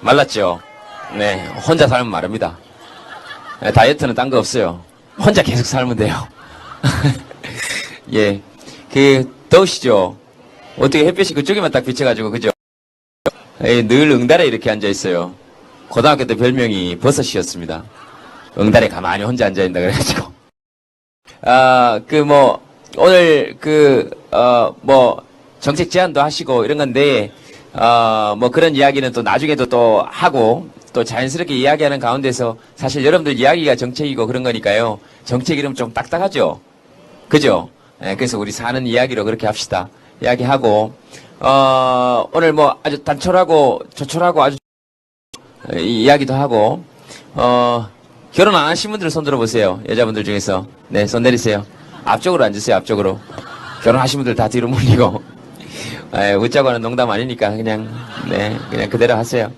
말랐죠? 네, 혼자 살면 마릅니다. 네, 다이어트는 딴 거 없어요. 혼자 계속 살면 돼요. 예, 더우시죠? 어떻게 햇볕이 그쪽에만 딱 비쳐가지고, 그죠? 예, 늘 응달에 이렇게 앉아있어요. 고등학교 때 별명이 버섯이었습니다. 응달에 가만히 혼자 앉아있다 그래가지고. 오늘 정책 제안도 하시고 이런 건데, 그런 이야기는 또 나중에도 또 하고, 또 자연스럽게 이야기하는 가운데서 사실 여러분들 이야기가 정책이고 그런 거니까요. 정책 이름 좀 딱딱하죠? 그죠? 예, 그래서 우리 사는 이야기로 그렇게 합시다. 이야기하고, 오늘 아주 단촐하고 조촐하고 아주 이야기도 하고, 결혼 안 하신 분들 손 들어보세요. 여자분들 중에서. 네, 손 내리세요. 앞쪽으로 앉으세요, 앞쪽으로. 결혼하신 분들 다 뒤로 물리고. 웃자고 하는 농담 아니니까 그냥 그대로 하세요.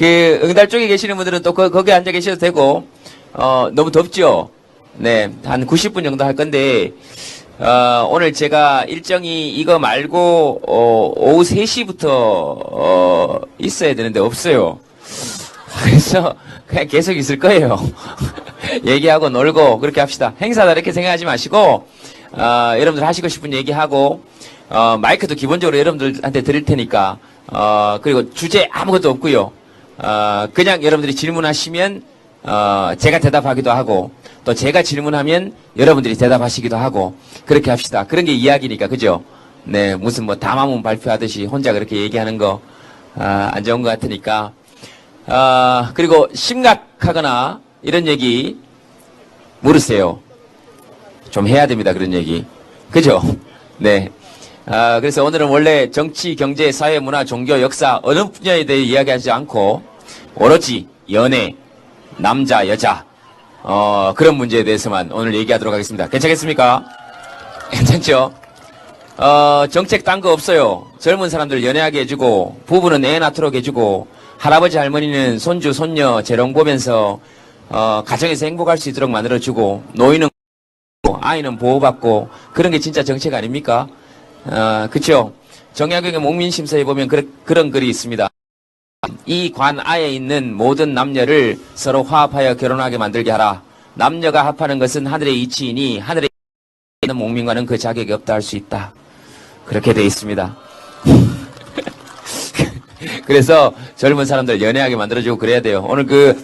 응달 쪽에 계시는 분들은 또 거기 앉아 계셔도 되고, 너무 덥죠? 네, 한 90분 정도 할 건데, 오늘 제가 일정이 이거 말고, 오후 3시부터, 있어야 되는데 없어요. 그래서 그냥 계속 있을 거예요. 얘기하고 놀고 그렇게 합시다. 행사다 이렇게 생각하지 마시고, 여러분들 하시고 싶은 얘기하고, 마이크도 기본적으로 여러분들한테 드릴 테니까, 그리고 주제 아무것도 없고요. 그냥 여러분들이 질문하시면, 제가 대답하기도 하고, 또 제가 질문하면 여러분들이 대답하시기도 하고, 그렇게 합시다. 그런 게 이야기니까, 그죠? 네, 무슨 담화문 발표하듯이 혼자 그렇게 얘기하는 거, 안 좋은 것 같으니까. 그리고 심각하거나 이런 얘기 물으세요. 좀 해야 됩니다. 그런 얘기. 그죠? 네. 그래서 오늘은 원래 정치, 경제, 사회, 문화, 종교, 역사 어느 분야에 대해 이야기하지 않고 오로지 연애, 남자, 여자 그런 문제에 대해서만 오늘 얘기하도록 하겠습니다. 괜찮겠습니까? 괜찮죠? 정책 딴 거 없어요. 젊은 사람들 연애하게 해주고 부부는 애 낳도록 해주고 할아버지 할머니는 손주 손녀 재롱 보면서 가정에서 행복할 수 있도록 만들어주고 노인은 아이는 보호받고 그런 게 진짜 정책 아닙니까? 그쵸? 정약용의 목민심서에 보면 그런 글이 있습니다. 이 관아에 있는 모든 남녀를 서로 화합하여 결혼하게 만들게 하라. 남녀가 합하는 것은 하늘의 이치이니 하늘에 있는 목민과는 그 자격이 없다 할 수 있다. 그렇게 돼 있습니다. 그래서 젊은 사람들 연애하게 만들어주고 그래야 돼요. 오늘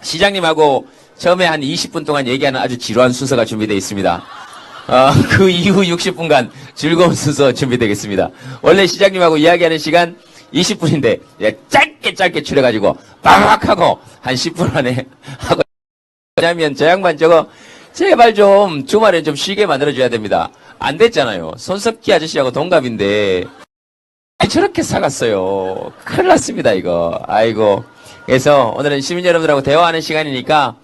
시장님하고 처음에 한 20분 동안 얘기하는 아주 지루한 순서가 준비되어 있습니다. 그 이후 60분간 즐거운 순서 준비되겠습니다. 원래 시장님하고 이야기하는 시간 20분인데 짧게 추려가지고 빡 하고 한 10분 안에 하고. 왜냐면 저 양반 저거 제발 좀 주말에 좀 쉬게 만들어줘야 됩니다. 안 됐잖아요. 손석희 아저씨하고 동갑인데 저렇게 사갔어요. 큰일 났습니다 이거. 아이고. 그래서 오늘은 시민 여러분들하고 대화하는 시간이니까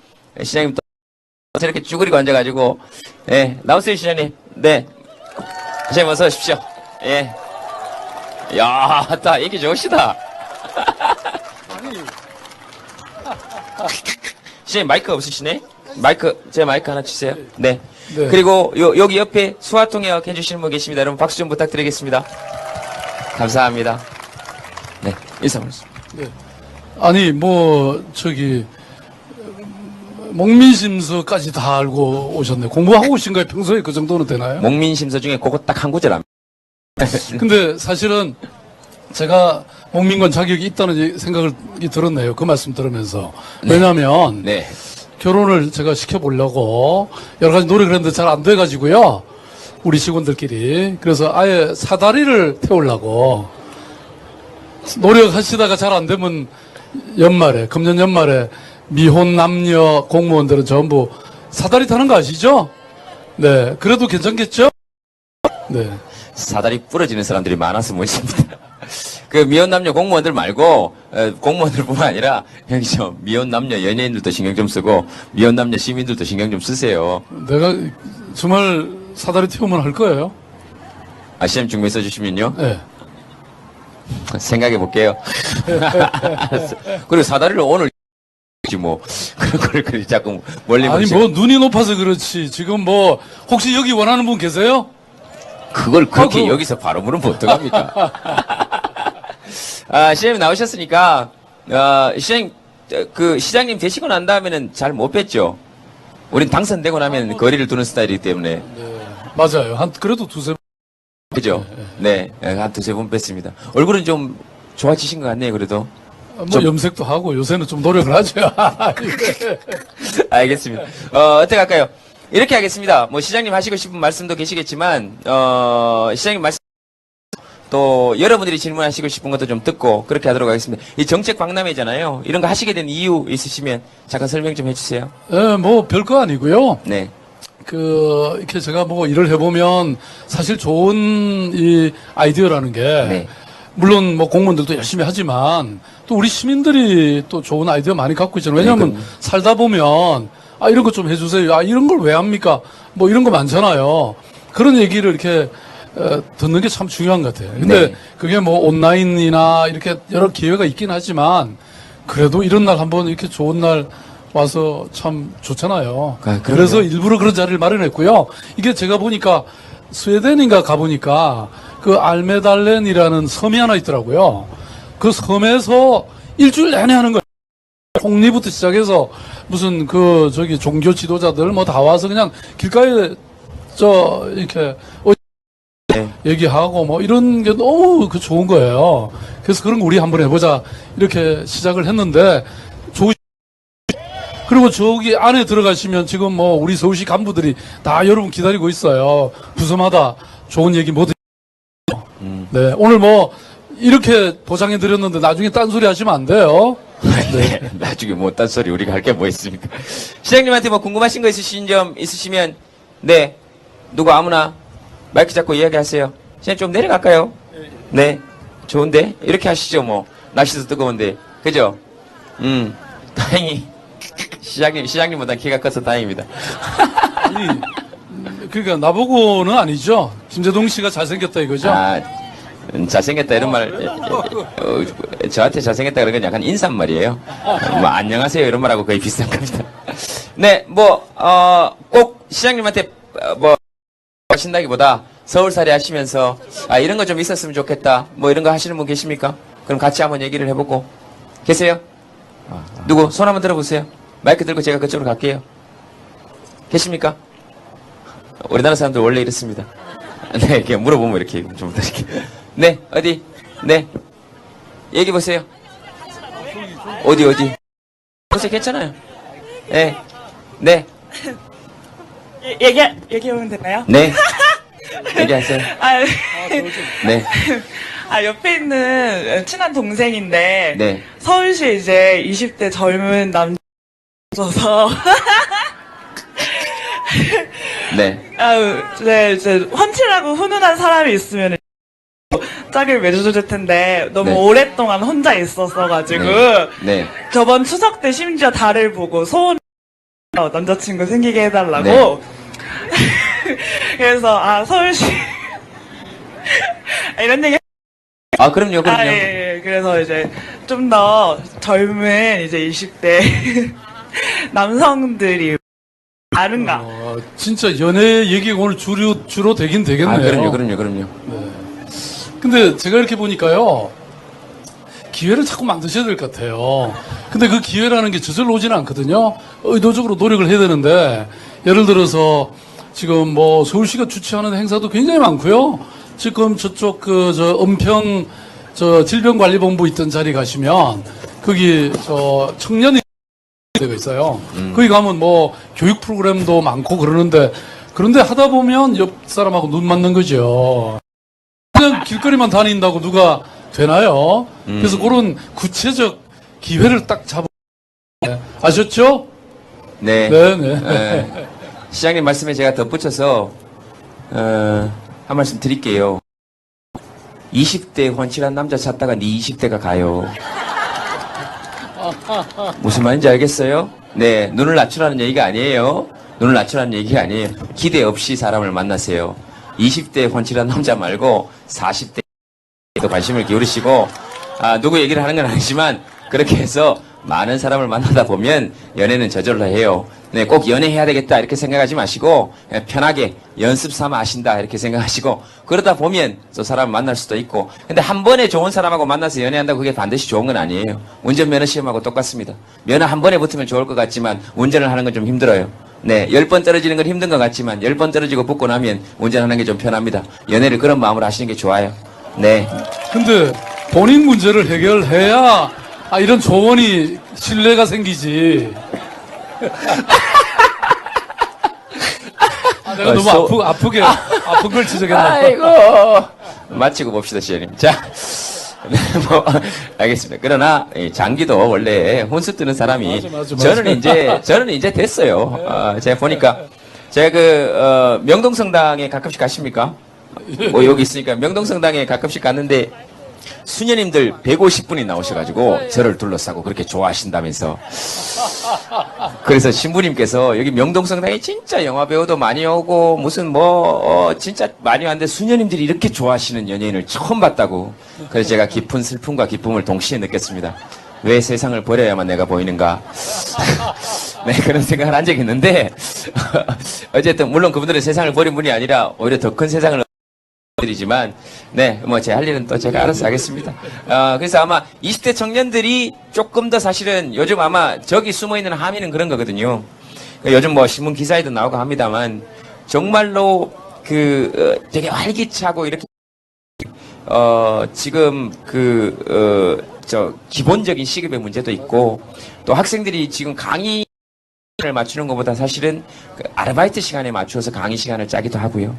시장님 또 저렇게 쭈그리고 앉아가지고 나오세요 시장님. 네, 시장님 어서 오십시오. 예. 야, 다 얘기 좋으시다. 시장님 마이크 없으시네? 제 마이크 하나 주세요. 네. 네. 그리고 여기 옆에 수화통역 해주시는 분 계십니다. 여러분 박수 좀 부탁드리겠습니다. 감사합니다. 네, 인사 말씀. 네. 아니 목민심서까지 다 알고 오셨네. 공부하고 오신 거예요? 평소에 그 정도는 되나요? 목민심서 중에 그거 딱 한 구절 합니다. 근데 사실은 제가 목민관 자격이 있다는 생각이 들었네요. 그 말씀 들으면서. 왜냐하면 네. 결혼을 제가 시켜보려고 여러 가지 노력을 했는데 잘 안 돼가지고요. 우리 직원들끼리. 그래서 아예 사다리를 태우려고 노력하시다가 잘 안 되면 금년 연말에 미혼 남녀 공무원들은 전부 사다리 타는 거 아시죠? 네. 그래도 괜찮겠죠? 네. 사다리 부러지는 사람들이 많아서 못 있습니다. 미혼 남녀 공무원들 말고, 공무원들뿐만 아니라, 여기서 미혼 남녀 연예인들도 신경 좀 쓰고, 미혼 남녀 시민들도 신경 좀 쓰세요. 내가 주말 사다리 태우면 할 거예요? 시험 중매 써주시면요? 네. 생각해 볼게요. 그리고 사다리를 오늘, 그런 걸 자꾸 멀리 아니, 눈이 높아서 그렇지. 지금 혹시 여기 원하는 분 계세요? 그걸 그렇게 그거- 여기서 바로 물으면 어떡합니까? 시장님 나오셨으니까, 시장님, 시장님 되시고 난 다음에는 잘 못 뵀죠? 우린 당선되고 나면 거리를 두는 스타일이기 때문에. 맞아요. 그래도 두세 그죠? 네, 한 두세 번 뵀습니다. 얼굴은 좀 좋아지신 것 같네요, 그래도. 뭐 염색도 하고 요새는 좀 노력을 하죠. 알겠습니다. 어떻게 할까요? 이렇게 하겠습니다. 뭐 시장님 하시고 싶은 말씀도 계시겠지만, 시장님 말씀, 또 여러분들이 질문하시고 싶은 것도 좀 듣고 그렇게 하도록 하겠습니다. 이 정책 박람회잖아요. 이런 거 하시게 된 이유 있으시면 잠깐 설명 좀 해주세요. 뭐 별거 아니고요. 네. 이렇게 제가 뭐 일을 해보면 사실 좋은 이 아이디어라는 게 네. 물론 뭐 공무원들도 열심히 하지만 또 우리 시민들이 또 좋은 아이디어 많이 갖고 있잖아요. 왜냐하면 그럼요. 살다 보면 이런 거 좀 해주세요. 이런 걸 왜 합니까? 뭐 이런 거 많잖아요. 그런 얘기를 이렇게 듣는 게 참 중요한 것 같아요. 근데 네. 그게 뭐 온라인이나 이렇게 여러 기회가 있긴 하지만 그래도 이런 날 한번 이렇게 좋은 날 와서 참 좋잖아요. 그럼요. 그래서 일부러 그런 자리를 마련했고요. 이게 제가 보니까 스웨덴인가 가보니까 그 알메달렌이라는 섬이 하나 있더라고요. 그 섬에서 일주일 내내 하는 거예요. 총리부터 시작해서 무슨 저기 종교 지도자들 뭐 다 와서 그냥 길가에 이렇게 네. 얘기하고 뭐 이런 게 너무 좋은 거예요. 그래서 그런 거 우리 한번 해보자 이렇게 시작을 했는데 그리고 저기 안에 들어가시면 지금 뭐 우리 서울시 간부들이 다 여러분 기다리고 있어요. 부서마다 좋은 얘기 모두. 네, 오늘 뭐 이렇게 보장해 드렸는데 나중에 딴소리 하시면 안 돼요. 네. 나중에 뭐 딴소리 우리가 할 게 뭐 있습니까? 시장님한테 뭐 궁금하신 거 있으신 점 있으시면, 네. 누구 아무나 마이크 잡고 이야기하세요. 시장님 좀 내려갈까요? 네. 좋은데? 이렇게 하시죠, 뭐. 날씨도 뜨거운데. 그죠? 다행히. 시장님보다 키가 커서 다행입니다. 그러니까 나보고는 아니죠. 김재동 씨가 잘생겼다 이거죠. 잘생겼다 이런 말, 저한테 잘생겼다 그런 건 약간 인사말이에요. 뭐, 안녕하세요 이런 말하고 거의 비슷한 겁니다. 네, 꼭 시장님한테, 하신다기보다 서울살이 하시면서, 이런 거 좀 있었으면 좋겠다. 뭐 이런 거 하시는 분 계십니까? 그럼 같이 한번 얘기를 해보고. 계세요? 누구? 손 한번 들어보세요. 마이크 들고 제가 그쪽으로 갈게요. 계십니까? 우리나라 사람들 원래 이렇습니다. 네, 이렇게 물어보면 이렇게 좀 이렇게. 네, 어디? 네. 얘기 보세요. 어디? 보세요, 괜찮아요. 네. 네. 얘기하면 되나요? 네. 얘기하세요. 네. 옆에 있는 친한 동생인데, 네. 서울시 이제 20대 젊은 남자 서 네. 네, 이제 훤칠하고 훈훈한 사람이 있으면 짝을 맺어줄 텐데, 너무 네. 오랫동안 혼자 있었어가지고, 네. 저번 추석 때 심지어 달을 보고 소원 남자친구 생기게 해달라고. 네. 그래서 서울시 이런 얘기. 그럼요. 예. 그래서 이제 좀 더 젊은 이제 20대 남성들이 아는가. 진짜 연애 얘기가 오늘 주로 되긴 되겠네요. 그럼요. 근데 제가 이렇게 보니까요, 기회를 자꾸 만드셔야 될 것 같아요. 근데 그 기회라는 게 저절로 오지는 않거든요. 의도적으로 노력을 해야 되는데, 예를 들어서 지금 뭐 서울시가 주최하는 행사도 굉장히 많고요. 지금 저쪽 은평 질병관리본부 있던 자리 가시면 거기 청년이 데가 있어요. 거기 가면 뭐 교육 프로그램도 많고 그런데 하다 보면 옆 사람하고 눈 맞는 거죠. 그냥 길거리만 다닌다고 누가 되나요? 그래서 그런 구체적 기회를 딱 아셨죠? 네. 네. 시장님 말씀에 제가 덧붙여서, 한 말씀 드릴게요. 20대 훤칠한 남자 찾다가 네 20대가 가요. 무슨 말인지 알겠어요? 네, 눈을 낮추라는 얘기가 아니에요. 눈을 낮추라는 얘기가 아니에요. 기대 없이 사람을 만나세요. 20대 훤칠한 남자 말고 40대에도 관심을 기울이시고, 누구 얘기를 하는 건 아니지만 그렇게 해서 많은 사람을 만나다 보면 연애는 저절로 해요. 네, 꼭 연애해야 되겠다 이렇게 생각하지 마시고 그냥 편하게 연습 삼아 하신다 이렇게 생각하시고 그러다 보면 또 사람을 만날 수도 있고 근데 한 번에 좋은 사람하고 만나서 연애한다고 그게 반드시 좋은 건 아니에요. 운전면허 시험하고 똑같습니다. 면허 한 번에 붙으면 좋을 것 같지만 운전을 하는 건 좀 힘들어요. 네, 10번 떨어지는 건 힘든 것 같지만 10번 떨어지고 붙고 나면 운전하는 게 좀 편합니다. 연애를 그런 마음으로 하시는 게 좋아요. 네. 근데 본인 문제를 해결해야 이런 조언이 신뢰가 생기지. 내가 너무 아픈 걸 지적했나? 아이고. 마치고 봅시다, 시장님. 자. 네, 뭐, 알겠습니다. 그러나, 장기도 원래 혼수 뜨는 사람이, 맞아. 저는 이제 됐어요. 제가 보니까, 제가 명동성당에 가끔씩 가십니까? 뭐, 여기 있으니까 명동성당에 가끔씩 갔는데, 수녀님들 150분이 나오셔가지고, 저를 둘러싸고 그렇게 좋아하신다면서. 그래서 신부님께서 여기 명동성당에 진짜 영화배우도 많이 오고, 무슨 진짜 많이 왔는데 수녀님들이 이렇게 좋아하시는 연예인을 처음 봤다고. 그래서 제가 깊은 슬픔과 기쁨을 동시에 느꼈습니다. 왜 세상을 버려야만 내가 보이는가. 네, 그런 생각을 한 적이 있는데, 어쨌든, 물론 그분들은 세상을 버린 분이 아니라 오히려 더 큰 세상을 드리지만, 네, 뭐, 제 할 일은 또 제가 알아서 하겠습니다. 그래서 아마 20대 청년들이 조금 더 사실은 요즘 아마 저기 숨어 있는 함의는 그런 거거든요. 요즘 뭐 신문 기사에도 나오고 합니다만, 정말로 되게 활기차고 이렇게, 지금 기본적인 시급의 문제도 있고, 또 학생들이 지금 강의를 맞추는 것보다 사실은 아르바이트 시간에 맞추어서 강의 시간을 짜기도 하고요.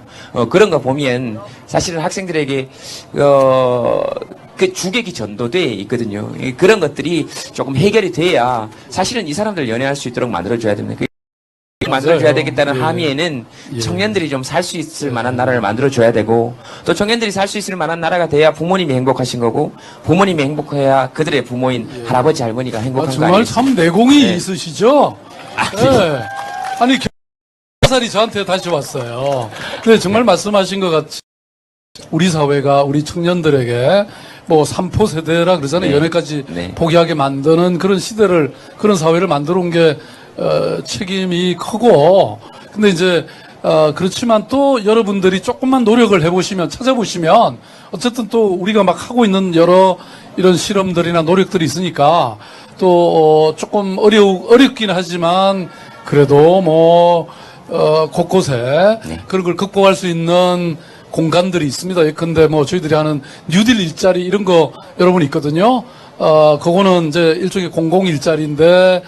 그런 거 보면 사실은 학생들에게 그 주객이 전도돼 있거든요. 그런 것들이 조금 해결이 돼야 사실은 이 사람들 연애할 수 있도록 만들어줘야 됩니다. 만들어줘야 되겠다는 함의에는 청년들이 좀 살 수 있을 만한 나라를 만들어줘야 되고 또 청년들이 살 수 있을 만한 나라가 돼야 부모님이 행복하신 거고 부모님이 행복해야 그들의 부모인 할아버지 할머니가 행복한 거 정말 아니겠습니까? 참 내공이 네. 있으시죠? 네. 아니 살이 저한테 다시 왔어요. 근데 정말 말씀하신 것 같이 우리 사회가 우리 청년들에게 뭐 삼포 세대라 그러잖아요. 네. 연애까지 네. 포기하게 만드는 그런 시대를 그런 사회를 만들어 온 게 책임이 크고 근데 이제 그렇지만 또 여러분들이 조금만 노력을 해보시면 찾아보시면 어쨌든 또 우리가 막 하고 있는 여러 이런 실험들이나 노력들이 있으니까 또 조금 어렵긴 하지만 그래도 뭐 곳곳에 그런 걸 극복할 수 있는 공간들이 있습니다. 예컨대 뭐 저희들이 하는 뉴딜 일자리 이런 거 여러분 있거든요. 그거는 이제 일종의 공공 일자리인데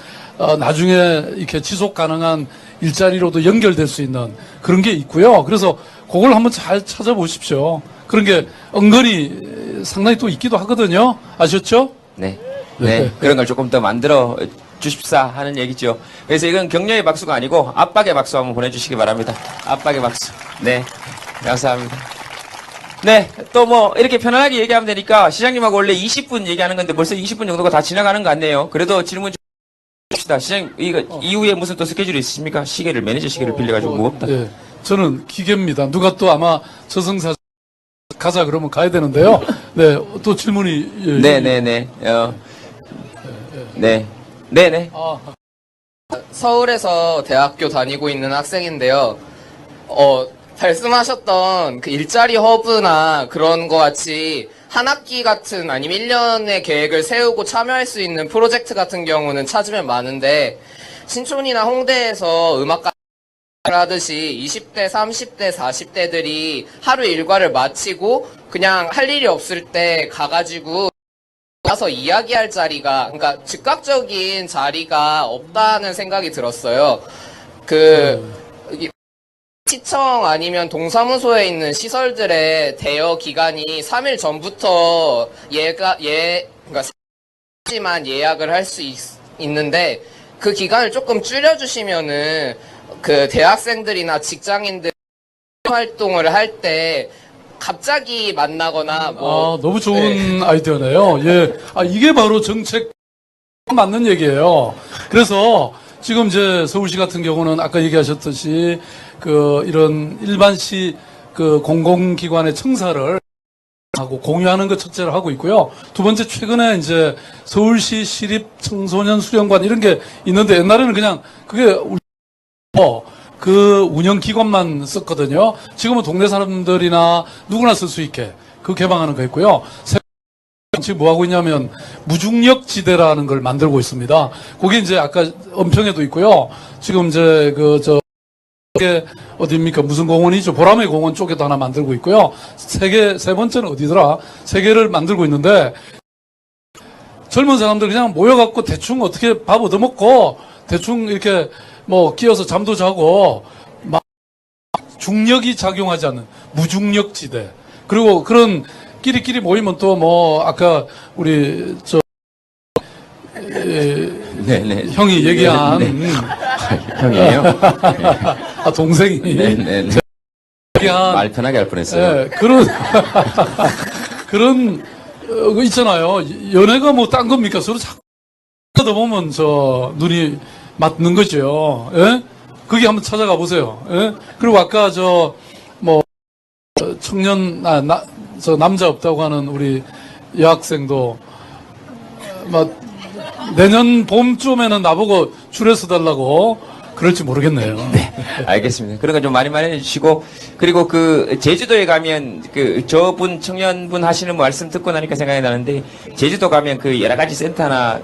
나중에 이렇게 지속 가능한 일자리로도 연결될 수 있는 그런 게 있고요. 그래서 그걸 한번 잘 찾아보십시오. 그런 게 은근히 상당히 또 있기도 하거든요. 아셨죠? 네. 네. 그런 걸 조금 더 만들어 주십사 하는 얘기죠. 그래서 이건 격려의 박수가 아니고 압박의 박수 한번 보내주시기 바랍니다. 압박의 박수. 네. 감사합니다. 네. 또 뭐 이렇게 편안하게 얘기하면 되니까 시장님하고 원래 20분 얘기하는 건데 벌써 20분 정도가 다 지나가는 것 같네요. 그래도 질문 좀 합시다. 시장님, 이후에 무슨 또 스케줄이 있으십니까? 매니저 시계를 빌려가지고 무겁다. 네. 저는 기계입니다. 누가 또 아마 저승사 가자 그러면 가야 되는데요. 네. 또 질문이. 네네네. 네. 네네. 서울에서 대학교 다니고 있는 학생인데요. 말씀하셨던 그 일자리 허브나 그런 거 같이 한 학기 같은 아니면 1년의 계획을 세우고 참여할 수 있는 프로젝트 같은 경우는 찾으면 많은데 신촌이나 홍대에서 음악가 하듯이 20대, 30대, 40대들이 하루 일과를 마치고 그냥 할 일이 없을 때 가가지고 가서 이야기할 자리가, 그러니까 즉각적인 자리가 없다는 생각이 들었어요. 시청 아니면 동사무소에 있는 시설들의 대여 기간이 3일 전부터 그러니까 하지만 예약을 할 수 있는데 그 기간을 조금 줄여주시면은 그 대학생들이나 직장인들 활동을 할 때 갑자기 만나거나 너무 좋은 아이디어네요. 예. 이게 바로 정책 맞는 얘기예요. 그래서 지금 이제 서울시 같은 경우는 아까 얘기하셨듯이 이런 일반시 공공기관의 청사를 하고 공유하는 것 첫째로 하고 있고요. 두 번째 최근에 이제 서울시 시립 청소년 수련관 이런 게 있는데 옛날에는 그냥 그게 그 운영 기관만 썼거든요. 지금은 동네 사람들이나 누구나 쓸 수 있게 그 개방하는 거 있고요. 지금 뭐 하고 있냐면 무중력 지대라는 걸 만들고 있습니다. 거기 이제 아까 은평에도 있고요. 지금 이제 그게 어디입니까? 무슨 공원이죠? 보라매 공원 쪽에도 하나 만들고 있고요. 세 번째는 어디더라? 세 개를 만들고 있는데 젊은 사람들 그냥 모여갖고 대충 어떻게 밥 얻어먹고 대충 이렇게 뭐 끼어서 잠도 자고 막 중력이 작용하지 않는 무중력 지대. 그리고 그런 끼리끼리 모이면 또 뭐 아까 우리 네네. 형이 얘기한 형이에요? 아 동생이 네네. 얘기한 말 편하게 할 뻔했어요. 네, 그런 거 있잖아요. 연애가 뭐 딴 겁니까? 서로 자꾸 하다 보면 눈이 맞는 거죠. 예? 거기 한번 찾아가 보세요. 예? 그리고 아까 청년 남자 없다고 하는 우리 여학생도 내년 봄쯤에는 나보고 줄에서 달라고 그럴지 모르겠네요. 네, 알겠습니다. 그런 거 좀 많이 해주시고, 그리고 그, 제주도에 가면, 저분, 청년분 하시는 말씀 듣고 나니까 생각이 나는데, 제주도 가면 그 여러 가지 센터나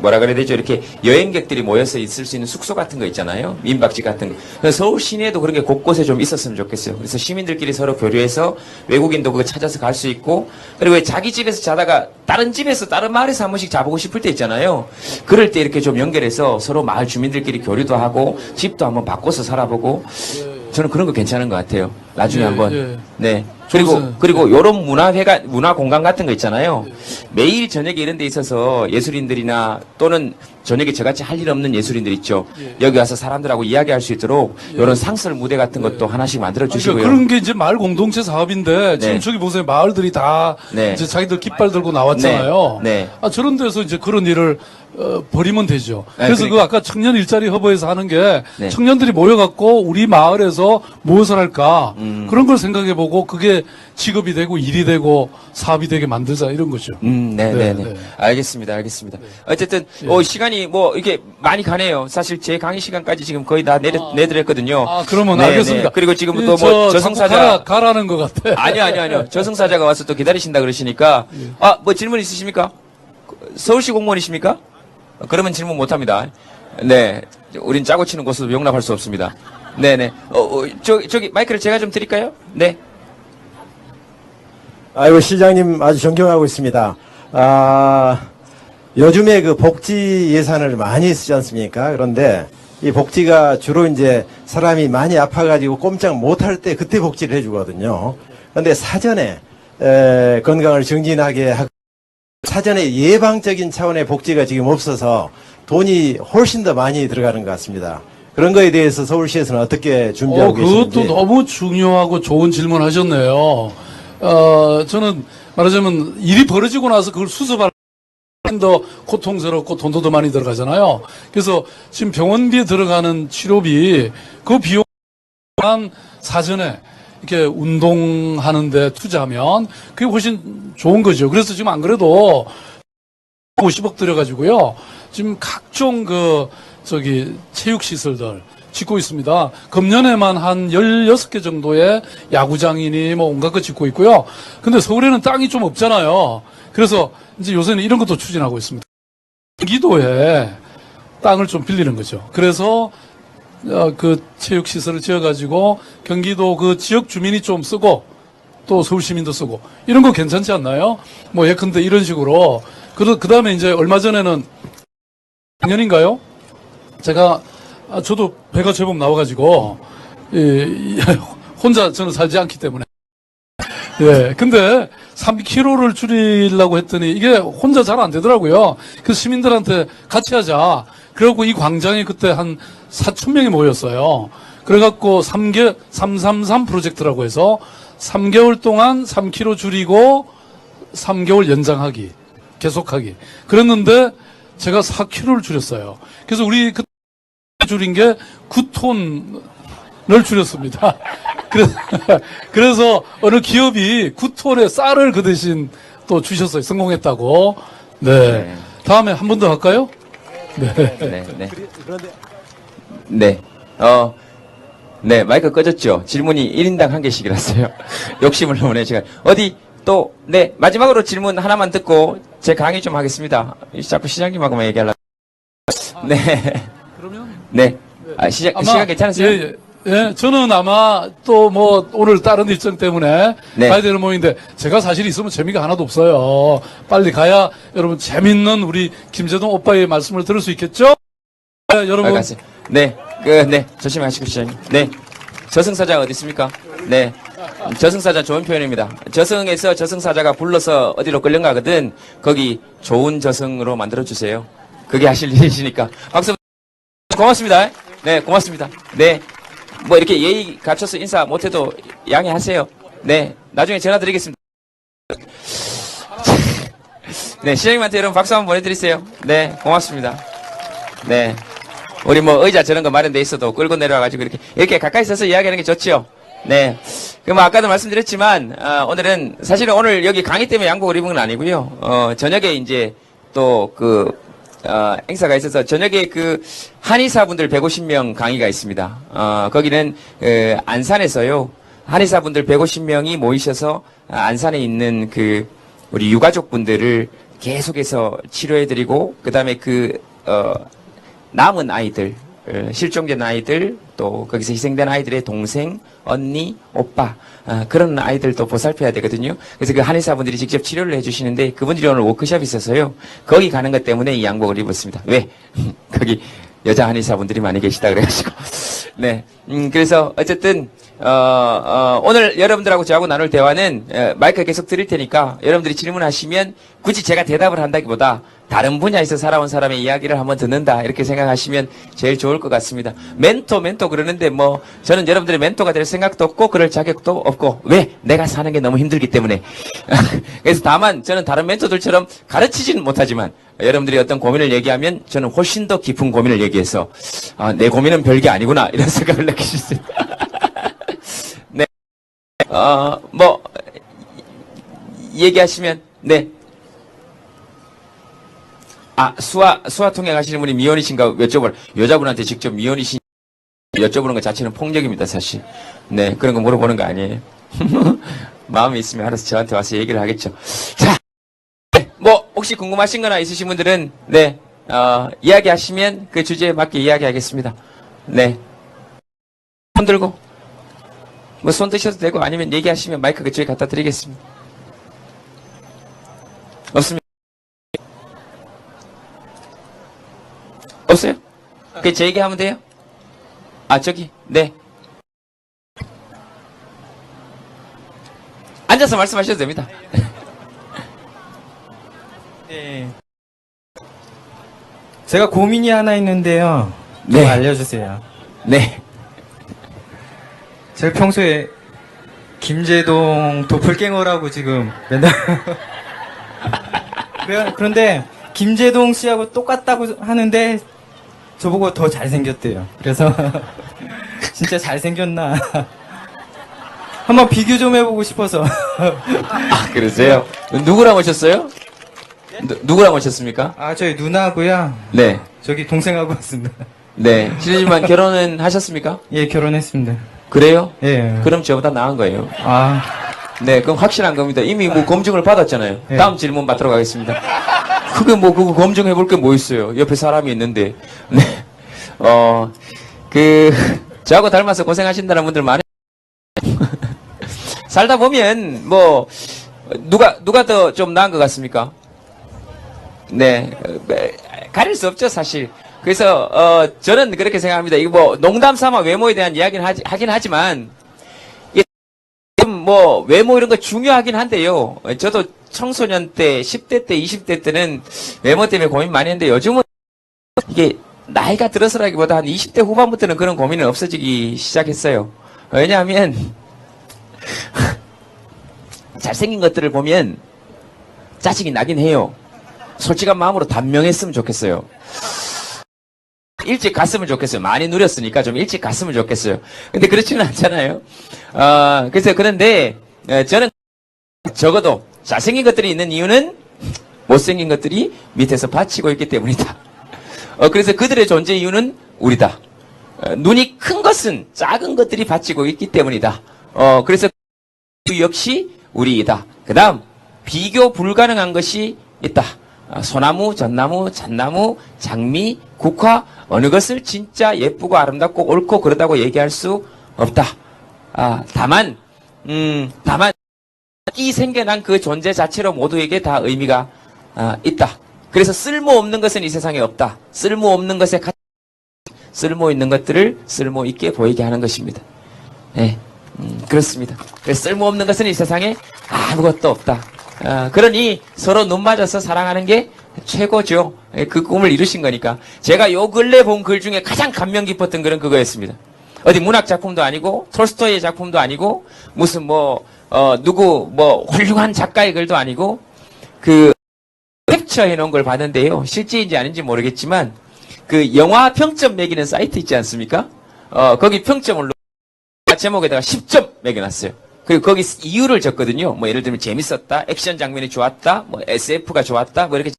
뭐라 그래야 되죠? 이렇게 여행객들이 모여서 있을 수 있는 숙소 같은 거 있잖아요. 민박집 같은 거. 그래서 서울 시내에도 그런 게 곳곳에 좀 있었으면 좋겠어요. 그래서 시민들끼리 서로 교류해서 외국인도 그거 찾아서 갈 수 있고, 그리고 자기 집에서 자다가 다른 집에서 다른 마을에서 한 번씩 자보고 싶을 때 있잖아요. 그럴 때 이렇게 좀 연결해서 서로 마을 주민들끼리 교류도 하고, 집도 한번 바꿔서 살아보고, 저는 그런 거 괜찮은 것 같아요. 나중에 한번. 네. 그리고 요런 문화 공간 같은 거 있잖아요. 매일 저녁에 이런 데 있어서 예술인들이나 또는 저녁에 저같이 할 일 없는 예술인들 있죠. 여기 와서 사람들하고 이야기할 수 있도록 요런 상설 무대 같은 것도 하나씩 만들어 주시고요. 그러니까 그런 게 이제 마을 공동체 사업인데 지금 저기 보세요. 마을들이 다 이제 자기들 깃발 들고 나왔잖아요. 네. 저런 데서 이제 그런 일을 벌이면 되죠. 그래서 그러니까. 아까 청년 일자리 허브에서 하는 게 네. 청년들이 모여갖고 우리 마을에서 무엇을 할까 그런 걸 생각해보고 그게 직업이 되고 일이 되고 사업이 되게 만들자 이런 거죠. 네네네. 알겠습니다. 어쨌든, 시간이 이게 많이 가네요. 사실 제 강의 시간까지 지금 거의 다 내드렸거든요. 그러면 네, 알겠습니다. 네. 그리고 지금부터 자꾸 저승사자. 가라는 것 같아. 아니요. 저승사자가 와서 또 기다리신다 그러시니까. 질문 있으십니까? 서울시 공무원이십니까? 그러면 질문 못 합니다. 네. 우린 짜고 치는 곳으로 용납할 수 없습니다. 네네. 저기, 마이크를 제가 좀 드릴까요? 네. 아이고, 시장님 아주 존경하고 있습니다. 요즘에 그 복지 예산을 많이 쓰지 않습니까? 그런데 이 복지가 주로 이제 사람이 많이 아파가지고 꼼짝 못할 때 그때 복지를 해주거든요. 그런데 사전에 건강을 정진하게 하고 사전에 예방적인 차원의 복지가 지금 없어서 돈이 훨씬 더 많이 들어가는 것 같습니다. 그런 거에 대해서 서울시에서는 어떻게 준비하고 계시는지. 그것도 너무 중요하고 좋은 질문 하셨네요. 저는 말하자면 일이 벌어지고 나서 그걸 수습할 더 고통스럽고 돈도 더 많이 들어가잖아요. 그래서 지금 병원비에 들어가는 치료비 그 비용만 사전에 이렇게 운동하는데 투자하면 그게 훨씬 좋은 거죠. 그래서 지금 안 그래도 50억 들여가지고요. 지금 각종 체육시설들 짓고 있습니다. 금년에만 한 16개 정도의 야구장이니 온갖 거 짓고 있고요. 근데 서울에는 땅이 좀 없잖아요. 그래서 이제 요새는 이런 것도 추진하고 있습니다. 경기도에 땅을 좀 빌리는 거죠. 그래서 그 체육시설을 지어가지고 경기도 그 지역 주민이 좀 쓰고 또 서울 시민도 쓰고 이런 거 괜찮지 않나요? 예컨대 이런 식으로. 그 다음에 이제 얼마 전에는 작년인가요? 저도 배가 제법 나와가지고 혼자 저는 살지 않기 때문에 근데 3kg를 줄이려고 했더니 이게 혼자 잘 안 되더라고요. 그래서 시민들한테 같이 하자. 그래갖고 이 광장에 그때 한 4,000명이 모였어요. 그래갖고 333 프로젝트라고 해서 3개월 동안 3kg 줄이고 3개월 연장하기, 계속하기. 그랬는데 제가 4kg를 줄였어요. 그래서 우리 그때 줄인 게 9톤을 줄였습니다. 그래서 어느 기업이 9톤의 쌀을 그 대신 또 주셨어요. 성공했다고. 네. 다음에 한 번 더 할까요? 네. 네, 네. 네. 네, 마이크 꺼졌죠? 질문이 1인당 한 개씩이라서요. 욕심을 너무 내시간. 어디 또, 네, 마지막으로 질문 하나만 듣고 제 강의 좀 하겠습니다. 자꾸 시장님하고만 얘기하려고. 네. 그러면? 네. 시간 괜찮으세요? 예, 예, 저는 아마 또 뭐 오늘 다른 일정 때문에 네. 가야 되는 모임인데 제가 사실 있으면 재미가 하나도 없어요. 빨리 가야 여러분 재밌는 우리 김재동 오빠의 말씀을 들을 수 있겠죠? 네, 여러분. 가세요. 네. 네. 조심하시고 시장님. 네. 저승사자 어디 있습니까? 네. 저승사자 좋은 표현입니다. 저승에서 저승사자가 불러서 어디로 끌려가거든 거기 좋은 저승으로 만들어주세요. 그게 하실 일이시니까. 박수. 고맙습니다. 네, 고맙습니다. 네. 뭐 이렇게 예의 갖춰서 인사 못해도 양해하세요. 네. 나중에 전화 드리겠습니다. 네, 시장님한테 여러분 박수 한번 보내드리세요. 네, 고맙습니다. 네. 우리 뭐 의자 저런 거 마련돼 있어도 끌고 내려와가지고 이렇게 가까이 서서 이야기하는 게 좋지요. 네. 그럼 아까도 말씀드렸지만, 오늘은, 사실은 오늘 여기 강의 때문에 양복을 입은 건 아니고요. 저녁에 이제 또 행사가 있어서 저녁에 한의사분들 150명 강의가 있습니다. 거기는, 안산에서요. 한의사분들 150명이 모이셔서 안산에 있는 우리 유가족분들을 계속해서 치료해드리고, 그 다음에 남은 아이들, 실종된 아이들, 또 거기서 희생된 아이들의 동생, 언니, 오빠, 그런 아이들도 보살펴야 되거든요. 그래서 그 한의사분들이 직접 치료를 해주시는데 그분들이 오늘 워크숍이 있어서요. 거기 가는 것 때문에 이 양복을 입었습니다. 왜? 거기 여자 한의사분들이 많이 계시다 그래가지고. 네. 그래서 어쨌든, 오늘 여러분들하고 저하고 나눌 대화는 마이크 계속 드릴 테니까 여러분들이 질문하시면 굳이 제가 대답을 한다기보다 다른 분야에서 살아온 사람의 이야기를 한번 듣는다 이렇게 생각하시면 제일 좋을 것 같습니다. 멘토 그러는데 뭐 저는 여러분들의 멘토가 될 생각도 없고 그럴 자격도 없고 왜? 내가 사는 게 너무 힘들기 때문에 그래서 다만 저는 다른 멘토들처럼 가르치지는 못하지만 여러분들이 어떤 고민을 얘기하면 저는 훨씬 더 깊은 고민을 얘기해서 내 고민은 별게 아니구나 이런 생각을 느끼실 수 있다. 네. 뭐 얘기하시면 네. 수화 통역 하시는 분이 미혼이신가 여쭤보라. 여자분한테 직접 미혼이신 여쭤보는 것 자체는 폭력입니다, 사실. 네, 그런 거 물어보는 거 아니에요. 마음이 있으면 알아서 저한테 와서 얘기를 하겠죠. 자, 네, 뭐, 혹시 궁금하신 거나 있으신 분들은, 네, 이야기하시면 그 주제에 맞게 이야기하겠습니다. 네. 손 들고, 뭐, 손 드셔도 되고, 아니면 얘기하시면 마이크 그쪽에 갖다 드리겠습니다. 없습니다. 없어요? 제 얘기하면 돼요? 저기, 네. 앉아서 말씀하셔도 됩니다. 네. 제가 고민이 하나 있는데요. 좀 네. 알려주세요. 네. 제가 평소에 김재동 도플갱어라고 지금 맨날. 그런데 김재동 씨하고 똑같다고 하는데 저보고 더 잘생겼대요. 그래서 진짜 잘생겼나. 한번 비교 좀 해보고 싶어서. 그러세요? 누구랑 오셨어요? 누구랑 오셨습니까? 저희 누나고요. 네. 저기 동생하고 왔습니다. 네. 실례지만 결혼은 하셨습니까? 예, 결혼했습니다. 그래요? 예. 그럼 저보다 나은 거예요. 네. 그럼 확실한 겁니다. 이미 뭐 검증을 받았잖아요. 네. 다음 질문 받도록 하겠습니다. 그거 검증해 볼 게 뭐 있어요? 옆에 사람이 있는데. 네. 저하고 닮아서 고생하신다는 분들 많아요. 살다 보면, 뭐, 누가 더 좀 나은 것 같습니까? 네. 가릴 수 없죠, 사실. 그래서, 저는 그렇게 생각합니다. 이거 뭐, 농담 삼아 외모에 대한 이야기는 하긴 하지만, 뭐 외모 이런 거 중요하긴 한데요. 저도 청소년 때, 10대 때, 20대 때는 외모 때문에 고민 많이 했는데 요즘은 이게 나이가 들어서라기보다 한 20대 후반부터는 그런 고민은 없어지기 시작했어요. 왜냐하면 잘생긴 것들을 보면 짜증이 나긴 해요. 솔직한 마음으로 단명했으면 좋겠어요. 일찍 갔으면 좋겠어요. 많이 누렸으니까 좀 일찍 갔으면 좋겠어요. 근데 그렇지는 않잖아요. 그래서 그런데 저는 적어도 잘생긴 것들이 있는 이유는 못생긴 것들이 밑에서 받치고 있기 때문이다. 그래서 그들의 존재 이유는 우리다. 눈이 큰 것은 작은 것들이 받치고 있기 때문이다. 그래서 그 역시 우리이다. 그 다음 비교 불가능한 것이 있다. 소나무, 전나무, 잣나무, 장미, 국화 어느 것을 진짜 예쁘고 아름답고 옳고 그러다고 얘기할 수 없다. 다만 이 생겨난 그 존재 자체로 모두에게 다 의미가 있다. 그래서 쓸모없는 것은 이 세상에 없다. 쓸모없는 것에 쓸모 있는 것들을 쓸모 있게 보이게 하는 것입니다. 네, 그렇습니다. 그래서 쓸모없는 것은 이 세상에 아무것도 없다. 그러니 서로 눈 맞아서 사랑하는 게 최고죠. 그 꿈을 이루신 거니까. 제가 요 근래 본 글 중에 가장 감명 깊었던 글은 그거였습니다. 어디 문학 작품도 아니고 톨스토이의 작품도 아니고 무슨 누구 훌륭한 작가의 글도 아니고 그 캡처해 놓은 걸 봤는데요. 실제인지 아닌지 모르겠지만 그 영화 평점 매기는 사이트 있지 않습니까? 거기 평점을 제목에다가 10점 매겨놨어요. 그리고 거기 이유를 적거든요. 뭐 예를 들면 재밌었다, 액션 장면이 좋았다, 뭐 SF가 좋았다, 뭐 이렇게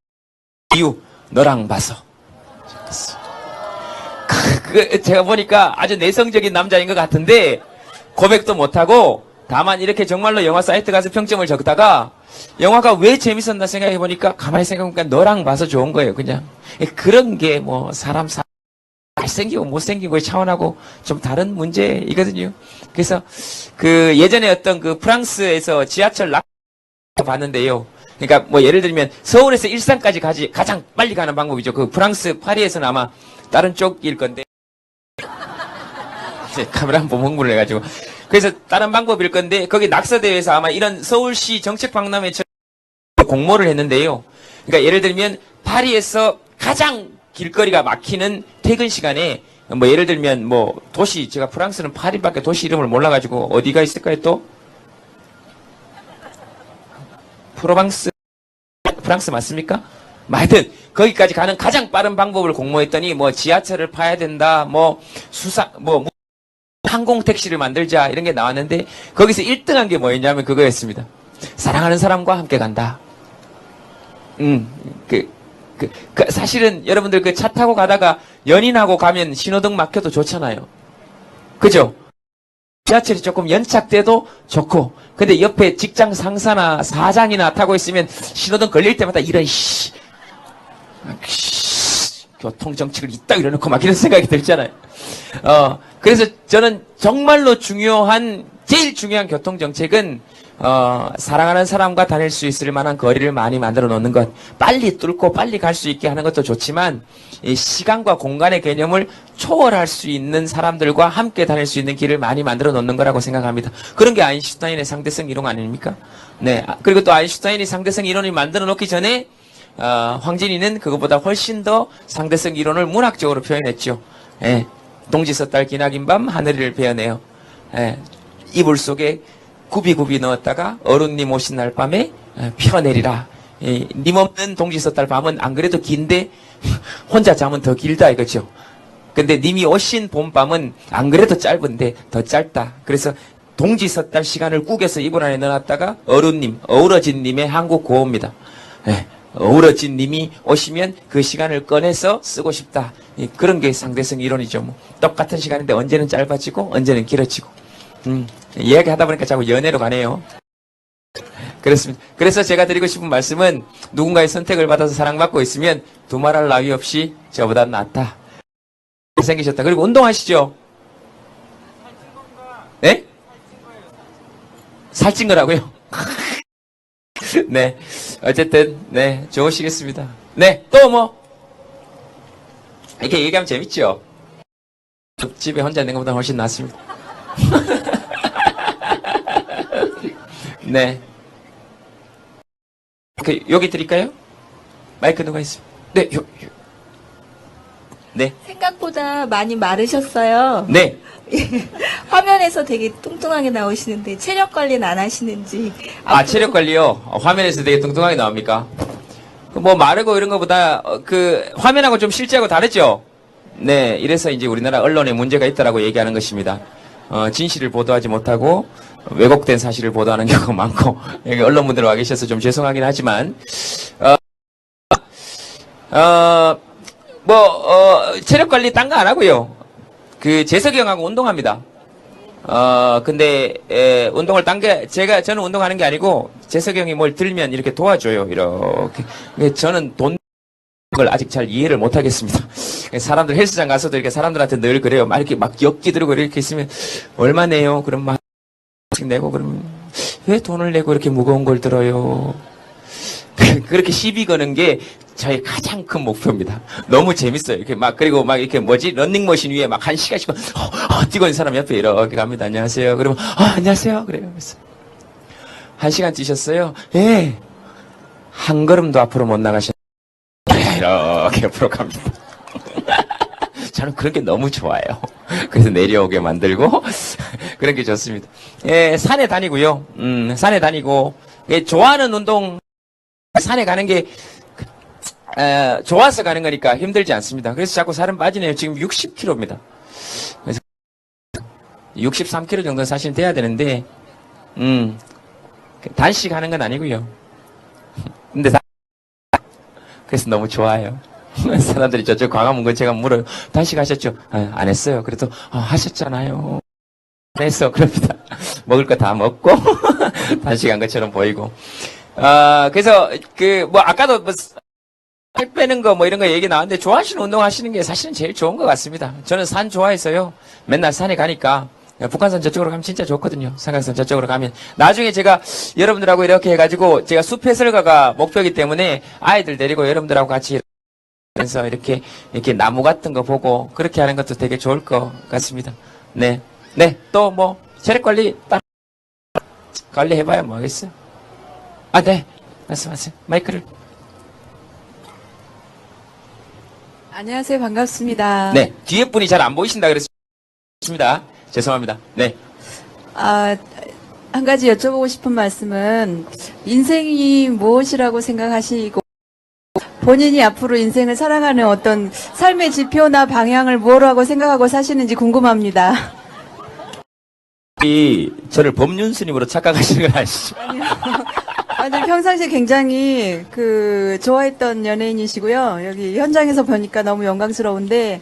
이유 너랑 봐서. 제가 보니까 아주 내성적인 남자인 것 같은데 고백도 못하고 다만 이렇게 정말로 영화 사이트 가서 평점을 적다가 영화가 왜 재밌었나 생각해 보니까 가만히 생각해보니까 너랑 봐서 좋은 거예요. 그냥 그런 게 뭐 사람 잘생기고 못생기고의 차원하고 좀 다른 문제이거든요. 그래서 그 예전에 어떤 그 프랑스에서 지하철 봤는데요. 그러니까 뭐 예를 들면 서울에서 일산까지 가장 빨리 가는 방법이죠. 그 프랑스 파리에서는 아마 다른 쪽일 건데 카메라 한번 흥분을 해가지고 그래서 다른 방법일 건데 거기 낙서대회에서 아마 이런 서울시 정책박람회 공모를 했는데요. 그러니까 예를 들면 파리에서 가장 길거리가 막히는 퇴근 시간에 뭐 예를 들면 뭐 도시 제가 프랑스는 파리밖에 도시 이름을 몰라가지고 어디가 있을까요 또? 프랑스 맞습니까? 하여튼 거기까지 가는 가장 빠른 방법을 공모했더니 뭐 지하철을 파야 된다 뭐 항공 택시를 만들자 이런 게 나왔는데 거기서 1등한 게 뭐였냐면 그거였습니다. 사랑하는 사람과 함께 간다. 사실은 여러분들 그 차 타고 가다가 연인하고 가면 신호등 막혀도 좋잖아요. 그죠? 지하철이 조금 연착돼도 좋고 근데 옆에 직장 상사나 사장이나 타고 있으면 신호등 걸릴 때마다 이런 교통정책을 이따 이러놓고 막 이런 생각이 들잖아요. 그래서 저는 정말로 제일 중요한 교통정책은 사랑하는 사람과 다닐 수 있을 만한 거리를 많이 만들어 놓는 것, 빨리 뚫고 빨리 갈 수 있게 하는 것도 좋지만 이 시간과 공간의 개념을 초월할 수 있는 사람들과 함께 다닐 수 있는 길을 많이 만들어 놓는 거라고 생각합니다. 그런 게 아인슈타인의 상대성 이론 아닙니까? 네. 그리고 또 아인슈타인이 상대성 이론을 만들어 놓기 전에 황진이는 그것보다 훨씬 더 상대성 이론을 문학적으로 표현했죠. 예. 동지섣달 기나긴 밤 하늘을 베어내어 이불 속에 굽이굽이 넣었다가 어른님 오신 날 밤에 펴내리라. 님 없는 동지섣달 밤은 안 그래도 긴데 혼자 잠은 더 길다 이거죠. 근데 님이 오신 봄밤은 안 그래도 짧은데 더 짧다. 그래서 동지섣달 시간을 꾸겨서 이불 안에 넣어놨다가 어른님, 어우러진 님의 한국 구호입니다. 어우러진 님이 오시면 그 시간을 꺼내서 쓰고 싶다. 그런 게 상대성 이론이죠. 뭐. 똑같은 시간인데 언제는 짧아지고 언제는 길어지고. 이야기 하다 보니까 자꾸 연애로 가네요. 그렇습니다. 그래서 제가 드리고 싶은 말씀은 누군가의 선택을 받아서 사랑받고 있으면 두말할 나위 없이 저보다 낫다. 생기셨다. 그리고 운동하시죠. 네? 살찐 거라고요? 네. 어쨌든, 네. 좋으시겠습니다. 네. 또 뭐? 이렇게 얘기하면 재밌죠? 집에 혼자 있는 것보다 훨씬 낫습니다. 네. 여기 드릴까요? 마이크 누가 있습니까? 네, 네. 생각보다 많이 마르셨어요. 네. 화면에서 되게 뚱뚱하게 나오시는데 체력 관리는 안 하시는지. 체력 관리요? 화면에서 되게 뚱뚱하게 나옵니까? 뭐 마르고 이런 것보다 그 화면하고 좀 실제하고 다르죠? 네. 이래서 이제 우리나라 언론에 문제가 있다라고 얘기하는 것입니다. 진실을 보도하지 못하고 왜곡된 사실을 보도하는 경우가 많고 여기 언론분들 와 계셔서 좀 죄송하긴 하지만 체력 관리 딴 거 안 하고요. 그 재석이 형하고 운동합니다. 근데 운동을 저는 운동하는 게 아니고 재석이 형이 뭘 들면 이렇게 도와줘요. 이렇게. 저는 돈 걸 아직 잘 이해를 못 하겠습니다. 사람들 헬스장 가서도 이렇게 사람들한테 늘 그래요. 막 이렇게 막 엮기 들고 이렇게 있으면 얼마 내요? 그럼 막 내고 그러면 왜 돈을 내고 이렇게 무거운 걸 들어요? 그렇게 시비 거는 게 저의 가장 큰 목표입니다. 너무 재밌어요. 이렇게 막 그리고 막 이렇게 런닝머신 위에 막 1시간씩 뛰고 있는 사람 옆에 이렇게 갑니다. 안녕하세요. 그러면 안녕하세요. 그래요. 그래서 1시간 뛰셨어요? 예. 한 걸음도 앞으로 못 나가셨. 이렇게 옆으로 갑니다. 저는 그런 게 너무 좋아요. 그래서 내려오게 만들고 그런 게 좋습니다. 예, 산에 다니고요. 산에 다니고 좋아하는 운동 산에 가는 게 좋아서 가는 거니까 힘들지 않습니다. 그래서 자꾸 살은 빠지네요. 지금 60kg입니다. 그래서 63kg 정도 사실 돼야 되는데 단식 하는 건 아니고요. 근데 그래서 너무 좋아요. 사람들이 저쪽 광화문 근처가 물어요. 단식 하셨죠? 안 했어요. 그래도 하셨잖아요. 안 했어. 그럽니다. 먹을 거 다 먹고 단식한 것처럼 보이고. 그래서 아까도 살 빼는 거 이런 거 얘기 나왔는데 좋아하시는 운동 하시는 게 사실은 제일 좋은 것 같습니다. 저는 산 좋아해서요. 맨날 산에 가니까 북한산 저쪽으로 가면 진짜 좋거든요. 삼각산 저쪽으로 가면. 나중에 제가 여러분들하고 이렇게 해가지고 제가 숲 해설가가 목표이기 때문에 아이들 데리고 여러분들하고 같이 그래서 이렇게 나무 같은 거 보고 그렇게 하는 것도 되게 좋을 것 같습니다. 네. 또 체력 관리 딱 관리해봐야 뭐 하겠어요. 네. 말씀하세요. 마이크를. 안녕하세요. 반갑습니다. 네. 뒤에 분이 잘 안 보이신다 그랬습니다. 죄송합니다. 네. 한 가지 여쭤보고 싶은 말씀은 인생이 무엇이라고 생각하시고 본인이 앞으로 인생을 살아가는 어떤 삶의 지표나 방향을 뭐라고 생각하고 사시는지 궁금합니다. 저를 법륜 스님으로 착각하시는 건 아시죠? 아니, 평상시에 굉장히 좋아했던 연예인이시고요. 여기 현장에서 보니까 너무 영광스러운데,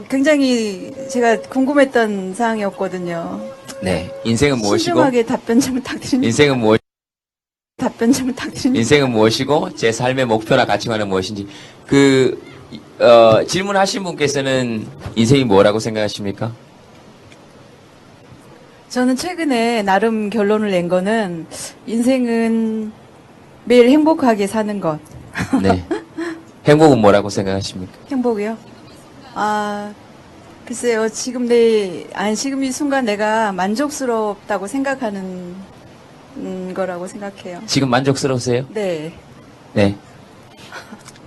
굉장히 제가 궁금했던 사항이었거든요. 네. 인생은 무엇이고? 신중하게 답변 좀 부탁드립니다. 인생은 무엇이고, 제 삶의 목표나 가치관은 무엇인지. 질문하신 분께서는 인생이 뭐라고 생각하십니까? 저는 최근에 나름 결론을 낸 거는 인생은 매일 행복하게 사는 것. 네. 행복은 뭐라고 생각하십니까? 행복이요? 글쎄요. 지금 이 순간 내가 만족스럽다고 생각하는 거라고 생각해요. 지금 만족스러우세요? 네. 네.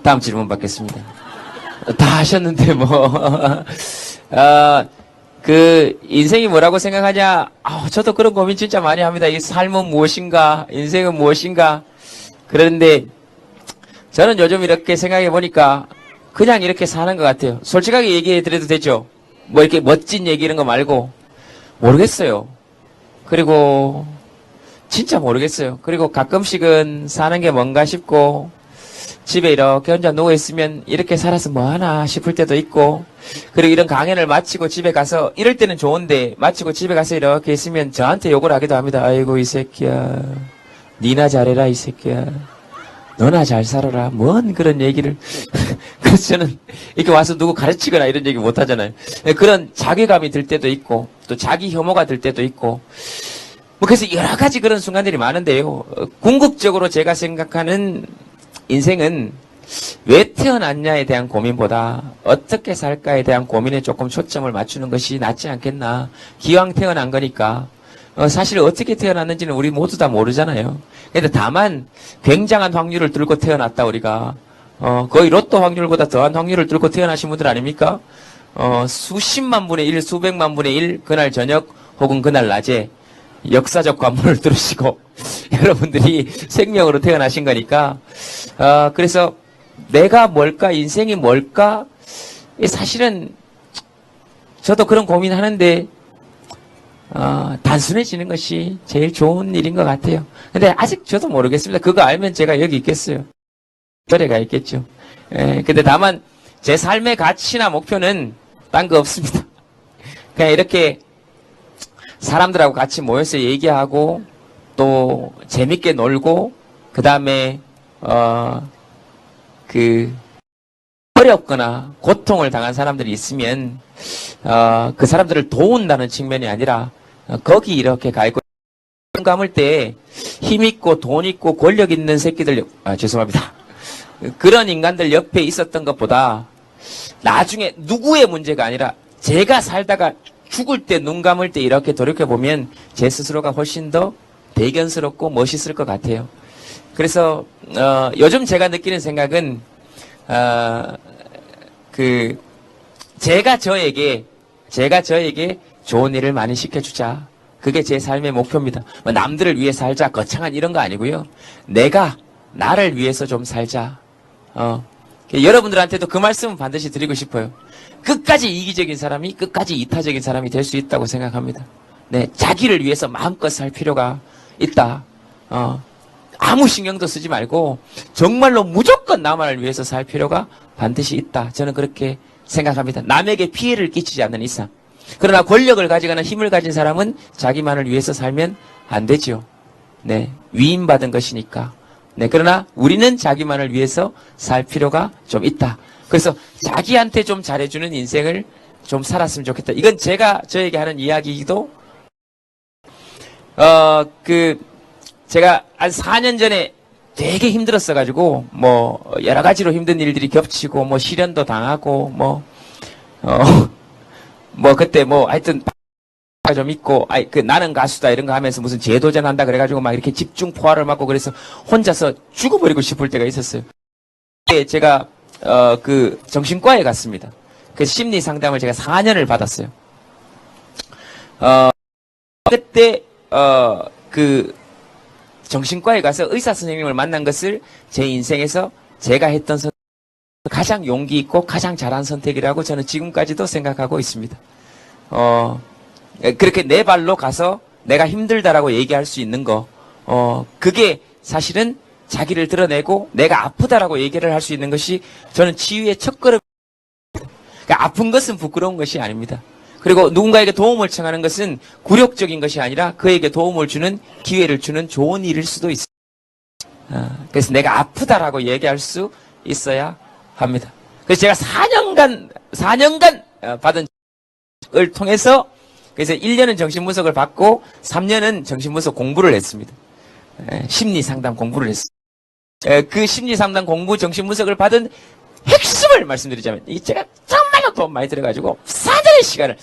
다음 질문 받겠습니다. 다 하셨는데 인생이 뭐라고 생각하냐? 저도 그런 고민 진짜 많이 합니다. 이 삶은 무엇인가? 인생은 무엇인가? 그런데 저는 요즘 이렇게 생각해 보니까 그냥 이렇게 사는 것 같아요. 솔직하게 얘기해 드려도 되죠? 이렇게 멋진 얘기 이런 거 말고 모르겠어요. 그리고 진짜 모르겠어요. 그리고 가끔씩은 사는 게 뭔가 싶고 집에 이렇게 혼자 누워있으면 이렇게 살아서 뭐하나 싶을 때도 있고 그리고 이런 강연을 마치고 집에 가서 이럴 때는 좋은데 마치고 집에 가서 이렇게 있으면 저한테 욕을 하기도 합니다. 아이고 이 새끼야 니나 잘해라 이 새끼야 너나 잘 살아라 뭔 그런 얘기를 그래서 저는 이렇게 와서 누구 가르치거나 이런 얘기 못 하잖아요. 그런 자괴감이 들 때도 있고 또 자기 혐오가 들 때도 있고 그래서 여러 가지 그런 순간들이 많은데요. 궁극적으로 제가 생각하는 인생은 왜 태어났냐에 대한 고민보다 어떻게 살까에 대한 고민에 조금 초점을 맞추는 것이 낫지 않겠나. 기왕 태어난 거니까 사실 어떻게 태어났는지는 우리 모두 다 모르잖아요. 근데 다만 굉장한 확률을 뚫고 태어났다 우리가 거의 로또 확률보다 더한 확률을 뚫고 태어나신 분들 아닙니까? 수십만 분의 1, 수백만 분의 1 그날 저녁 혹은 그날 낮에 역사적 관문을 뚫으시고 여러분들이 생명으로 태어나신 거니까 그래서 내가 뭘까 인생이 뭘까 사실은 저도 그런 고민하는데 단순해지는 것이 제일 좋은 일인 것 같아요. 근데 아직 저도 모르겠습니다. 그거 알면 제가 여기 있겠어요. 절에 가 있겠죠. 근데 다만 제 삶의 가치나 목표는 딴 거 없습니다. 그냥 이렇게 사람들하고 같이 모여서 얘기하고 또 재밌게 놀고 그 다음에 어렵거나 고통을 당한 사람들이 있으면 그 사람들을 도운다는 측면이 아니라 거기 이렇게 가 있고 감을 때 힘 있고 돈 있고 권력 있는 새끼들 죄송합니다. 그런 인간들 옆에 있었던 것보다 나중에 누구의 문제가 아니라 제가 살다가 죽을 때 눈 감을 때 이렇게 돌이켜보면 제 스스로가 훨씬 더 대견스럽고 멋있을 것 같아요. 그래서 요즘 제가 느끼는 생각은 제가 저에게 좋은 일을 많이 시켜주자. 그게 제 삶의 목표입니다. 뭐 남들을 위해 살자 거창한 이런 거 아니고요. 내가 나를 위해서 좀 살자. 여러분들한테도 그 말씀은 반드시 드리고 싶어요. 끝까지 이기적인 사람이 끝까지 이타적인 사람이 될 수 있다고 생각합니다. 네, 자기를 위해서 마음껏 살 필요가 있다. 아무 신경도 쓰지 말고 정말로 무조건 나만을 위해서 살 필요가 반드시 있다. 저는 그렇게 생각합니다. 남에게 피해를 끼치지 않는 이상. 그러나 권력을 가지거나 힘을 가진 사람은 자기만을 위해서 살면 안 되죠. 네, 위임받은 것이니까. 네, 그러나 우리는 자기만을 위해서 살 필요가 좀 있다. 그래서 자기한테 좀 잘해주는 인생을 좀 살았으면 좋겠다. 이건 제가 저에게 하는 이야기이기도, 제가 한 4년 전에 되게 힘들었어가지고, 여러 가지로 힘든 일들이 겹치고, 실연도 당하고, 그때 하여튼, 좀 있고, 나는 가수다 이런 거 하면서 무슨 재도전 한다 그래가지고 막 이렇게 집중 포화를 맞고 그래서 혼자서 죽어버리고 싶을 때가 있었어요. 제가, 정신과에 갔습니다. 그 심리 상담을 제가 4년을 받았어요. 그때, 정신과에 가서 의사 선생님을 만난 것을 제 인생에서 제가 했던 가장 용기 있고 가장 잘한 선택이라고 저는 지금까지도 생각하고 있습니다. 그렇게 내 발로 가서 내가 힘들다라고 얘기할 수 있는 거, 그게 사실은 자기를 드러내고 내가 아프다라고 얘기를 할 수 있는 것이 저는 치유의 첫걸음. 그러니까 아픈 것은 부끄러운 것이 아닙니다. 그리고 누군가에게 도움을 청하는 것은 굴욕적인 것이 아니라 그에게 도움을 주는 기회를 주는 좋은 일일 수도 있어요. 그래서 내가 아프다라고 얘기할 수 있어야 합니다. 그래서 제가 4년간 받은 을 통해서 그래서 1년은 정신분석을 받고 3년은 정신분석 공부를 했습니다. 심리상담 공부를 했습니다. 그 심리상담 공부 정신분석을 받은 핵심을 말씀드리자면 제가 정말로 돈 많이 들어가지고 4년의 시간을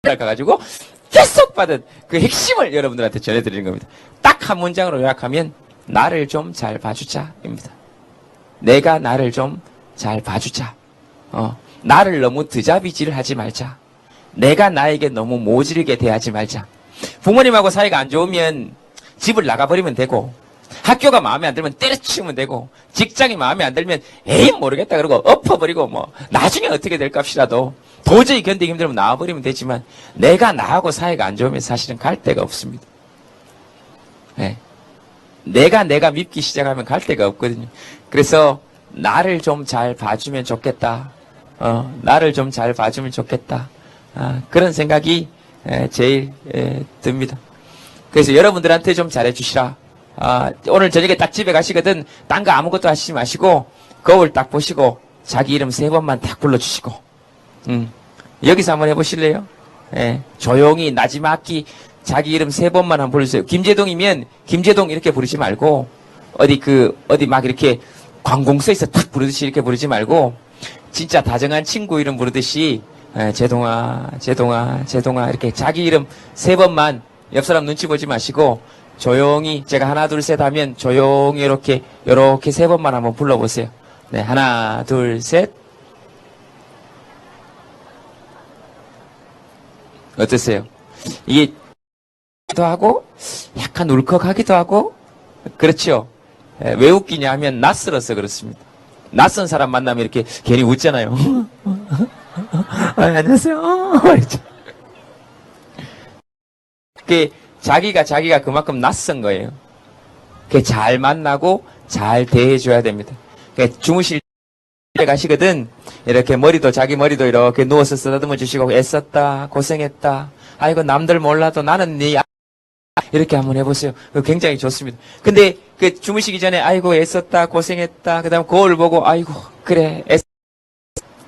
가가지고 계속 받은 그 핵심을 여러분들한테 전해드리는 겁니다. 딱 한 문장으로 요약하면 나를 좀 잘 봐주자입니다. 내가 나를 좀 잘 봐주자. 나를 너무 드자비질을 하지 말자. 내가 나에게 너무 모질게 대하지 말자. 부모님하고 사이가 안 좋으면 집을 나가버리면 되고, 학교가 마음에 안 들면 때려치우면 되고, 직장이 마음에 안 들면 에이 모르겠다 그러고 엎어버리고 나중에 어떻게 될 값이라도 도저히 견디기 힘들면 나와버리면 되지만 내가 나하고 사이가 안 좋으면 사실은 갈 데가 없습니다. 네. 내가 밉기 시작하면 갈 데가 없거든요. 그래서 나를 좀 잘 봐주면 좋겠다. 나를 좀 잘 봐주면 좋겠다. 그런 생각이 제일 듭니다. 그래서 여러분들한테 좀 잘해주시라. 오늘 저녁에 딱 집에 가시거든 딴 거 아무것도 하시지 마시고 거울 딱 보시고 자기 이름 3번만 딱 불러주시고 여기서 한번 해보실래요? 조용히 나지막히 자기 이름 3번만 한번 불러주세요. 김재동이면 김재동 이렇게 부르지 말고 어디 막 이렇게 관공서에서 딱 부르듯이 이렇게 부르지 말고 진짜 다정한 친구 이름 부르듯이 재동아 이렇게 자기 이름 3번만 옆 사람 눈치 보지 마시고 조용히 제가 하나 둘 셋 하면 조용히 이렇게 3번만 한번 불러보세요. 네, 하나 둘 셋. 어떠세요? 이게 도 하고 약간 울컥하기도 하고 그렇죠. 왜 웃기냐 하면 낯설어서 그렇습니다. 낯선 사람 만나면 이렇게 괜히 웃잖아요. 안녕하세요. 자기가 그만큼 낯선 거예요. 잘 만나고 잘 대해줘야 됩니다. 주무실 때 가시거든. 이렇게 자기 머리도 이렇게 누워서 쓰다듬어 주시고, 애썼다, 고생했다. 아이고, 남들 몰라도 나는 이렇게 한번 해보세요. 그거 굉장히 좋습니다. 근데 주무시기 전에, 아이고, 애썼다, 고생했다. 그 다음 거울 보고, 아이고, 그래,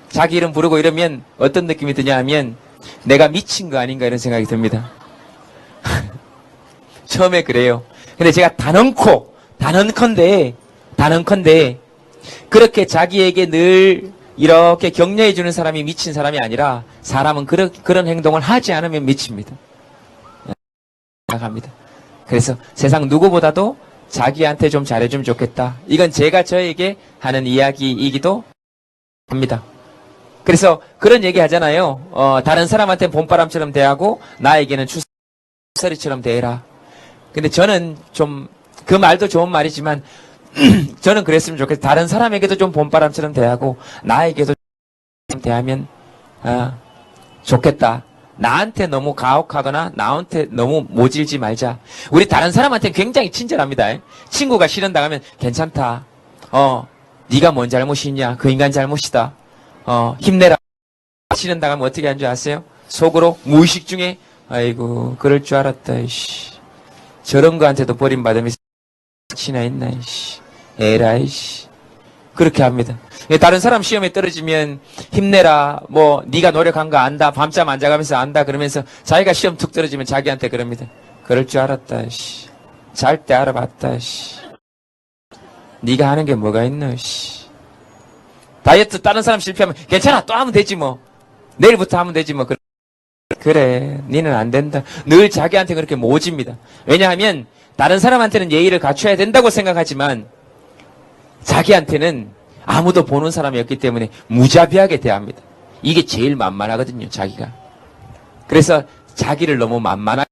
자기 이름 부르고 이러면 어떤 느낌이 드냐 하면, 내가 미친 거 아닌가 이런 생각이 듭니다. 처음에 그래요. 근데 제가 단언컨대 그렇게 자기에게 늘 이렇게 격려해 주는 사람이 미친 사람이 아니라 사람은 그런 행동을 하지 않으면 미칩니다. 생각합니다. 그래서 세상 누구보다도 자기한테 좀 잘해주면 좋겠다. 이건 제가 저에게 하는 이야기이기도 합니다. 그래서 그런 얘기 하잖아요. 다른 사람한테는 봄바람처럼 대하고 나에게는 추석처럼 대해라. 근데 저는 좀 그 말도 좋은 말이지만 저는 그랬으면 좋겠어요. 다른 사람에게도 좀 봄바람처럼 대하고 나에게도 대하면 좋겠다. 나한테 너무 가혹하거나 나한테 너무 모질지 말자. 우리 다른 사람한테는 굉장히 친절합니다. 친구가 싫은다고 하면 괜찮다. 네가 뭔 잘못이 있냐. 그 인간 잘못이다. 힘내라. 싫은다고 하면 어떻게 하는 줄 아세요? 속으로 무의식 중에 아이고 그럴 줄 알았다. 이씨. 저런 거한테도 버림받으면서 치나 있나 이씨. 에라이씨. 그렇게 합니다. 다른 사람 시험에 떨어지면 힘내라. 네가 노력한 거 안다. 밤잠 안 자가면서 안다. 그러면서 자기가 시험 툭 떨어지면 자기한테 그럽니다. 그럴 줄 알았다. 씨. 잘 때 알아봤다. 씨. 네가 하는 게 뭐가 있노. 씨. 다이어트 다른 사람 실패하면 괜찮아. 또 하면 되지 뭐. 내일부터 하면 되지 뭐. 그래. 니는 안 된다. 늘 자기한테 그렇게 모집니다. 왜냐하면 다른 사람한테는 예의를 갖춰야 된다고 생각하지만 자기한테는 아무도 보는 사람이 없기 때문에 무자비하게 대합니다. 이게 제일 만만하거든요, 자기가. 그래서 자기를 너무 만만하게,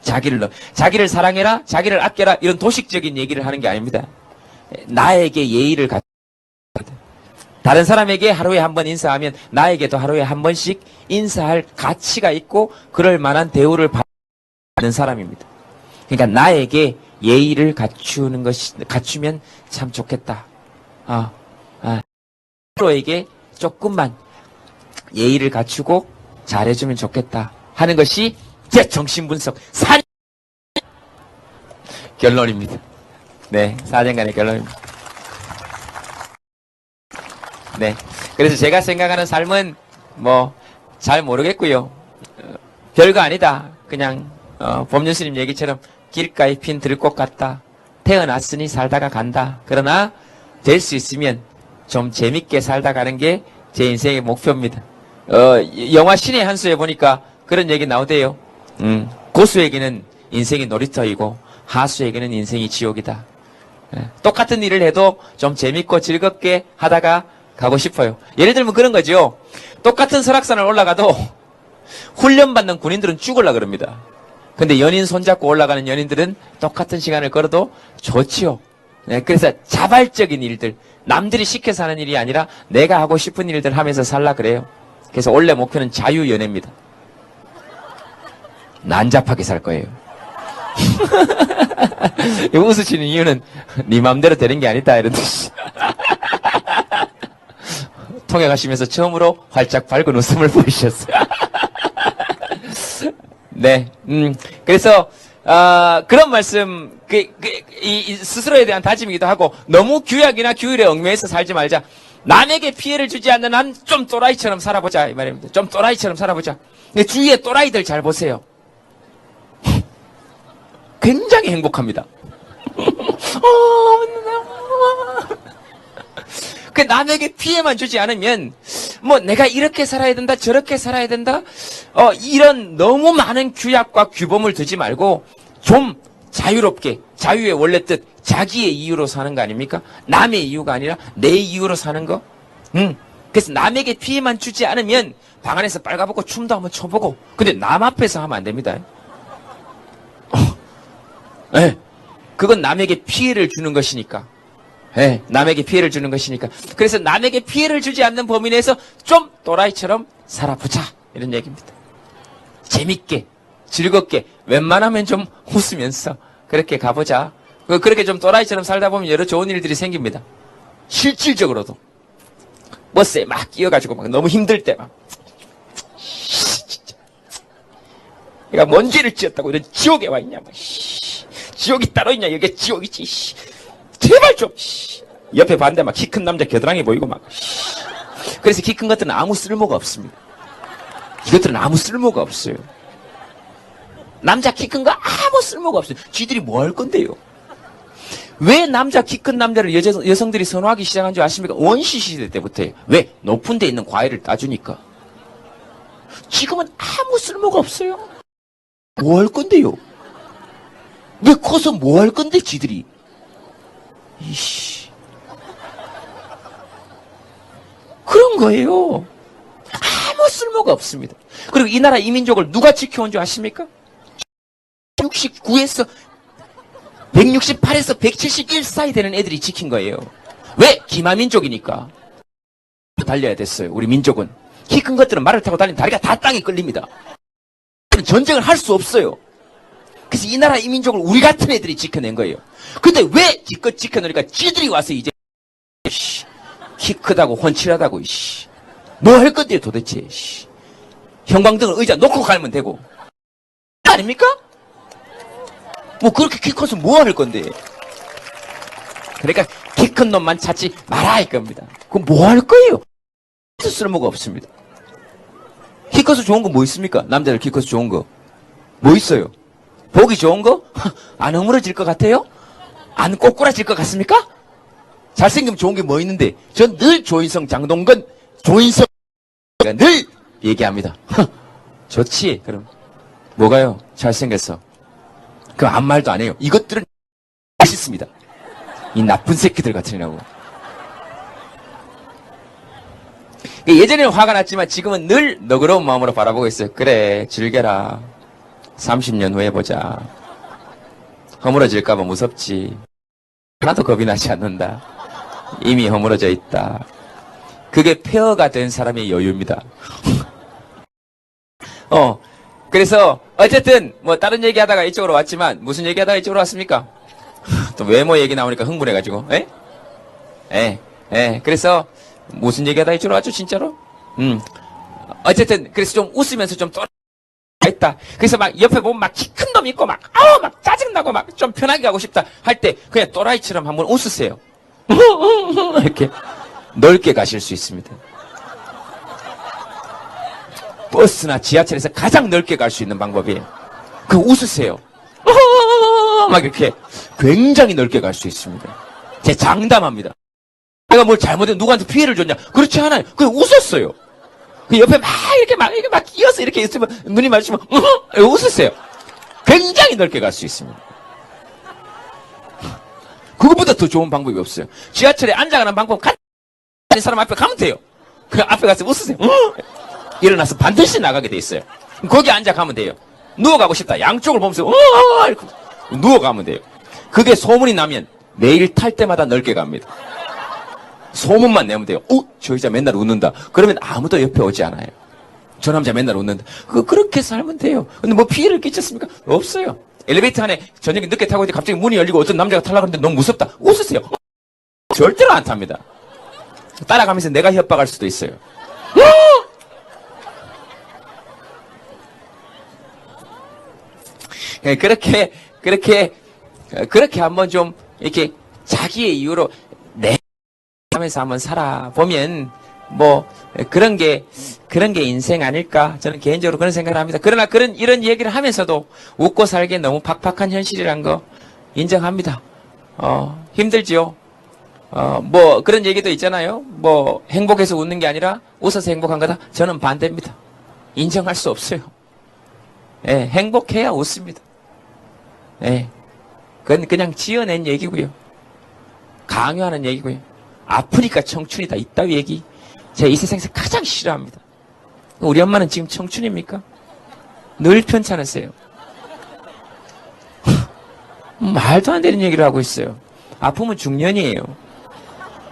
자기를 사랑해라, 자기를 아껴라, 이런 도식적인 얘기를 하는 게 아닙니다. 나에게 예의를 갖춰야 합니다. 다른 사람에게 하루에 한 번 인사하면 나에게도 하루에 한 번씩 인사할 가치가 있고 그럴 만한 대우를 받는 사람입니다. 그러니까 나에게 예의를 갖추면 참 좋겠다. 서로에게 조금만 예의를 갖추고 잘해주면 좋겠다 하는 것이 제 정신분석 4년 결론입니다. 네, 4년간의 결론입니다. 네, 그래서 제가 생각하는 삶은 잘 모르겠고요. 별거 아니다. 그냥 법륜스님 얘기처럼 길가에 핀 들꽃 같다. 태어났으니 살다가 간다. 그러나 될 수 있으면 좀 재밌게 살다 가는 게 제 인생의 목표입니다. 영화 신의 한 수에 보니까 그런 얘기 나오대요. 고수에게는 인생이 놀이터이고 하수에게는 인생이 지옥이다. 똑같은 일을 해도 좀 재밌고 즐겁게 하다가 가고 싶어요. 예를 들면 그런 거죠. 똑같은 설악산을 올라가도 훈련받는 군인들은 죽으려고 그럽니다. 근데 연인 손잡고 올라가는 연인들은 똑같은 시간을 걸어도 좋지요. 네, 그래서 자발적인 일들, 남들이 시켜서 하는 일이 아니라 내가 하고 싶은 일들 하면서 살라 그래요. 그래서 원래 목표는 자유연애입니다. 난잡하게 살 거예요. 웃으시는 이유는 네 맘대로 되는 게 아니다 이런 뜻이. 통역하시면서 처음으로 활짝 밝은 웃음을 보이셨어요. 네, 그래서 그런 말씀, 이 스스로에 대한 다짐이기도 하고 너무 규약이나 규율에 얽매여서 살지 말자. 남에게 피해를 주지 않는 한 좀 또라이처럼 살아보자 이 말입니다. 좀 또라이처럼 살아보자. 근데 주위에 또라이들 잘 보세요. 굉장히 행복합니다. 그 남에게 피해만 주지 않으면 내가 이렇게 살아야 된다 저렇게 살아야 된다 이런 너무 많은 규약과 규범을 두지 말고 좀 자유롭게 자유의 원래 뜻 자기의 이유로 사는 거 아닙니까? 남의 이유가 아니라 내 이유로 사는 거. 그래서 남에게 피해만 주지 않으면 방 안에서 빨가벗고 춤도 한번 춰보고 근데 남 앞에서 하면 안 됩니다. 네. 그건 남에게 피해를 주는 것이니까. 네, 남에게 피해를 주는 것이니까. 그래서 남에게 피해를 주지 않는 범위 내에서 좀 또라이처럼 살아보자. 이런 얘기입니다. 재밌게, 즐겁게 웬만하면 좀 웃으면서 그렇게 가보자. 그렇게 좀 또라이처럼 살다 보면 여러 좋은 일들이 생깁니다. 실질적으로도 버스에 막 끼어가지고 막 너무 힘들 때 막 내가 뭔 죄를 지었다고 이런 지옥에 와 있냐 막 지옥이 따로 있냐 여기 지옥이지 제발 좀 옆에 봤는데 막 키 큰 남자 겨드랑이 보이고 막 그래서 키 큰 것들은 아무 쓸모가 없습니다. 이것들은 아무 쓸모가 없어요. 남자 키 큰 거 아무 쓸모가 없어요. 쥐들이 뭐 할 건데요? 왜 남자 키 큰 남자를 여성들이 선호하기 시작한 줄 아십니까? 원시 시대 때부터예요. 왜? 높은 데 있는 과일을 따주니까. 지금은 아무 쓸모가 없어요. 뭐 할 건데요? 왜 커서 뭐 할 건데 쥐들이? 이씨. 그런 거예요. 아무 쓸모가 없습니다. 그리고 이 나라 이민족을 누가 지켜온 줄 아십니까? 169에서 171 사이 되는 애들이 지킨 거예요. 왜? 기마민족이니까. 달려야 됐어요. 우리 민족은. 키 큰 것들은 말을 타고 달리면 다리가 다 땅에 끌립니다. 전쟁을 할 수 없어요. 그래서 이 나라 이민족을 우리 같은 애들이 지켜낸 거예요. 근데 왜 기껏 지켜놓으니까 쥐들이 와서 이제 키 크다고 훤칠하다고 뭐 할 건데요 도대체. 형광등을 의자 놓고 갈면 되고 아닙니까? 뭐 그렇게 키 커서 뭐 할 건데. 그러니까 키 큰 놈만 찾지 말아 할 겁니다. 그럼 뭐 할 거예요? 쓸모가 없습니다. 키 커서 좋은 거 뭐 있습니까? 남자들 키 커서 좋은 거 뭐 있어요? 보기 좋은 거? 안 허물어질 것 같아요? 안 꼬꾸라질 것 같습니까? 잘생기면 좋은 게 뭐 있는데 전 늘 조인성, 장동건, 조인성 늘 얘기합니다. 좋지. 그럼 뭐가요? 잘생겼어. 그럼 아무 말도 안 해요. 이것들은 맛있습니다. 이 나쁜 새끼들 같으냐고. 예전에는 화가 났지만 지금은 늘 너그러운 마음으로 바라보고 있어요. 그래 즐겨라. 30년 후에 보자. 허물어질까봐 무섭지. 하나도 겁이 나지 않는다. 이미 허물어져 있다. 그게 폐허가 된 사람의 여유입니다. 그래서 어쨌든 뭐 다른 얘기하다가 이쪽으로 왔지만 무슨 얘기하다가 이쪽으로 왔습니까? 또 외모 얘기 나오니까 흥분해가지고. 그래서 무슨 얘기하다가 이쪽으로 왔죠 진짜로? 어쨌든 그래서 좀 웃으면서 좀 있다. 그래서 막 옆에 보면 막 키 큰 놈 있고 막 짜증나고 막 좀 편하게 가고 싶다 할 때 그냥 또라이처럼 한번 웃으세요. 이렇게 넓게 가실 수 있습니다. 버스나 지하철에서 가장 넓게 갈 수 있는 방법이에요. 그 웃으세요. 막 이렇게 굉장히 넓게 갈 수 있습니다. 제 장담합니다. 내가 뭘 잘못해 누구한테 피해를 줬냐? 그렇지 않아요. 그냥 웃었어요. 그 옆에 막 이렇게 막 끼어서 이렇게 있으면 눈이 마주치면 웃으세요. 굉장히 넓게 갈 수 있습니다. 그것보다 더 좋은 방법이 없어요. 지하철에 앉아가는 방법 같은 사람 앞에 가면 돼요. 그 앞에 가서 웃으세요. 일어나서 반드시 나가게 돼 있어요. 거기 앉아가면 돼요. 누워가고 싶다. 양쪽을 보면서 이렇게 누워가면 돼요. 그게 소문이 나면 매일 탈 때마다 넓게 갑니다. 소문만 내면 돼요. 저 여자 맨날 웃는다. 그러면 아무도 옆에 오지 않아요. 저 남자 맨날 웃는다. 그렇게 살면 돼요. 근데 뭐 피해를 끼쳤습니까? 없어요. 엘리베이터 안에 저녁에 늦게 타고 있는데 갑자기 문이 열리고 어떤 남자가 타려고 하는데 너무 무섭다. 웃으세요. 절대로 안 탑니다. 따라가면서 내가 협박할 수도 있어요. 그렇게 한번 좀 이렇게 자기의 이유로 하면서 한번 살아보면 뭐 그런 게 인생 아닐까 저는 개인적으로 그런 생각을 합니다. 그러나 이런 얘기를 하면서도 웃고 살기에 너무 팍팍한 현실이란 거 인정합니다. 힘들지요. 뭐 그런 얘기도 있잖아요. 뭐 행복해서 웃는 게 아니라 웃어서 행복한 거다. 저는 반대입니다. 인정할 수 없어요. 행복해야 웃습니다. 그건 그냥 지어낸 얘기고요. 강요하는 얘기고요. 아프니까 청춘이다 이따위 얘기 제가 이 세상에서 가장 싫어합니다. 우리 엄마는 지금 청춘입니까? 늘 편찮으세요. 말도 안 되는 얘기를 하고 있어요. 아프면 중년이에요.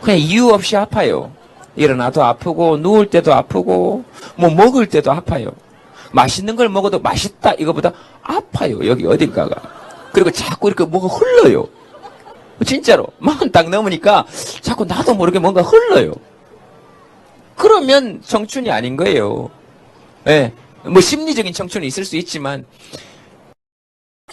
그냥 이유 없이 아파요. 일어나도 아프고 누울 때도 아프고 뭐 먹을 때도 아파요. 맛있는 걸 먹어도 맛있다 이거보다 아파요. 여기 어딘가가. 그리고 자꾸 이렇게 뭐가 흘러요. 진짜로. 40 딱 넘으니까 자꾸 나도 모르게 뭔가 흘러요. 그러면 청춘이 아닌 거예요. 예. 뭐 심리적인 청춘이 있을 수 있지만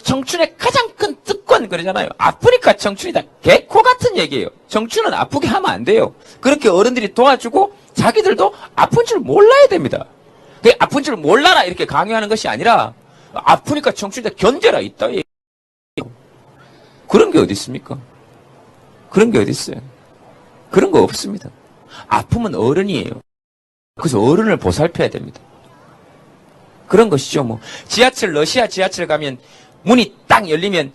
청춘의 가장 큰 특권 그러잖아요. 아프니까 청춘이다. 개코 같은 얘기예요. 청춘은 아프게 하면 안 돼요. 그렇게 어른들이 도와주고 자기들도 아픈 줄 몰라야 됩니다. 그 아픈 줄 몰라라 이렇게 강요하는 것이 아니라 아프니까 청춘이다 견뎌라 있다. 그런 게 어디 있습니까? 그런 게 어디 있어요? 그런 거 없습니다. 아프면 어른이에요. 그래서 어른을 보살펴야 됩니다. 그런 것이죠. 뭐 지하철 러시아 지하철 가면 문이 딱 열리면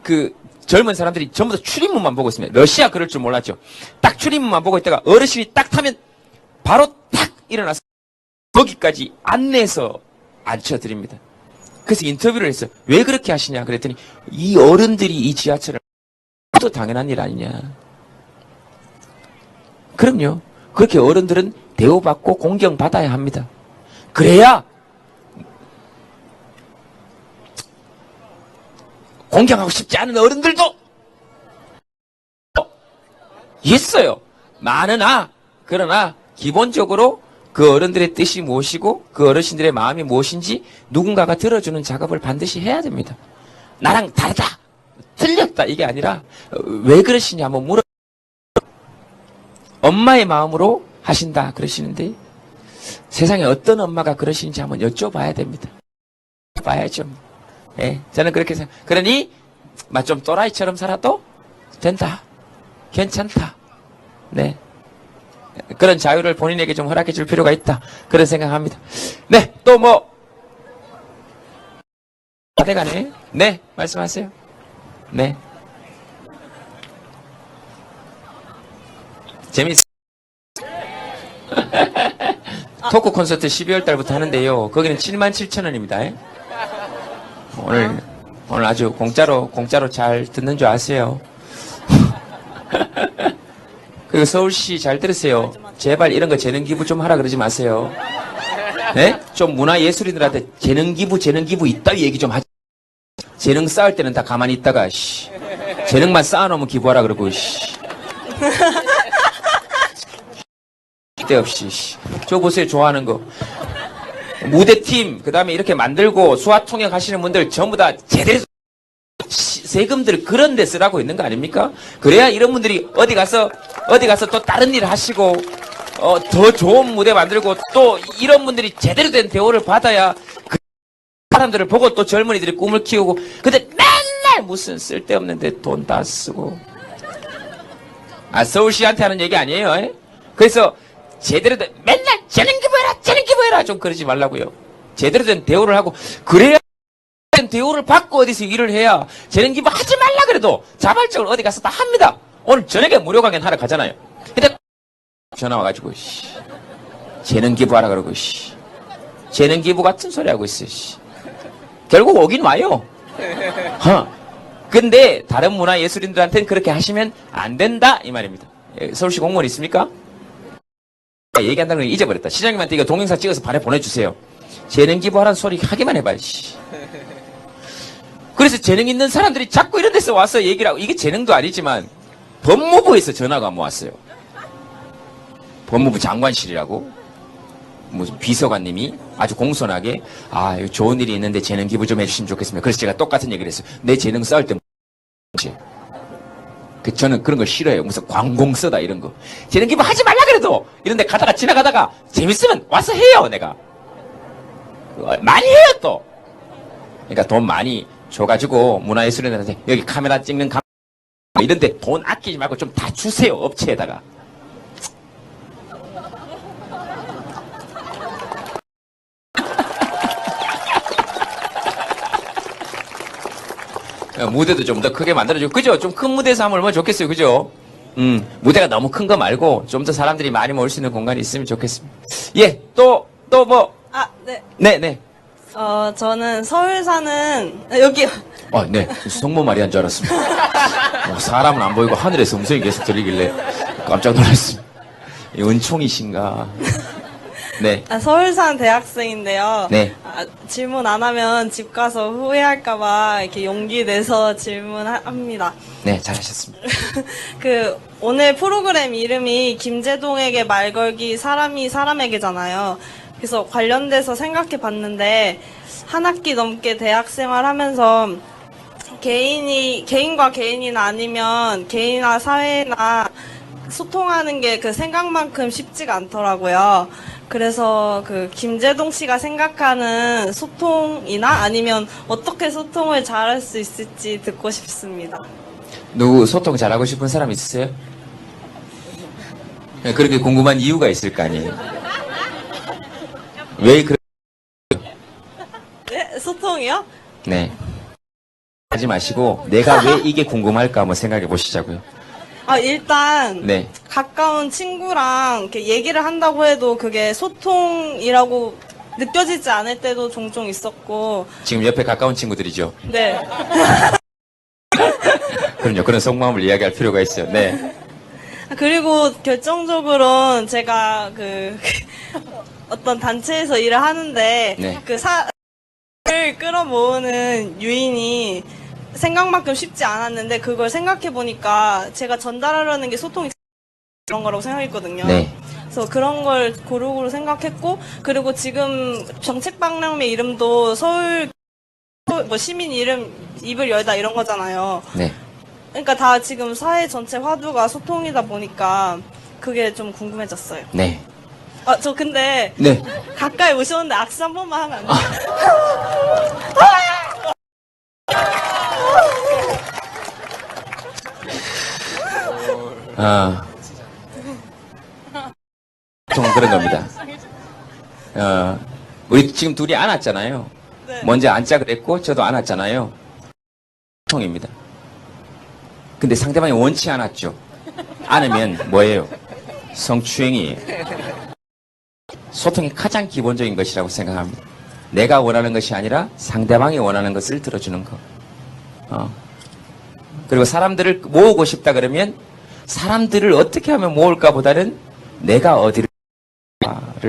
그 젊은 사람들이 전부 다 출입문만 보고 있습니다. 러시아 그럴 줄 몰랐죠. 딱 출입문만 보고 있다가 어르신이 딱 타면 바로 딱 일어나서 거기까지 안내해서 앉혀드립니다. 그래서 인터뷰를 했어요. 왜 그렇게 하시냐 그랬더니 이 어른들이 이 지하철을 또 당연한 일 아니냐. 그럼요. 그렇게 어른들은 대우받고 공경받아야 합니다. 그래야 공경하고 싶지 않은 어른들도 있어요. 그러나 기본적으로 그 어른들의 뜻이 무엇이고 그 어르신들의 마음이 무엇인지 누군가가 들어주는 작업을 반드시 해야 됩니다. 나랑 다르다, 틀렸다 이게 아니라 왜 그러시냐 한번 물어. 엄마의 마음으로 하신다 그러시는데 세상에 어떤 엄마가 그러시는지 한번 여쭤봐야 됩니다. 봐야죠. 예, 저는 그렇게 생각. 그러니 좀 또라이처럼 살아도 된다. 괜찮다. 네. 그런 자유를 본인에게 좀 허락해 줄 필요가 있다. 그런 생각합니다. 네, 또 뭐 다 돼가네. 네, 말씀하세요. 네. 재밌어. 토크 콘서트 12월 달부터 하는데요. 거기는 77,000원입니다. 오늘 아주 공짜로 잘 듣는 줄 아세요. 그리고 서울시 잘 들으세요. 제발 이런 거 재능 기부 좀 하라 그러지 마세요. 네? 좀 문화예술인들한테 재능 기부 있다 얘기 좀 하지. 재능 쌓을 때는 다 가만히 있다가 재능만 쌓아놓으면 기부하라 그러고 때없이 저 보세요. 좋아하는 거 무대팀 그다음에 이렇게 만들고 수화통역 하시는 분들 전부 다 제대로 세금들 그런 데 쓰라고 있는 거 아닙니까? 그래야 이런 분들이 어디 가서 또 다른 일 하시고 더 좋은 무대 만들고 또 이런 분들이 제대로 된 대우를 받아야 그 사람들을 보고 또 젊은이들이 꿈을 키우고. 근데 맨날 무슨 쓸데없는데 돈 다 쓰고. 서울시한테 하는 얘기 아니에요. 에? 그래서 제대로 된 맨날 재능 기부해라 좀 그러지 말라고요. 제대로 된 대우를 하고 그래야 된 대우를 받고 어디서 일을 해야. 재능 기부 하지 말라 그래도 자발적으로 어디 가서 다 합니다. 오늘 저녁에 무료 강연 하러 가잖아요. 근데 전화 와가지고 재능 기부하라 그러고 재능 기부 같은 소리 하고 있어요. 결국 오긴 와요. 근데 다른 문화예술인들한테는 그렇게 하시면 안 된다 이 말입니다. 서울시 공무원 있습니까? 얘기한다는 걸 잊어버렸다. 시장님한테 이거 동영상 찍어서 발에 보내주세요. 재능 기부하라는 소리 하기만 해봐요. 그래서 재능 있는 사람들이 자꾸 이런 데서 와서 얘기를 하고, 이게 재능도 아니지만 법무부에서 전화가 왔어요. 법무부 장관실이라고 무슨 비서관님이 아주 공손하게 이거 좋은 일이 있는데 재능 기부 좀 해주시면 좋겠습니다. 그래서 제가 똑같은 얘기를 했어요. 내 재능 쌓을 때 저는 그런 걸 싫어해요. 무슨 관공서다 이런 거. 재능 기부 하지 말라 그래도 이런 데 가다가 지나가다가 재밌으면 와서 해요. 내가 많이 해요 또. 그러니까 돈 많이 줘가지고 문화예술인들한테 여기 카메라 찍는 이런 데 돈 아끼지 말고 좀 다 주세요. 업체에다가. 무대도 좀 더 크게 만들어주고, 그죠? 좀 큰 무대에서 하면 얼마나 좋겠어요, 그죠? 무대가 너무 큰 거 말고 좀 더 사람들이 많이 모일 수 있는 공간이 있으면 좋겠습니다. 예, 또 뭐? 네. 네. 저는 서울 사는, 여기. 네. 성모 마리아인 줄 알았습니다. 사람은 안 보이고 하늘에서 음성이 계속 들리길래 깜짝 놀랐습니다. 은총이신가? 네. 서울 산 대학생인데요. 네. 질문 안 하면 집 가서 후회할까봐 이렇게 용기 내서 질문합니다. 네, 잘하셨습니다. 오늘 프로그램 이름이 김재동에게 말 걸기 사람이 사람에게잖아요. 그래서 관련돼서 생각해 봤는데, 한 학기 넘게 대학 생활하면서 개인과 개인이나 아니면 개인이나 사회나 소통하는 게 그 생각만큼 쉽지가 않더라고요. 그래서 김재동 씨가 생각하는 소통이나 아니면 어떻게 소통을 잘할 수 있을지 듣고 싶습니다. 누구 소통 잘하고 싶은 사람 있으세요? 그렇게 궁금한 이유가 있을 거 아니에요. 왜 네? 소통이요? 네. 하지 마시고 내가 왜 이게 궁금할까 한번 생각해 보시자고요. 일단 네. 가까운 친구랑 이렇게 얘기를 한다고 해도 그게 소통이라고 느껴지지 않을 때도 종종 있었고. 지금 옆에 가까운 친구들이죠. 네. 그럼요. 그런 속마음을 이야기할 필요가 있어요. 네. 그리고 결정적으로는 제가 어떤 단체에서 일을 하는데 네. 사람을 끌어모으는 요인이 생각만큼 쉽지 않았는데, 그걸 생각해 보니까 제가 전달하려는 게 소통이 그런 거라고 생각했거든요. 네. 그래서 그런 걸 고루고루 생각했고, 그리고 지금 정책박람회 이름도 서울 시민 이름 입을 열다 이런 거잖아요. 네. 그러니까 다 지금 사회 전체 화두가 소통이다 보니까 그게 좀 궁금해졌어요. 네. 저 근데 네. 가까이 오셨는데 악수 한 번만 하면 안 돼요? 보통 그런 겁니다. 우리 지금 둘이 안았잖아요. 네. 먼저 앉자 그랬고 저도 안았잖아요. 소통입니다. 근데 상대방이 원치 않았죠. 안으면 뭐예요? 성추행이에요. 소통이 가장 기본적인 것이라고 생각합니다. 내가 원하는 것이 아니라 상대방이 원하는 것을 들어주는 거. 그리고 사람들을 모으고 싶다 그러면 사람들을 어떻게 하면 모을까 보다는 내가 어디를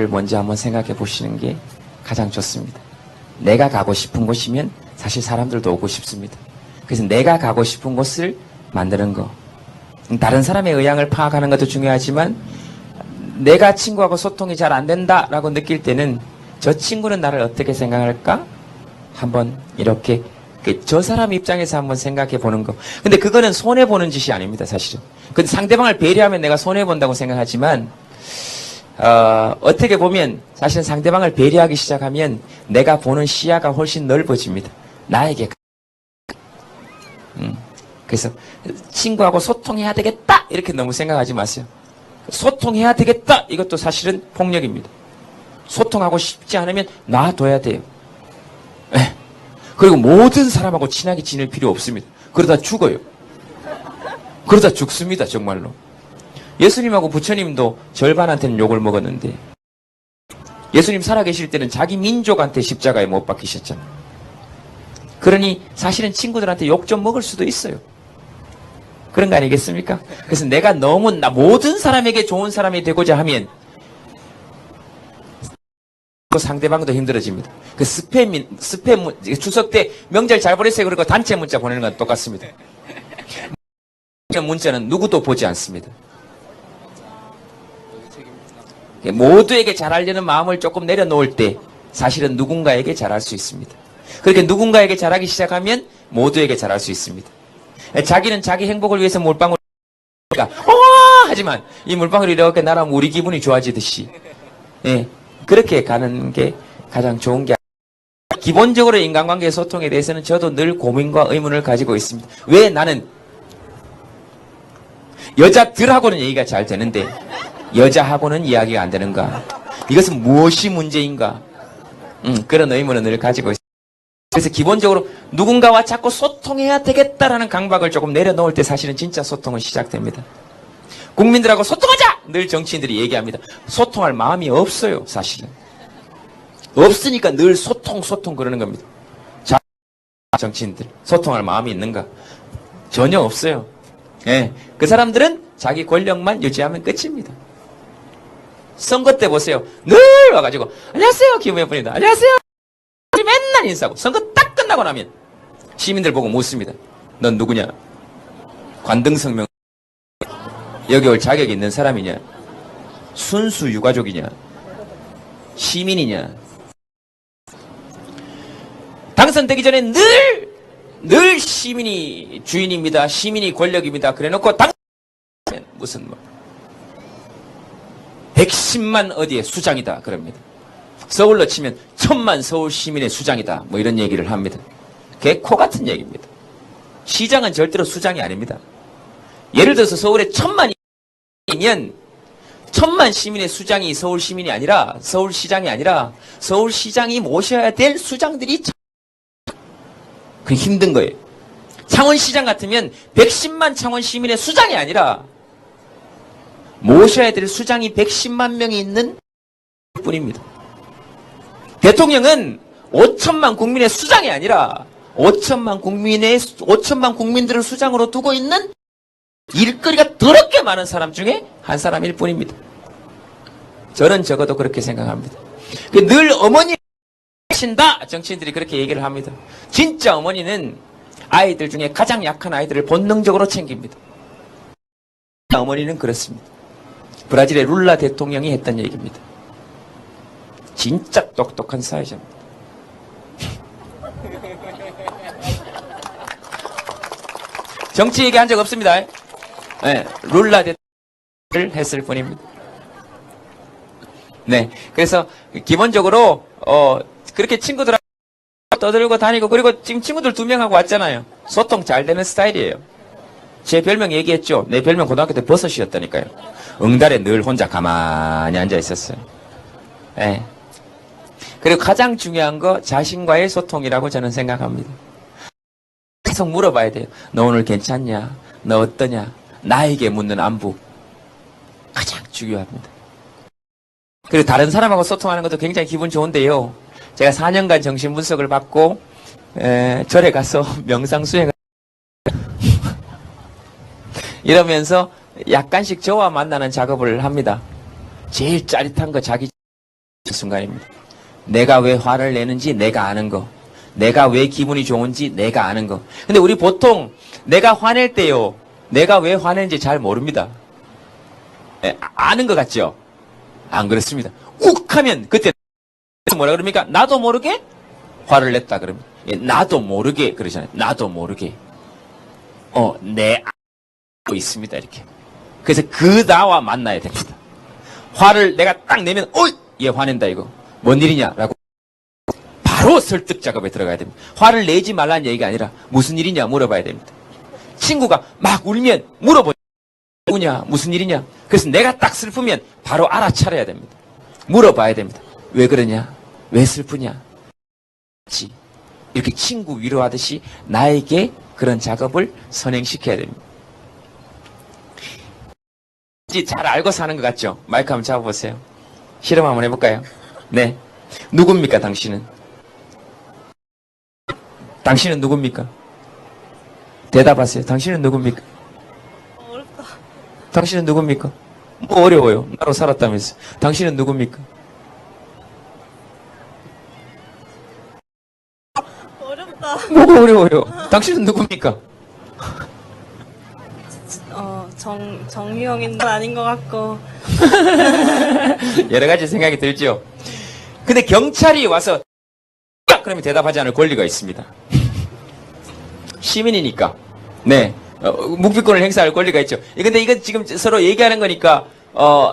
먼저 한번 생각해 보시는 게 가장 좋습니다. 내가 가고 싶은 곳이면 사실 사람들도 오고 싶습니다. 그래서 내가 가고 싶은 곳을 만드는 거. 다른 사람의 의향을 파악하는 것도 중요하지만 내가 친구하고 소통이 잘 안 된다라고 느낄 때는 저 친구는 나를 어떻게 생각할까? 한번 이렇게 저 사람 입장에서 한번 생각해 보는 거. 근데 그거는 손해보는 짓이 아닙니다, 사실은. 근데 상대방을 배려하면 내가 손해본다고 생각하지만 어떻게 보면 사실 상대방을 배려하기 시작하면 내가 보는 시야가 훨씬 넓어집니다. 나에게. 그래서 친구하고 소통해야 되겠다 이렇게 너무 생각하지 마세요. 소통해야 되겠다 이것도 사실은 폭력입니다. 소통하고 싶지 않으면 놔둬야 돼요. 그리고 모든 사람하고 친하게 지낼 필요 없습니다. 그러다 죽어요. 그러다 죽습니다, 정말로. 예수님하고 부처님도 절반한테는 욕을 먹었는데 예수님 살아계실 때는 자기 민족한테 십자가에 못 박히셨잖아요. 그러니 사실은 친구들한테 욕 좀 먹을 수도 있어요. 그런 거 아니겠습니까? 그래서 내가 너무 모든 사람에게 좋은 사람이 되고자 하면 상대방도 힘들어집니다. 그 스팸 추석 때 명절 잘 보냈어요. 그리고 단체 문자 보내는 건 똑같습니다. 문자는 누구도 보지 않습니다. 모두에게 잘하려는 마음을 조금 내려놓을 때 사실은 누군가에게 잘할 수 있습니다. 그렇게 누군가에게 잘하기 시작하면 모두에게 잘할 수 있습니다. 자기는 자기 행복을 위해서 물방울 하지만 이 물방울이 이렇게 날아오면 우리 기분이 좋아지듯이 그렇게 가는 게 가장 좋은 게 아닙니다. 기본적으로 인간관계 소통에 대해서는 저도 늘 고민과 의문을 가지고 있습니다. 왜 나는 여자들하고는 얘기가 잘 되는데 여자하고는 이야기가 안 되는가? 이것은 무엇이 문제인가? 그런 의문을 늘 가지고 있습니다. 그래서 기본적으로 누군가와 자꾸 소통해야 되겠다라는 강박을 조금 내려놓을 때 사실은 진짜 소통은 시작됩니다. 국민들하고 소통하자! 늘 정치인들이 얘기합니다. 소통할 마음이 없어요, 사실은. 없으니까 늘 소통 그러는 겁니다. 자, 정치인들 소통할 마음이 있는가? 전혀 없어요. 그 사람들은 자기 권력만 유지하면 끝입니다. 선거 때 보세요. 늘 와가지고 안녕하세요 김의원입니다. 안녕하세요. 맨날 인사하고 선거 딱 끝나고 나면 시민들 보고 묻습니다. 넌 누구냐? 관등성명 여기 올 자격이 있는 사람이냐? 순수 유가족이냐? 시민이냐? 당선되기 전에 늘 시민이 주인입니다. 시민이 권력입니다. 그래놓고 당선되면 무슨 뭐 110만 어디에 수장이다 그럽니다. 서울로 치면 1000만 서울 시민의 수장이다. 뭐 이런 얘기를 합니다. 개코 같은 얘기입니다. 시장은 절대로 수장이 아닙니다. 예를 들어서 서울에 1000만이면 1000만 시민의 수장이 서울 시민이 아니라 서울시장이 아니라 서울시장이 모셔야 될 수장들이 그게 힘든 거예요. 창원시장 같으면 110만 창원 시민의 수장이 아니라 모셔야 될 수장이 110만 명이 있는 뿐입니다. 대통령은 5천만 국민의 수장이 아니라 5천만 국민들을 수장으로 두고 있는 일거리가 더럽게 많은 사람 중에 한 사람일 뿐입니다. 저는 적어도 그렇게 생각합니다. 늘 어머니 하신다 정치인들이 그렇게 얘기를 합니다. 진짜 어머니는 아이들 중에 가장 약한 아이들을 본능적으로 챙깁니다. 어머니는 그렇습니다. 브라질의 룰라 대통령이 했던 얘기입니다. 진짜 똑똑한 사회자입니다. 정치 얘기한 적 없습니다. 네, 룰라 대통령을 했을 뿐입니다. 네, 그래서 기본적으로 그렇게 친구들하고 떠들고 다니고 그리고 지금 친구들 2명하고 왔잖아요. 소통 잘 되는 스타일이에요. 제 별명 얘기했죠. 내 별명 고등학교 때 버섯이었다니까요. 응달에 늘 혼자 가만히 앉아 있었어요. 네. 그리고 가장 중요한 거 자신과의 소통이라고 저는 생각합니다. 계속 물어봐야 돼요. 너 오늘 괜찮냐? 너 어떠냐? 나에게 묻는 안부. 가장 중요합니다. 그리고 다른 사람하고 소통하는 것도 굉장히 기분 좋은데요. 제가 4년간 정신분석을 받고 절에 가서 명상수행을 이러면서 약간씩 저와 만나는 작업을 합니다. 제일 짜릿한 거 자기 순간입니다. 내가 왜 화를 내는지 내가 아는 거. 내가 왜 기분이 좋은지 내가 아는 거. 근데 우리 보통 내가 화낼 때요. 내가 왜 화내는지 잘 모릅니다. 아는 것 같죠? 안 그렇습니다. 욱 하면 그때 뭐라 그럽니까? 나도 모르게 화를 냈다 그러면 나도 모르게 그러잖아요. 나도 모르게 내 알고 있습니다 이렇게. 그래서 그 나와 만나야 됩니다. 화를 내가 딱 내면 얘 화낸다 이거 뭔 일이냐라고 바로 설득 작업에 들어가야 됩니다. 화를 내지 말라는 얘기가 아니라 무슨 일이냐 물어봐야 됩니다. 친구가 막 울면 물어보냐 누구냐 무슨 일이냐. 그래서 내가 딱 슬프면 바로 알아차려야 됩니다. 물어봐야 됩니다. 왜 그러냐? 왜 슬프냐? 이렇게 친구 위로하듯이 나에게 그런 작업을 선행시켜야 됩니다. 잘 알고 사는 것 같죠? 마이크 한번 잡아보세요. 실험 한번 해볼까요? 네. 누굽니까 당신은? 당신은 누굽니까? 대답하세요. 당신은 누굽니까? 어렵다. 당신은 누굽니까? 뭐 어려워요. 나로 살았다면서. 당신은 누굽니까? 어렵다. 뭐가 어려워요? 당신은 누굽니까? 정유영인 건 아닌 것 같고. 여러 가지 생각이 들죠. 근데 경찰이 와서 그러면 대답하지 않을 권리가 있습니다. 시민이니까. 네. 묵비권을 행사할 권리가 있죠. 근데 이건 지금 서로 얘기하는 거니까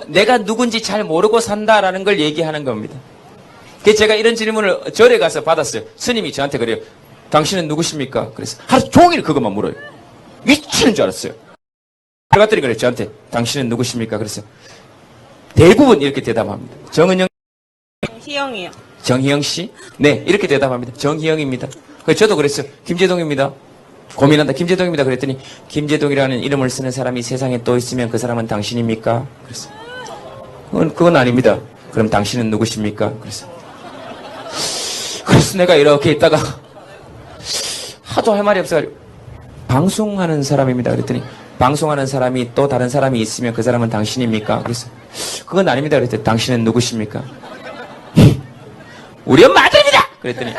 내가 누군지 잘 모르고 산다라는 걸 얘기하는 겁니다. 그래서 제가 이런 질문을 절에 가서 받았어요. 스님이 저한테 그래요. 당신은 누구십니까? 그래서 하루 종일 그것만 물어요. 미치는 줄 알았어요. 그랬더니 그래요. 저한테 당신은 누구십니까? 그래서 대부분 이렇게 대답합니다. 정은영 희영이요. 정희영 씨? 네, 이렇게 대답합니다. 정희영입니다. 그래서 저도 그랬어요. 김재동입니다. 고민한다. 김재동입니다. 그랬더니 김재동이라는 이름을 쓰는 사람이 세상에 또 있으면 그 사람은 당신입니까? 그래서 그건 아닙니다. 그럼 당신은 누구십니까? 그래서 내가 이렇게 있다가 하도 할 말이 없어가지고 방송하는 사람입니다. 그랬더니 방송하는 사람이 또 다른 사람이 있으면 그 사람은 당신입니까? 그래서 그건 아닙니다. 그랬더니 당신은 누구십니까? 우리 엄마 아들입니다! 그랬더니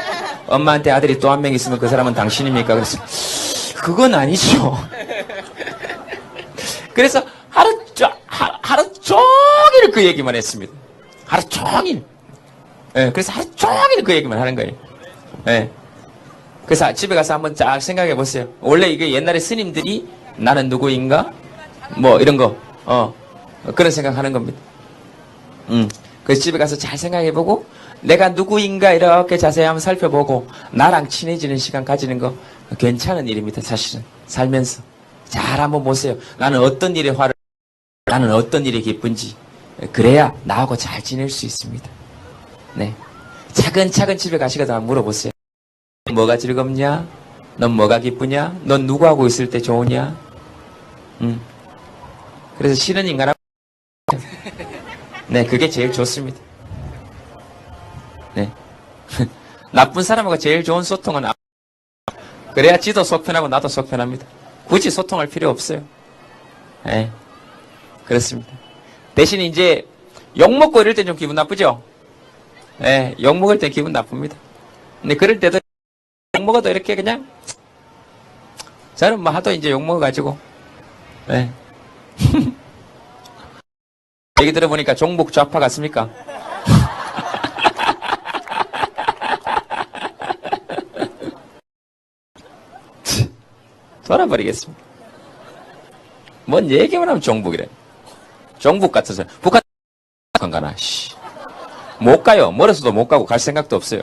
엄마한테 아들이 또 한 명 있으면 그 사람은 당신입니까? 그래서 그건 아니죠. 그래서 하루 종일 그 얘기만 했습니다. 하루 종일. 예, 그래서 하루 종일 그 얘기만 하는 거예요. 예. 그래서 집에 가서 한번 쫙 생각해 보세요. 원래 이게 옛날에 스님들이 나는 누구인가? 뭐 이런 거, 그런 생각하는 겁니다. 그래서 집에 가서 잘 생각해 보고 내가 누구인가 이렇게 자세히 한번 살펴보고 나랑 친해지는 시간 가지는 거 괜찮은 일입니다. 사실은 살면서 잘 한번 보세요. 나는 어떤 일에 나는 어떤 일이 기쁜지 그래야 나하고 잘 지낼 수 있습니다. 네, 차근차근 집에 가시거든 한번 물어보세요. 뭐가 즐겁냐? 넌 뭐가 기쁘냐? 넌 누구하고 있을 때 좋으냐? 그래서 싫은 인간하고 네, 그게 제일 좋습니다. 네. 나쁜 사람하고 제일 좋은 소통은 그래야 지도 속 편하고 나도 속 편합니다. 굳이 소통할 필요 없어요. 네. 그렇습니다. 대신 이제 욕먹고 이럴 때 좀 기분 나쁘죠? 네, 욕먹을 때 기분 나쁩니다. 근데 그럴 때도 욕먹어도 이렇게 그냥 저는 뭐 하도 이제 욕먹어가지고 네. 얘기 들어보니까 종북 좌파 같습니까? 돌아버리겠습니다. 뭔 얘기만 하면 종북이래. 종북 같아서 북한 안 가나? 못 가요. 멀어서도 못 가고 갈 생각도 없어요.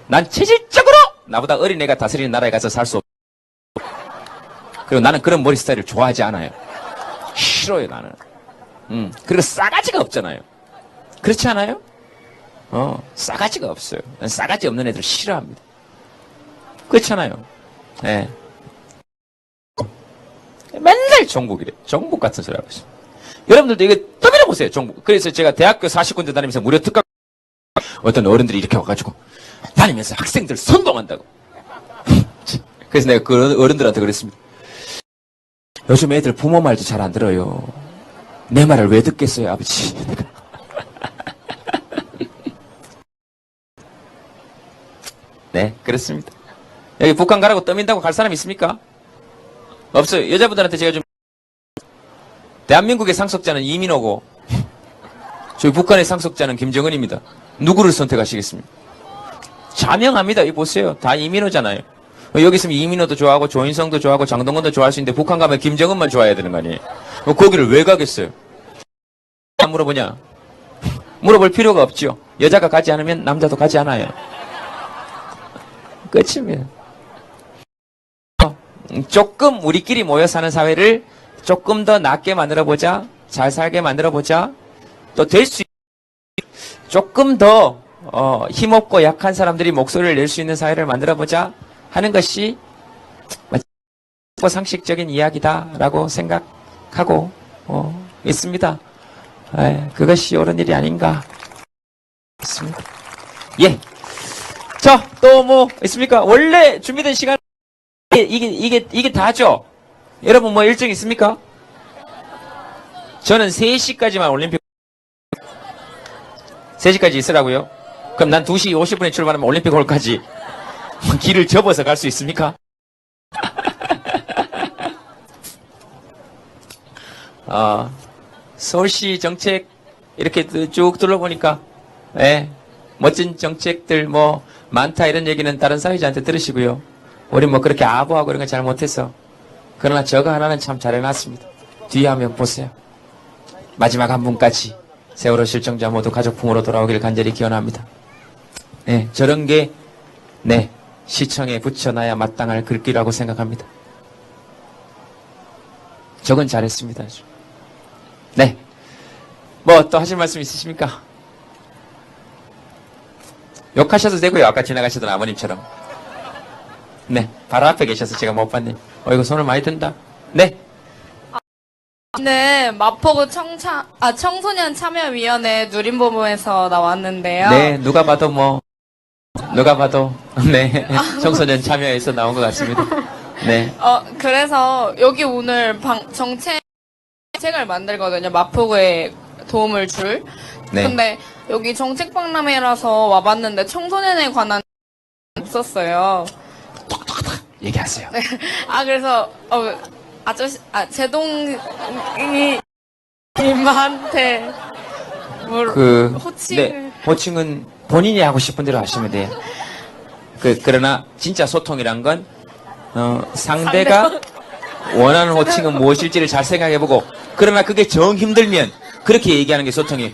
난 체질적으로 나보다 어린 애가 다스리는 나라에 가서 살 수 없어. 그리고 나는 그런 머리 스타일을 좋아하지 않아요. 싫어요 나는. 그리고 싸가지가 없잖아요. 그렇지 않아요? 싸가지가 없어요. 난 싸가지 없는 애들 싫어합니다. 그렇잖아요. 예. 맨날 종북이래. 종북 같은 소리 하고 있어요. 여러분들도 이거 떠밀어보세요. 종북. 그래서 제가 대학교 40군데 다니면서 무료 특강 어떤 어른들이 이렇게 와가지고 다니면서 학생들 선동한다고. 그래서 내가 그 어른들한테 그랬습니다. 요즘 애들 부모 말도 잘 안 들어요. 내 말을 왜 듣겠어요, 아버지? 네, 그렇습니다. 여기 북한 가라고 떠민다고 갈 사람 있습니까? 없어요. 여자분들한테 제가 좀 대한민국의 상속자는 이민호고 저희 북한의 상속자는 김정은입니다. 누구를 선택하시겠습니까? 자명합니다. 이 보세요. 다 이민호잖아요. 여기 있으면 이민호도 좋아하고 조인성도 좋아하고 장동건도 좋아할 수 있는데 북한 가면 김정은만 좋아해야 되는 거 아니에요? 거기를 왜 가겠어요? 안 물어보냐? 물어볼 필요가 없죠. 여자가 가지 않으면 남자도 가지 않아요. 끝입니다. 조금 우리끼리 모여 사는 사회를 조금 더 낫게 만들어보자. 잘 살게 만들어보자. 또 될 수 조금 더 힘없고 약한 사람들이 목소리를 낼 수 있는 사회를 만들어보자 하는 것이 상식적인 이야기다라고 생각하고 있습니다. 그것이 옳은 일이 아닌가 있습니다. 예. 자, 또 뭐 있습니까? 원래 준비된 시간 이게 다죠? 여러분 뭐 일정 있습니까? 저는 3시까지만 올림픽 3시까지 있으라고요? 그럼 난 2시 50분에 출발하면 올림픽 홀까지 길을 접어서 갈 수 있습니까? 서울시 정책 이렇게 쭉 둘러보니까 멋진 정책들 뭐 많다 이런 얘기는 다른 사회자한테 들으시고요. 우리 뭐 그렇게 아부하고 이런 거 잘 못해서 그러나 저거 하나는 참 잘해놨습니다. 뒤에 한번 보세요. 마지막 한 분까지 세월호 실종자 모두 가족품으로 돌아오길 간절히 기원합니다. 네, 저런 게 시청에 붙여놔야 마땅할 글귀라고 생각합니다. 저건 잘했습니다. 아주. 네, 뭐 또 하실 말씀 있으십니까? 욕하셔도 되고요. 아까 지나가시던 아버님처럼. 네, 바로 앞에 계셔서 제가 못 봤네. 이거 손을 많이 든다. 네. 네, 마포구 청소년 참여위원회 누림부모에서 나왔는데요. 네, 누가 봐도 네, 청소년 참여에서 나온 것 같습니다. 네. 그래서 여기 오늘 정책을 만들거든요. 마포구에 도움을 줄. 네. 근데 여기 정책박람회라서 와봤는데 청소년에 관한 없었어요. 얘기하세요. 그래서 아저씨 제동이 님한테 호칭을 네, 호칭은 본인이 하고 싶은 대로 하시면 돼요. 그러나 진짜 소통이란 건 상대가 원하는 호칭은 무엇일지를 잘 생각해보고, 그러나 그게 정 힘들면 그렇게 얘기하는 게 소통이에요.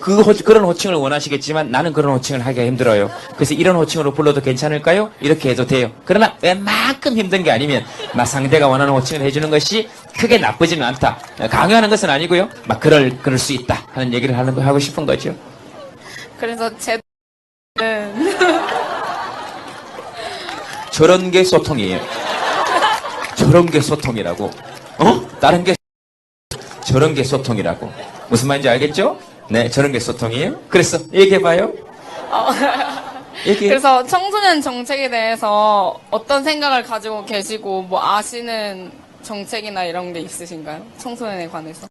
그런 호칭을 원하시겠지만 나는 그런 호칭을 하기가 힘들어요. 그래서 이런 호칭으로 불러도 괜찮을까요? 이렇게 해도 돼요. 그러나 웬만큼 힘든 게 아니면 상대가 원하는 호칭을 해주는 것이 크게 나쁘지는 않다. 강요하는 것은 아니고요. 그럴 수 있다 하는 얘기를 하고 싶은 거죠. 그래서 저런 게 소통이에요. 저런 게 소통이라고. 다른 게 저런 게 소통이라고. 무슨 말인지 알겠죠? 네, 저런 게 소통이에요. 그래서 얘기해봐요. 얘기해. 그래서 청소년 정책에 대해서 어떤 생각을 가지고 계시고 뭐 아시는 정책이나 이런 게 있으신가요? 청소년에 관해서.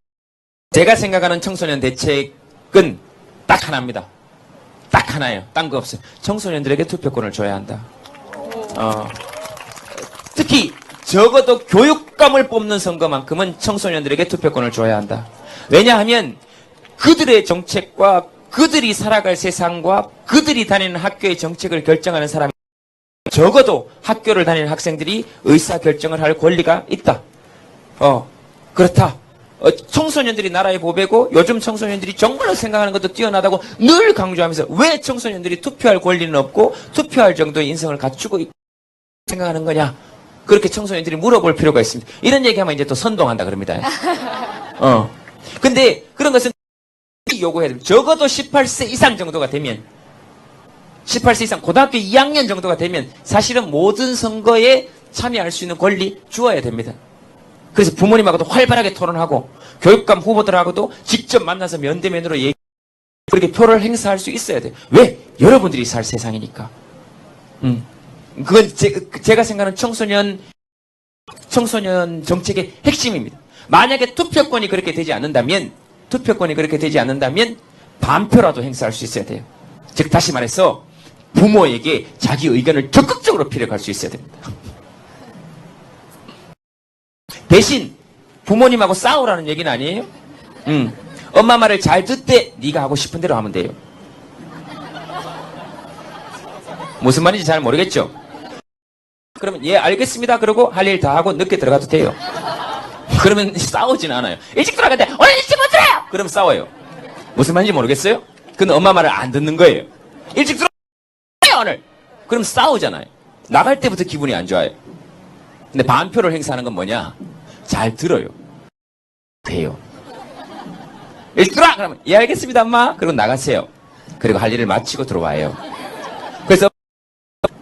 제가 생각하는 청소년 대책은 딱 하나입니다. 딱 하나예요. 딴 거 없어요. 청소년들에게 투표권을 줘야 한다. 특히 적어도 교육감을 뽑는 선거만큼은 청소년들에게 투표권을 줘야 한다. 왜냐하면 그들의 정책과 그들이 살아갈 세상과 그들이 다니는 학교의 정책을 결정하는 사람이, 적어도 학교를 다니는 학생들이 의사결정을 할 권리가 있다. 그렇다. 청소년들이 나라의 보배고 요즘 청소년들이 정말로 생각하는 것도 뛰어나다고 늘 강조하면서 왜 청소년들이 투표할 권리는 없고 투표할 정도의 인성을 갖추고 생각하는 거냐. 그렇게 청소년들이 물어볼 필요가 있습니다. 이런 얘기하면 이제 또 선동한다 그럽니다. 근데 그런 것은 요구해야 됩니다. 적어도 18세 이상 정도가 되면, 18세 이상 고등학교 2학년 정도가 되면 사실은 모든 선거에 참여할 수 있는 권리 주어야 됩니다. 그래서 부모님하고도 활발하게 토론하고 교육감 후보들하고도 직접 만나서 면대면으로 그렇게 표를 행사할 수 있어야 돼요. 왜? 여러분들이 살 세상이니까. 그건 제가 생각하는 청소년 정책의 핵심입니다. 만약에 투표권이 그렇게 되지 않는다면 반표라도 행사할 수 있어야 돼요. 즉 다시 말해서 부모에게 자기 의견을 적극적으로 피력할 수 있어야 됩니다. 대신 부모님하고 싸우라는 얘기는 아니에요. 엄마 말을 잘 듣되 네가 하고 싶은 대로 하면 돼요. 무슨 말인지 잘 모르겠죠? 그러면 예 알겠습니다 그러고 할 일 다 하고 늦게 들어가도 돼요. 그러면 싸우진 않아요. 일찍 들어가는데 오늘 일찍 못 들어요! 그러면 싸워요. 무슨 말인지 모르겠어요? 근데 엄마 말을 안 듣는 거예요. 일찍 들어가요 오늘! 그럼 싸우잖아요. 나갈 때부터 기분이 안 좋아요. 근데 반표를 행사하는 건 뭐냐? 잘 들어요. 돼요. 일찍 들어와! 그러면 예 알겠습니다 엄마. 그리고 나가세요. 그리고 할 일을 마치고 들어와요. 그래서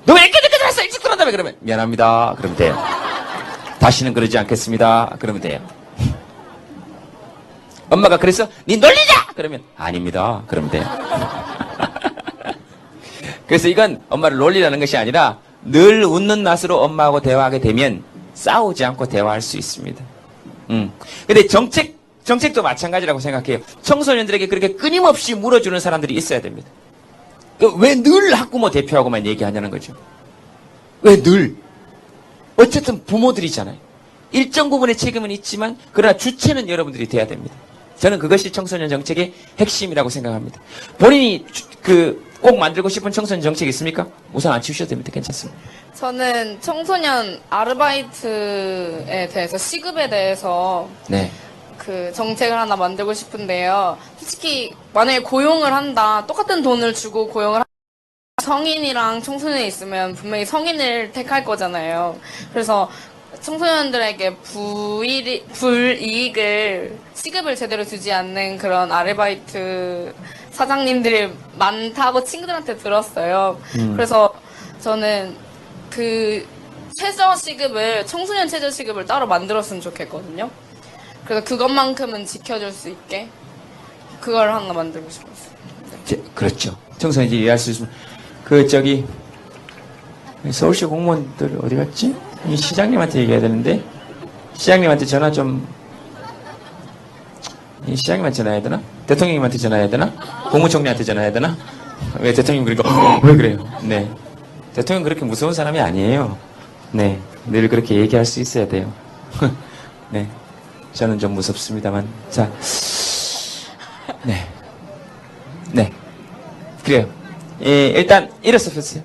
너 왜 이렇게 늦게 들어왔어? 일찍 들어온다며? 그러면 미안합니다. 그러면 돼요. 다시는 그러지 않겠습니다. 그러면 돼요. 엄마가 그래서 니 놀리자! 그러면 아닙니다. 그러면 돼요. 그래서 이건 엄마를 놀리라는 것이 아니라 늘 웃는 낯으로 엄마하고 대화하게 되면 싸우지 않고 대화할 수 있습니다. 근데 정책도 마찬가지라고 생각해요. 청소년들에게 그렇게 끊임없이 물어주는 사람들이 있어야 됩니다. 왜 늘 학부모 대표하고만 얘기하냐는 거죠. 왜 늘? 어쨌든 부모들이잖아요. 일정 부분의 책임은 있지만 그러나 주체는 여러분들이 돼야 됩니다. 저는 그것이 청소년 정책의 핵심이라고 생각합니다. 본인이 꼭 만들고 싶은 청소년 정책이 있습니까? 우선 안 치우셔도 됩니다. 괜찮습니다. 저는 청소년 아르바이트에 대해서 시급에 대해서 네. 그 정책을 하나 만들고 싶은데요. 솔직히 만약에 고용을 한다, 똑같은 돈을 주고 고용을 한다, 성인이랑 청소년이 있으면 분명히 성인을 택할 거잖아요. 그래서 청소년들에게 불이익을 시급을 제대로 주지 않는 그런 아르바이트 사장님들이 많다고 친구들한테 들었어요. 그래서 저는 그 최저시급을 청소년 최저시급을 따로 만들었으면 좋겠거든요. 그래서 그것만큼은 지켜줄 수 있게 그걸 하나 만들고 싶었어요. 그렇죠. 청소년들이 일할 수 있으면 서울시 공무원들 어디 갔지? 이 시장님한테 얘기해야 되는데 시장님한테 전화 좀 시장님한테 전화해야 되나? 대통령님한테 전화해야 되나? 국무총리한테 전화해야 되나? 왜 대통령 그러니까 왜 그래요? 네. 대통령 그렇게 무서운 사람이 아니에요. 네. 늘 그렇게 얘기할 수 있어야 돼요. 네. 저는 좀 무섭습니다만. 자. 네. 네. 그래요. 예, 일단 일어서 보세요.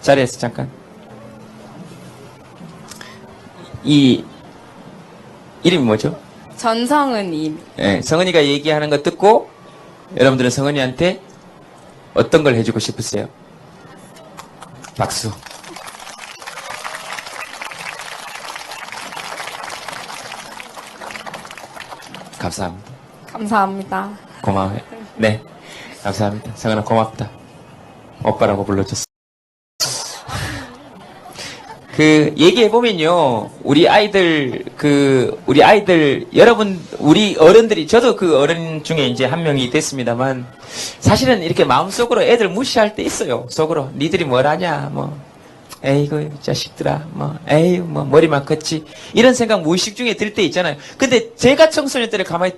자리에서 잠깐. 이 이름이 뭐죠? 전성은님. 예, 성은이가 얘기하는 거 듣고 여러분들은 성은이한테 어떤 걸 해주고 싶으세요? 박수. 감사합니다. 감사합니다. 고마워요. 네, 감사합니다. 성은아 고맙다. 오빠라고 불러줬어. 그 얘기해보면요, 우리 아이들 여러분, 우리 어른들이, 저도 그 어른 중에 이제 한 명이 됐습니다만, 사실은 이렇게 마음속으로 애들 무시할 때 있어요. 속으로 니들이 뭘 하냐, 뭐 에이구 이 자식들아, 뭐 에이구 뭐 머리만 컸지, 이런 생각 무의식 중에 들 때 있잖아요. 근데 제가 청소년 때를 가만히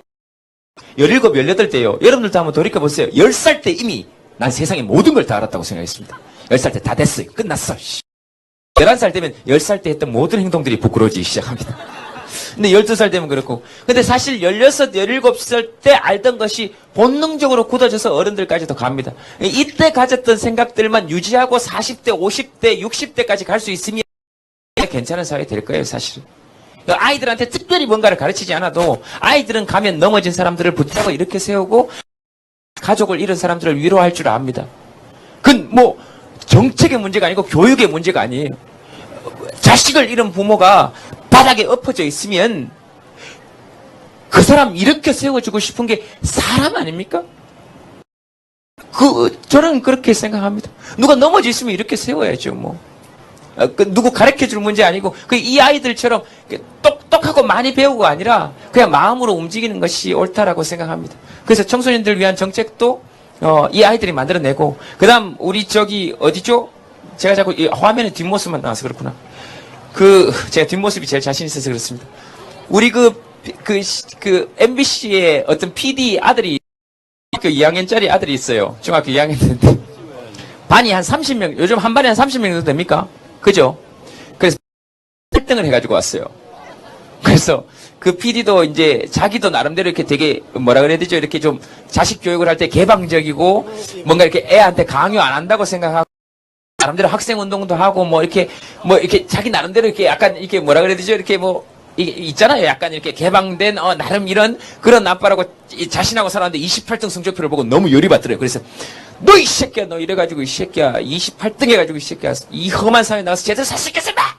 17, 18때요. 여러분들도 한번 돌이켜보세요. 10살 때 이미 난 세상의 모든 걸 다 알았다고 생각했습니다. 10살 때 다 됐어요. 끝났어. 11살 되면 10살 때 했던 모든 행동들이 부끄러워지기 시작합니다. 근데 12살 되면 그렇고. 근데 사실 16, 17살 때 알던 것이 본능적으로 굳어져서 어른들까지도 갑니다. 이때 가졌던 생각들만 유지하고 40대, 50대, 60대까지 갈 수 있으면 괜찮은 사회 될 거예요, 사실. 아이들한테 특별히 뭔가를 가르치지 않아도 아이들은 가면 넘어진 사람들을 붙잡아 이렇게 세우고 가족을 잃은 사람들을 위로할 줄 압니다. 그건 뭐 정책의 문제가 아니고 교육의 문제가 아니에요. 자식을 잃은 부모가 바닥에 엎어져 있으면 그 사람 이렇게 세워주고 싶은 게 사람 아닙니까? 저는 그렇게 생각합니다. 누가 넘어져 있으면 이렇게 세워야죠, 뭐. 누구 가르쳐 줄 문제 아니고, 이 아이들처럼 똑똑하고 많이 배우고 아니라 그냥 마음으로 움직이는 것이 옳다라고 생각합니다. 그래서 청소년들 위한 정책도 이 아이들이 만들어내고, 그 다음, 우리 어디죠? 제가 자꾸 이 화면에 뒷모습만 나와서 그렇구나. 제가 뒷모습이 제일 자신 있어서 그렇습니다. 우리 MBC의 어떤 PD 아들이, 중학교 2학년짜리 아들이 있어요. 중학교 2학년인데. 반이 한 30명, 요즘 한 반에 한 30명 정도 됩니까? 그죠? 그래서 1등을 해가지고 왔어요. 그래서 그 PD도 이제 자기도 나름대로 이렇게 되게 뭐라 그래야 되죠? 이렇게 좀 자식 교육을 할 때 개방적이고 뭔가 이렇게 애한테 강요 안 한다고 생각하고 나름대로 학생 운동도 하고 뭐 이렇게 자기 나름대로 이렇게 약간 이렇게 뭐라 그래야 되죠? 이렇게 뭐 이게 있잖아요. 약간 이렇게 개방된 나름 이런 그런 아빠라고 자신하고 살았는데 28등 성적표를 보고 너무 열이 받더래요. 그래서 너 이 새끼야, 너 이래가지고 이 새끼야 28등 해가지고 이 새끼야 이 험한 사회 나가서 제대로 살 수 있겠습니다.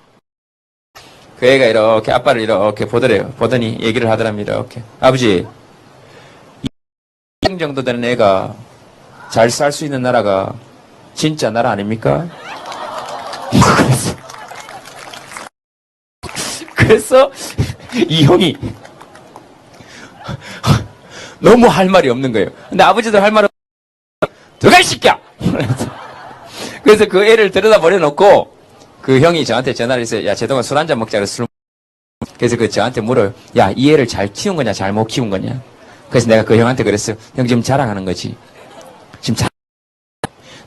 그 애가 이렇게 아빠를 이렇게 보더래요. 보더니 얘기를 하더랍니다. 이렇게 아버지 2등 정도 되는 애가 잘 살 수 있는 나라가 진짜 나라 아닙니까? 그래서 이 형이 너무 할 말이 없는 거예요. 근데 아버지도 할 말은 들어가 이 새끼야! 그래서 그 애를 들여다 버려놓고 그 형이 저한테 전화를 해서 야 제동아 술 한잔 먹자 그래서 그래서 저한테 물어요. 야 이 애를 잘 키운 거냐 잘 못 키운 거냐. 그래서 내가 그 형한테 그랬어요. 형 지금 자랑하는 거지. 지금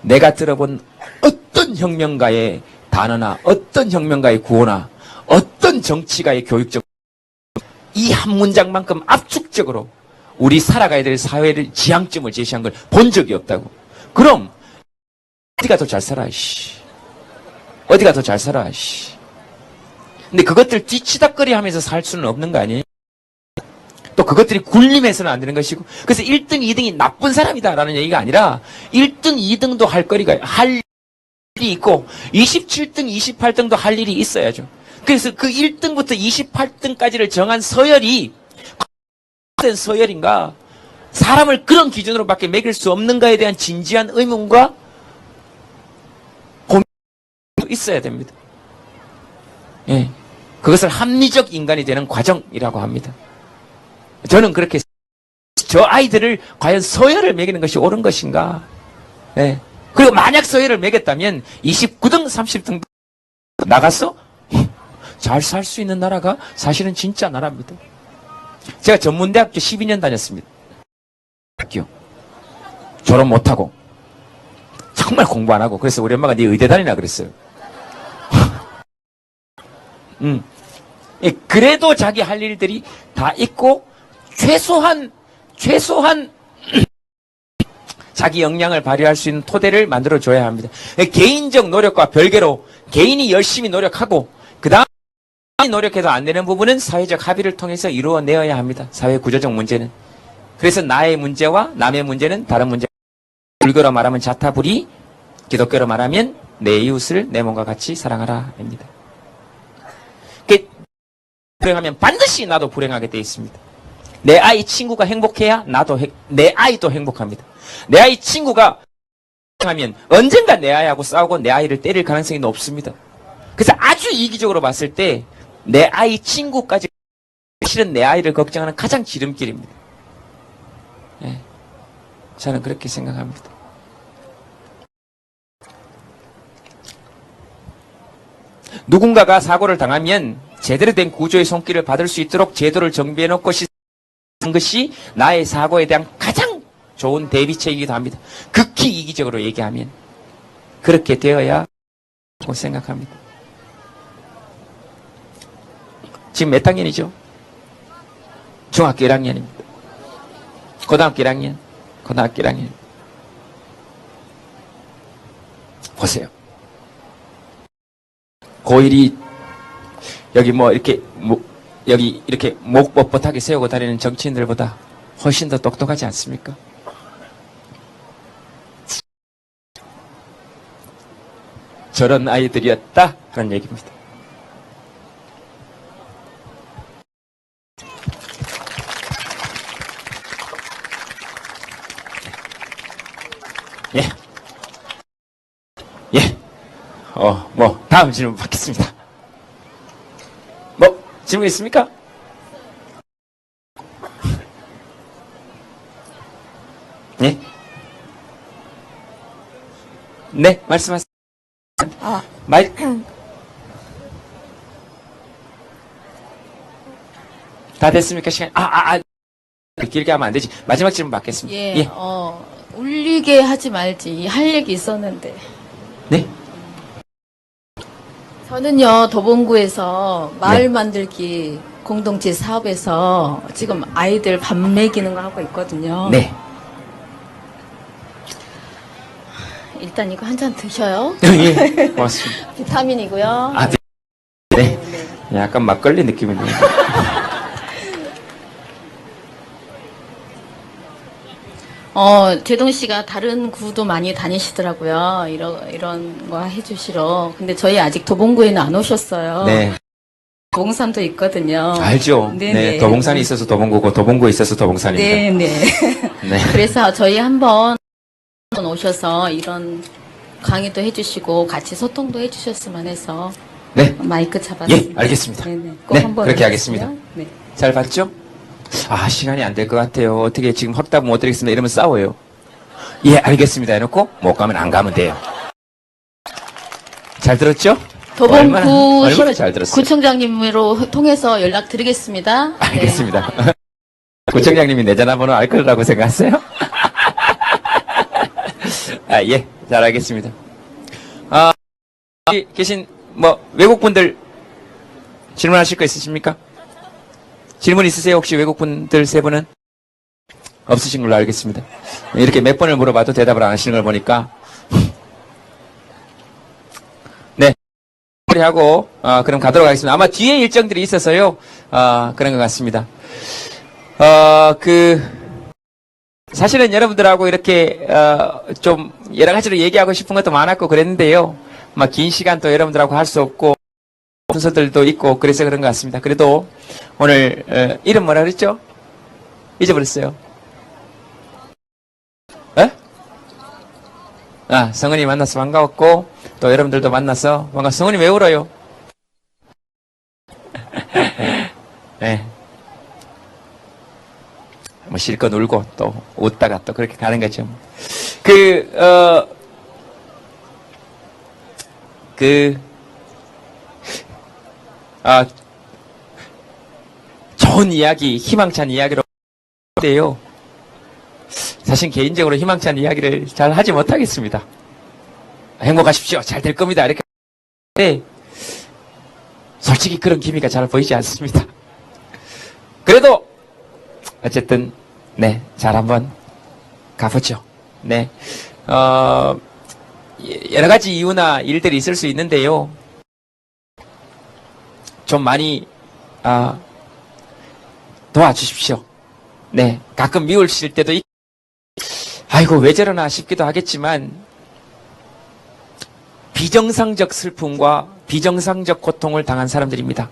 내가 들어본 어떤 혁명가의 단어나 어떤 혁명가의 구호나 어떤 정치가의 교육적 이 한 문장만큼 압축적으로 우리 살아가야 될 사회를 지향점을 제시한 걸 본 적이 없다고. 그럼 어디가 더 잘 살아, 씨. 어디가 더 잘 살아, 씨. 근데 그것들 뒤치다거리 하면서 살 수는 없는 거 아니에요? 또 그것들이 굴림해서는 안 되는 것이고. 그래서 1등, 2등이 나쁜 사람이다라는 얘기가 아니라 1등, 2등도 할 일이 있고 27등, 28등도 할 일이 있어야죠. 그래서 그 1등부터 28등까지를 정한 서열이 된 서열인가? 사람을 그런 기준으로밖에 매길 수 없는가에 대한 진지한 의문과 고민이 있어야 됩니다. 예, 그것을 합리적 인간이 되는 과정이라고 합니다. 저는 그렇게 저 아이들을 과연 서열을 매기는 것이 옳은 것인가? 예. 그리고 만약 서열을 매겼다면 29등, 30등 나갔어? 잘 살 수 있는 나라가 사실은 진짜 나라입니다. 제가 전문대학교 12년 다녔습니다. 학교 졸업 못하고 정말 공부 안 하고 그래서 우리 엄마가 네 의대 다니라 그랬어요. 예, 그래도 자기 할 일들이 다 있고 최소한 자기 역량을 발휘할 수 있는 토대를 만들어 줘야 합니다. 예, 개인적 노력과 별개로 개인이 열심히 노력하고 그 다음 노력해도 안 되는 부분은 사회적 합의를 통해서 이루어내어야 합니다. 사회 구조적 문제는. 그래서 나의 문제와 남의 문제는 다른 문제. 불교로 말하면 자타불이, 기독교로 말하면 내 이웃을 내 몸과 같이 사랑하라 입니다. 불행하면 반드시 나도 불행하게 돼 있습니다. 내 아이 친구가 행복해야 내 아이도 행복합니다. 내 아이 친구가 하면 언젠가 내 아이하고 싸우고 내 아이를 때릴 가능성이 높습니다. 그래서 아주 이기적으로 봤을 때 내 아이 친구까지 실은 내 아이를 걱정하는 가장 지름길입니다. 예, 저는 그렇게 생각합니다. 누군가가 사고를 당하면 제대로 된 구조의 손길을 받을 수 있도록 제도를 정비해놓고 시스템하는 것이 나의 사고에 대한 가장 좋은 대비책이기도 합니다. 극히 이기적으로 얘기하면 그렇게 되어야 하고 생각합니다. 지금 몇 학년이죠? 중학교 1학년입니다. 고등학교 1학년, 고등학교 1학년. 보세요. 고1이 여기 여기 이렇게 목 뻣뻣하게 세우고 다니는 정치인들보다 훨씬 더 똑똑하지 않습니까? 저런 아이들이었다 하는 얘기입니다. 예. 예. 다음 질문 받겠습니다. 질문 있습니까? 예? 네, 말씀하세요. 다 됐습니까? 시간. 길게 하면 안 되지. 마지막 질문 받겠습니다. 예. 울리게 하지 말지. 할 얘기 있었는데. 네? 저는요, 도봉구에서 마을 만들기 공동체 사업에서 지금 아이들 밥 먹이는 거 하고 있거든요. 네. 일단 이거 한 잔 드셔요. 예, 고맙습니다. 비타민이고요. 네. 약간 막걸리 느낌이네요. 제동 씨가 다른 구도 많이 다니시더라고요. 이런 거 해주시러. 근데 저희 아직 도봉구에는 안 오셨어요. 네. 도봉산도 있거든요. 알죠. 네. 도봉산이 있어서 도봉구고, 도봉구에 있어서 도봉산입니다. 네. 네. 그래서 저희 한번 오셔서 이런 강의도 해주시고 같이 소통도 해주셨으면 해서 네. 마이크 잡았습니다. 예, 알겠습니다. 네네. 꼭 네, 한번 그렇게 해주세요. 하겠습니다. 네. 잘 봤죠? 시간이 안 될 것 같아요. 어떻게 지금 확답 못 드리겠습니다. 이러면 싸워요. 예, 알겠습니다. 해놓고 못 가면 안 가면 돼요. 잘 들었죠? 도봉구 얼마나 잘 들었어요? 구청장님으로 통해서 연락드리겠습니다. 알겠습니다. 구청장님이 내 전화번호 알 거라고 생각하세요? 예, 잘 알겠습니다. 여기 계신 외국분들 질문하실 거 있으십니까? 질문 있으세요? 혹시 외국분들 세 분은? 없으신 걸로 알겠습니다. 이렇게 몇 번을 물어봐도 대답을 안 하시는 걸 보니까. 네. 하고, 그럼 가도록 하겠습니다. 아마 뒤에 일정들이 있어서요, 그런 것 같습니다. 사실은 여러분들하고 이렇게, 좀, 여러 가지로 얘기하고 싶은 것도 많았고 그랬는데요. 긴 시간 또 여러분들하고 할 수 없고, 순서들도 있고, 그래서 그런 것 같습니다. 그래도, 오늘, 이름 뭐라 그랬죠? 잊어버렸어요. 성은이 만나서 반가웠고, 또 여러분들도 만나서 성은이 왜 울어요? 네. 실컷 울고, 또 웃다가 또 그렇게 가는 거죠. 좋은 이야기, 희망찬 이야기로, 인데요. 사실 개인적으로 희망치 않은 이야기를 잘 하지 못하겠습니다. 행복하십시오. 잘 될 겁니다. 이렇게. 네. 솔직히 그런 기미가 잘 보이지 않습니다. 그래도, 어쨌든, 네, 잘 한번 가보죠. 네. 여러 가지 이유나 일들이 있을 수 있는데요. 좀 많이, 도와주십시오. 네. 가끔 미우실 때도 아이고, 왜 저러나 싶기도 하겠지만, 비정상적 슬픔과 비정상적 고통을 당한 사람들입니다.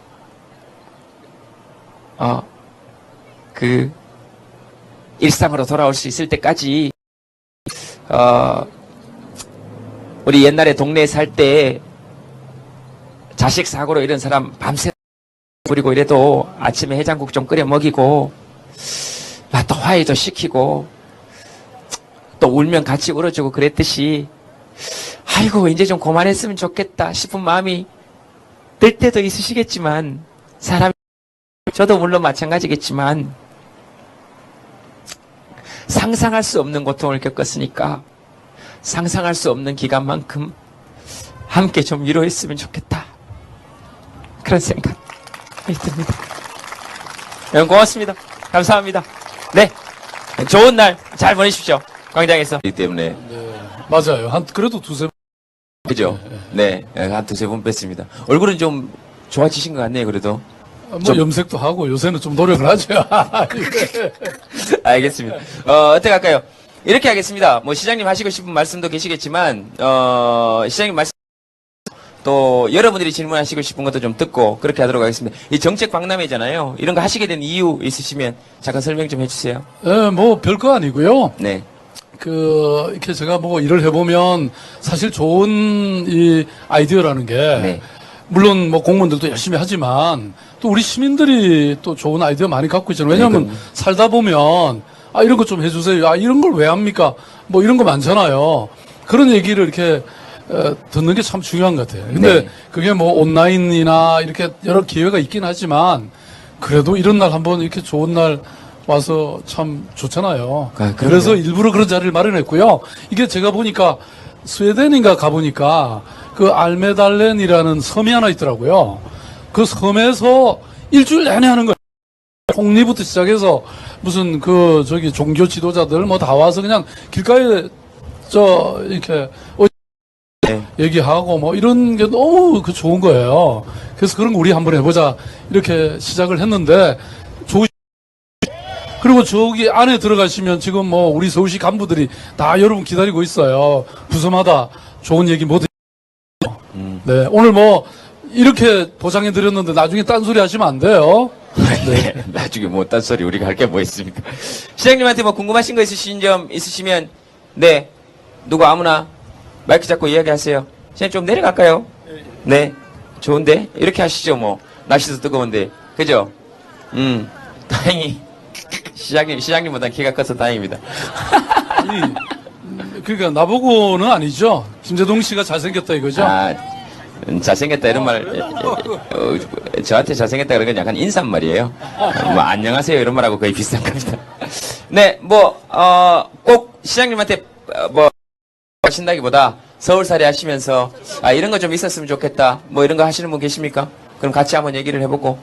일상으로 돌아올 수 있을 때까지, 우리 옛날에 동네에 살 때, 자식 사고로 이런 사람 밤새 부리고 이래도 아침에 해장국 좀 끓여 먹이고, 또 화해도 시키고, 또 울면 같이 울어주고 그랬듯이, 아이고, 이제 좀 그만했으면 좋겠다 싶은 마음이 들 때도 있으시겠지만, 저도 물론 마찬가지겠지만, 상상할 수 없는 고통을 겪었으니까, 상상할 수 없는 기간만큼 함께 좀 위로했으면 좋겠다. 그런 생각이 듭니다. 여러분 고맙습니다. 감사합니다. 네. 좋은 날 잘 보내십시오. 광장에서. 이 때문에. 네, 맞아요. 그래도 두세 그죠? 네. 한 두세 번 뺐습니다. 얼굴은 좀 좋아지신 것 같네요, 그래도. 염색도 하고 요새는 좀 노력을 하죠. 알겠습니다. 어떻게 할까요? 이렇게 하겠습니다. 뭐 시장님 하시고 싶은 말씀도 계시겠지만, 시장님 말씀, 또 여러분들이 질문하시고 싶은 것도 좀 듣고 그렇게 하도록 하겠습니다. 이 정책 박람회잖아요. 이런 거 하시게 된 이유 있으시면 잠깐 설명 좀 해주세요. 네, 뭐 별거 아니고요. 네. 이렇게 제가 뭐 일을 해보면 사실 좋은 이 아이디어라는 게 네. 물론 뭐 공무원들도 열심히 하지만 또 우리 시민들이 또 좋은 아이디어 많이 갖고 있잖아요. 왜냐하면 살다 보면 이런 거 좀 해주세요. 이런 걸 왜 합니까? 뭐 이런 거 많잖아요. 그런 얘기를 이렇게 듣는 게 참 중요한 것 같아요. 근데 네. 그게 뭐 온라인이나 이렇게 여러 기회가 있긴 하지만 그래도 이런 날 한번 이렇게 좋은 날 와서 참 좋잖아요. 그래서 일부러 그런 자리를 마련했고요. 이게 제가 보니까 스웨덴인가 가보니까 그 알메달렌이라는 섬이 하나 있더라고요. 그 섬에서 일주일 내내 하는 거예요. 총리부터 시작해서 무슨 종교 지도자들 뭐 다 와서 그냥 길가에 이렇게 얘기하고 뭐 이런 게 너무 좋은 거예요. 그래서 그런 거 우리 한번 해보자 이렇게 시작을 했는데 그리고 저기 안에 들어가시면 지금 뭐 우리 서울시 간부들이 다 여러분 기다리고 있어요. 부서마다 좋은 얘기 모두. 네, 오늘 뭐 이렇게 보장해 드렸는데 나중에 딴소리 하시면 안 돼요. 네. 나중에 뭐 딴소리 우리가 할 게 뭐 있습니까? 시장님한테 뭐 궁금하신 거 있으신 점 있으시면 네, 누구 아무나 마이크 잡고 이야기하세요. 시장님 좀 내려갈까요? 네, 좋은데 이렇게 하시죠. 뭐 날씨도 뜨거운데 그죠? 다행히 시장님보다 키가 커서 다행입니다. 아니, 그러니까 나보고는 아니죠. 김재동 씨가 잘생겼다 이거죠? 잘생겼다 이런 말 저한테 잘생겼다 그런 건 약간 인사말이에요. 뭐 안녕하세요 이런 말하고 거의 비슷한 겁니다. 네, 뭐 꼭 시장님한테 뭐 하신다기보다 서울살이 하시면서 이런 거 좀 있었으면 좋겠다 뭐 이런 거 하시는 분 계십니까? 그럼 같이 한번 얘기를 해보고.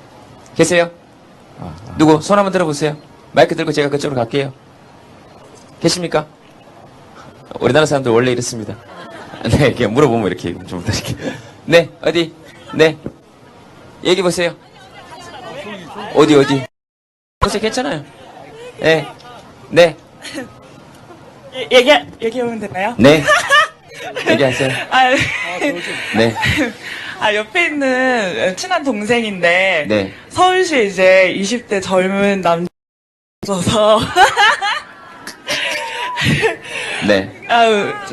계세요? 누구? 손 한번 들어보세요. 마이크 들고 제가 그쪽으로 갈게요. 계십니까? 우리나라 사람들 원래 이렇습니다. 네, 그냥 물어보면 이렇게 좀 이렇게. 네, 어디? 네. 얘기 보세요. 어디? 보세요, 괜찮아요. 네. 네. 얘기하면 되나요? 네. 얘기하세요. 네. 옆에 있는 친한 동생인데, 네. 서울시에 이제 20대 젊은 남자 있어서, 네.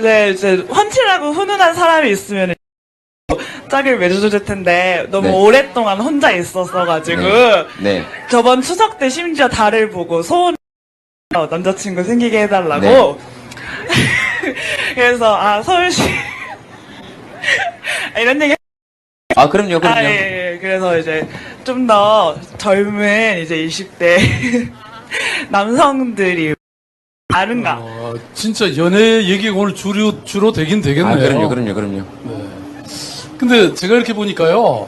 네, 이제 훤칠하고 훈훈한 사람이 있으면 짝을 맺어줄 텐데, 너무 네. 오랫동안 혼자 있었어가지고, 네. 저번 추석 때 심지어 달을 보고 소원 남자친구 생기게 해달라고. 네. 그래서 서울시 이런 얘기. 그럼요. 예. 그래서 이제 좀 더 젊은 이제 20대 남성들이 다른가? 진짜 연애 얘기가 오늘 주로 되긴 되겠네요. 그럼요. 근데 제가 이렇게 보니까요,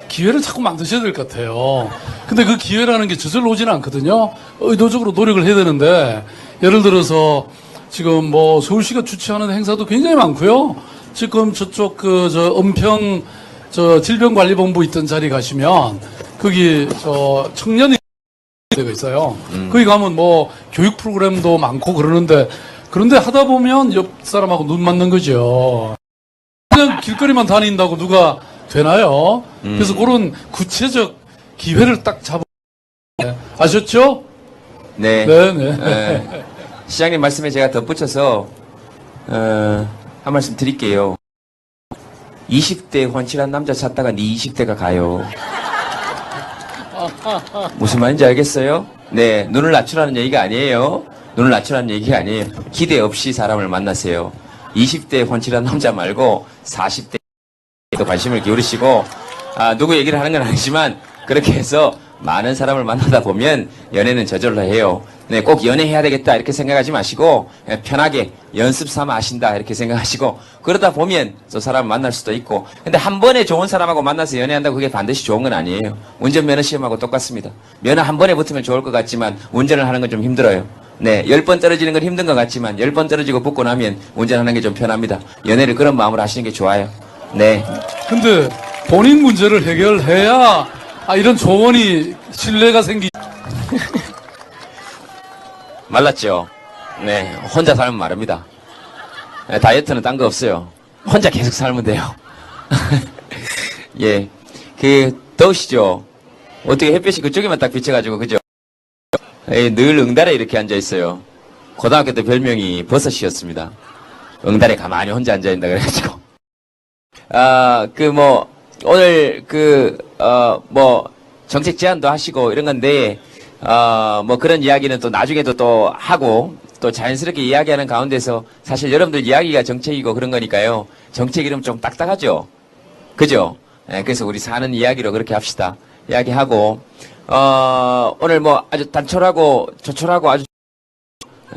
기회를 자꾸 만드셔야 될 것 같아요. 근데 그 기회라는 게 저절로 오지는 않거든요. 의도적으로 노력을 해야 되는데, 예를 들어서 지금 뭐 서울시가 주최하는 행사도 굉장히 많고요. 지금 저쪽 은평 질병관리본부 있던 자리 가시면 거기 청년 데가 있어요. 거기 가면 뭐 교육 프로그램도 많고 그런데 하다 보면 옆 사람하고 눈 맞는 거죠. 그냥 길거리만 다닌다고 누가 되나요? 그래서 그런 구체적 기회를 딱 잡아. 아셨죠? 네. 네. 시장님 말씀에 제가 덧붙여서 한 말씀 드릴게요. 20대 훤칠한 남자 찾다가 네 20대가 가요. 무슨 말인지 알겠어요? 네, 눈을 낮추라는 얘기가 아니에요. 눈을 낮추라는 얘기가 아니에요. 기대 없이 사람을 만나세요. 20대 훤칠한 남자 말고 40대에도 관심을 기울이시고, 누구 얘기를 하는 건 아니지만 그렇게 해서 많은 사람을 만나다 보면 연애는 저절로 해요. 네, 꼭 연애해야 되겠다 이렇게 생각하지 마시고 그냥 편하게 연습 삼아 하신다 이렇게 생각하시고, 그러다 보면 또 사람을 만날 수도 있고. 근데 한 번에 좋은 사람하고 만나서 연애한다고 그게 반드시 좋은 건 아니에요. 운전면허 시험하고 똑같습니다. 면허 한 번에 붙으면 좋을 것 같지만 운전을 하는 건 좀 힘들어요. 네, 10번 떨어지는 건 힘든 것 같지만 10번 떨어지고 붙고 나면 운전하는 게 좀 편합니다. 연애를 그런 마음으로 하시는 게 좋아요. 네. 근데 본인 문제를 해결해야 이런 조언이 신뢰가 말랐죠? 네, 혼자 살면 마릅니다. 네, 다이어트는 딴 거 없어요. 혼자 계속 살면 돼요. 예, 더우시죠? 어떻게 햇볕이 그쪽에만 딱 비쳐가지고, 그죠? 예, 늘 응달에 이렇게 앉아있어요. 고등학교 때 별명이 버섯이었습니다. 응달에 가만히 혼자 앉아있다 그래가지고. 오늘 정책 제안도 하시고 이런 건데, 그런 이야기는 또 나중에도 또 하고, 또 자연스럽게 이야기하는 가운데서 사실 여러분들 이야기가 정책이고 그런 거니까요. 정책 이름 좀 딱딱하죠? 그죠? 네, 그래서 우리 사는 이야기로 그렇게 합시다. 이야기하고, 오늘 아주 단촐하고 조촐하고 아주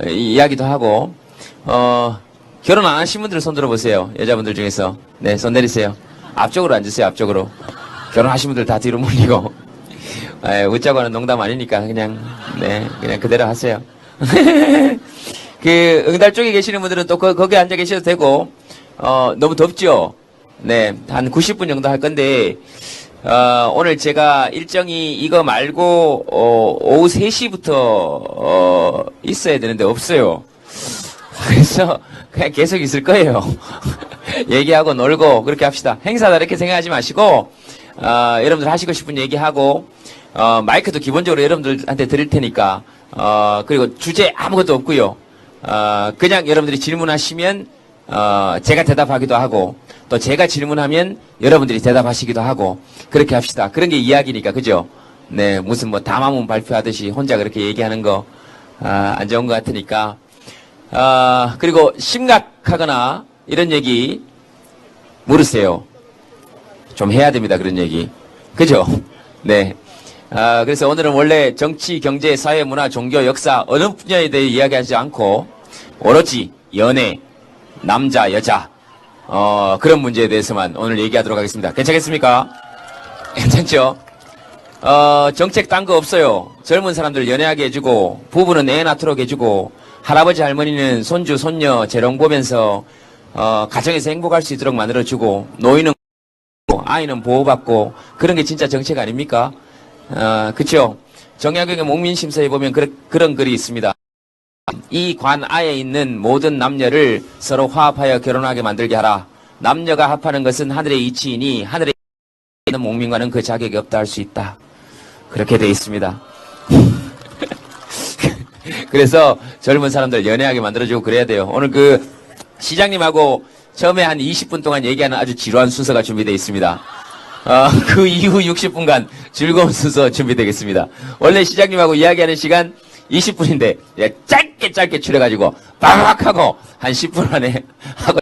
이야기도 하고, 결혼 안 하신 분들 손 들어보세요. 여자분들 중에서. 네, 손 내리세요. 앞쪽으로 앉으세요, 앞쪽으로. 결혼하신 분들 다 뒤로 물리고. 웃자고 하는 농담 아니니까 그냥 그대로 하세요. 응달 쪽에 계시는 분들은 또 거기 앉아 계셔도 되고, 너무 덥죠? 네, 한 90분 정도 할 건데, 오늘 제가 일정이 이거 말고, 오후 3시부터, 있어야 되는데 없어요. 그래서 그냥 계속 있을 거예요. 얘기하고 놀고 그렇게 합시다. 행사다 이렇게 생각하지 마시고, 여러분들 하시고 싶은 얘기하고, 마이크도 기본적으로 여러분들한테 드릴 테니까, 그리고 주제 아무것도 없고요. 그냥 여러분들이 질문하시면, 제가 대답하기도 하고, 또 제가 질문하면 여러분들이 대답하시기도 하고, 그렇게 합시다. 그런 게 이야기니까, 그죠? 네, 무슨 담화문 발표하듯이 혼자 그렇게 얘기하는 거, 안 좋은 것 같으니까. 그리고 심각하거나 이런 얘기 물으세요. 좀 해야 됩니다, 그런 얘기. 그죠? 네. 그래서 오늘은 원래 정치, 경제, 사회, 문화, 종교, 역사 어느 분야에 대해 이야기하지 않고 오로지 연애, 남자, 여자 그런 문제에 대해서만 오늘 얘기하도록 하겠습니다. 괜찮겠습니까? 괜찮죠? 정책 딴 거 없어요. 젊은 사람들 연애하게 해주고, 부부는 애 낳도록 해주고, 할아버지 할머니는 손주, 손녀 재롱 보면서 가정에서 행복할 수 있도록 만들어주고, 노인은 아이는 보호받고, 그런 게 진짜 정책 아닙니까? 그쵸? 정약용의 목민심서에 보면 그런 글이 있습니다. 이 관아에 있는 모든 남녀를 서로 화합하여 결혼하게 만들게 하라. 남녀가 합하는 것은 하늘의 이치이니 하늘에 있는 목민과는 그 자격이 없다 할 수 있다. 그렇게 돼 있습니다. 그래서 젊은 사람들 연애하게 만들어주고 그래야 돼요. 오늘 시장님하고 처음에 한 20분 동안 얘기하는 아주 지루한 순서가 준비되어 있습니다. 그 이후 60분간 즐거운 순서 준비되겠습니다. 원래 시장님하고 이야기하는 시간 20분인데 짧게 추려가지고 빡 하고 한 10분 안에 하고,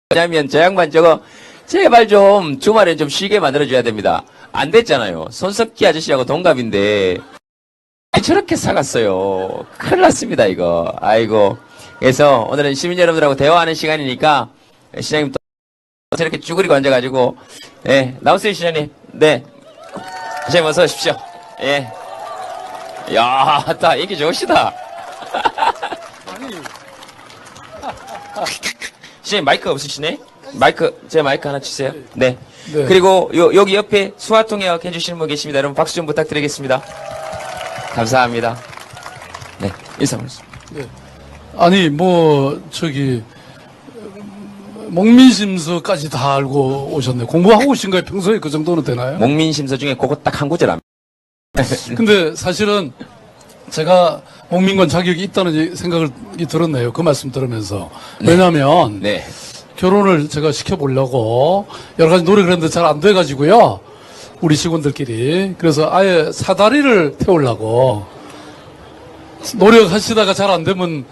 왜냐면 저 양반 저거 제발 좀 주말엔 좀 쉬게 만들어줘야 됩니다. 안 됐잖아요. 손석희 아저씨하고 동갑인데 저렇게 사갔어요. 큰일 났습니다, 이거. 아이고. 그래서 오늘은 시민 여러분들하고 대화하는 시간이니까 시장님 또 저렇게 쭈그리고 앉아가지고, 예, 나오세요, 시장님. 네. 시장님 어서 오십시오. 예. 야, 딱 얘기 좋으시다. 시장님 마이크 없으시네? 마이크, 제 마이크 하나 주세요. 네. 네. 그리고 여기 옆에 수화통역 해주시는 분 계십니다. 여러분 박수 좀 부탁드리겠습니다. 감사합니다. 네. 인사 말씀. 아니, 목민심서까지 다 알고 오셨네. 공부하고 오신 거예요? 평소에 그 정도는 되나요? 목민심서 중에 그거 딱 한 구절 합니다. 근데 사실은 제가 목민관 자격이 있다는 생각이 들었네요. 그 말씀 들으면서. 왜냐하면 네. 결혼을 제가 시켜보려고 여러 가지 노력을 했는데 잘 안 돼가지고요. 우리 직원들끼리. 그래서 아예 사다리를 태우려고 노력하시다가 잘 안 되면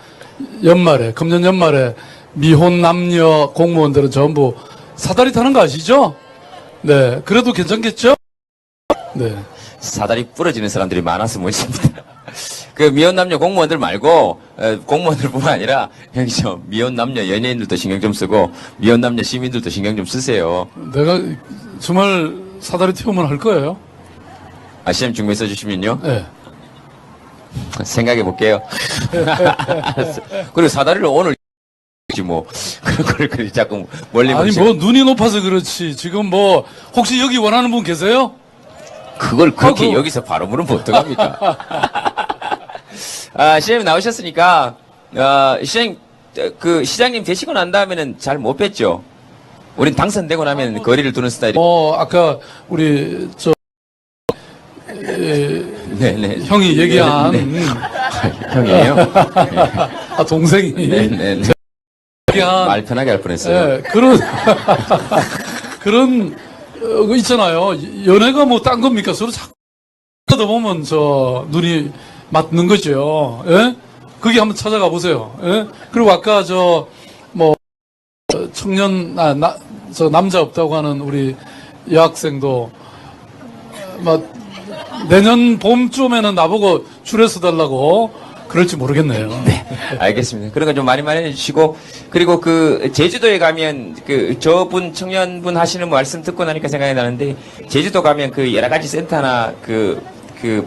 금년 연말에 미혼 남녀 공무원들은 전부 사다리 타는 거 아시죠? 네. 그래도 괜찮겠죠? 네. 사다리 부러지는 사람들이 많아서 모십니다. 그 미혼 남녀 공무원들 말고 공무원들뿐만 아니라 여기서 미혼 남녀 연예인들도 신경 좀 쓰고 미혼 남녀 시민들도 신경 좀 쓰세요. 내가 주말 사다리 태우면 할 거예요. 아, 시험 준비해 써주시면요. 네. 생각해 볼게요. 그리고 사다리를 오늘 뭐 그런 걸 자꾸 멀리 아니 보시고. 뭐 눈이 높아서 그렇지. 지금 뭐 혹시 여기 원하는 분 계세요? 그걸 그렇게 여기서 바로 물으면 어떡합니까? 아, 시장님 나오셨으니까, 시장님, 시장님 되시고 난 다음에는 잘 못 뵀죠? 우린 당선되고 나면 거리를 두는 스타일이. 아까 우리, 네네. 형이 얘기한. 네. 형이에요? 아, 동생이. 네네. 얘기한. 말 편하게 할 뻔했어요. 네, 그런, 거 있잖아요. 연애가 뭐 딴 겁니까? 서로 자꾸 하다 보면 눈이 맞는 거죠. 예? 거기 한번 찾아가 보세요. 예? 그리고 아까 남자 없다고 하는 우리 여학생도, 내년 봄쯤에는 나보고 줄여서 달라고 그럴지 모르겠네요. 네, 알겠습니다. 그런 거 좀 많이 해주시고, 그리고 제주도에 가면, 저분, 청년분 하시는 말씀 듣고 나니까 생각이 나는데, 제주도 가면 여러 가지 센터나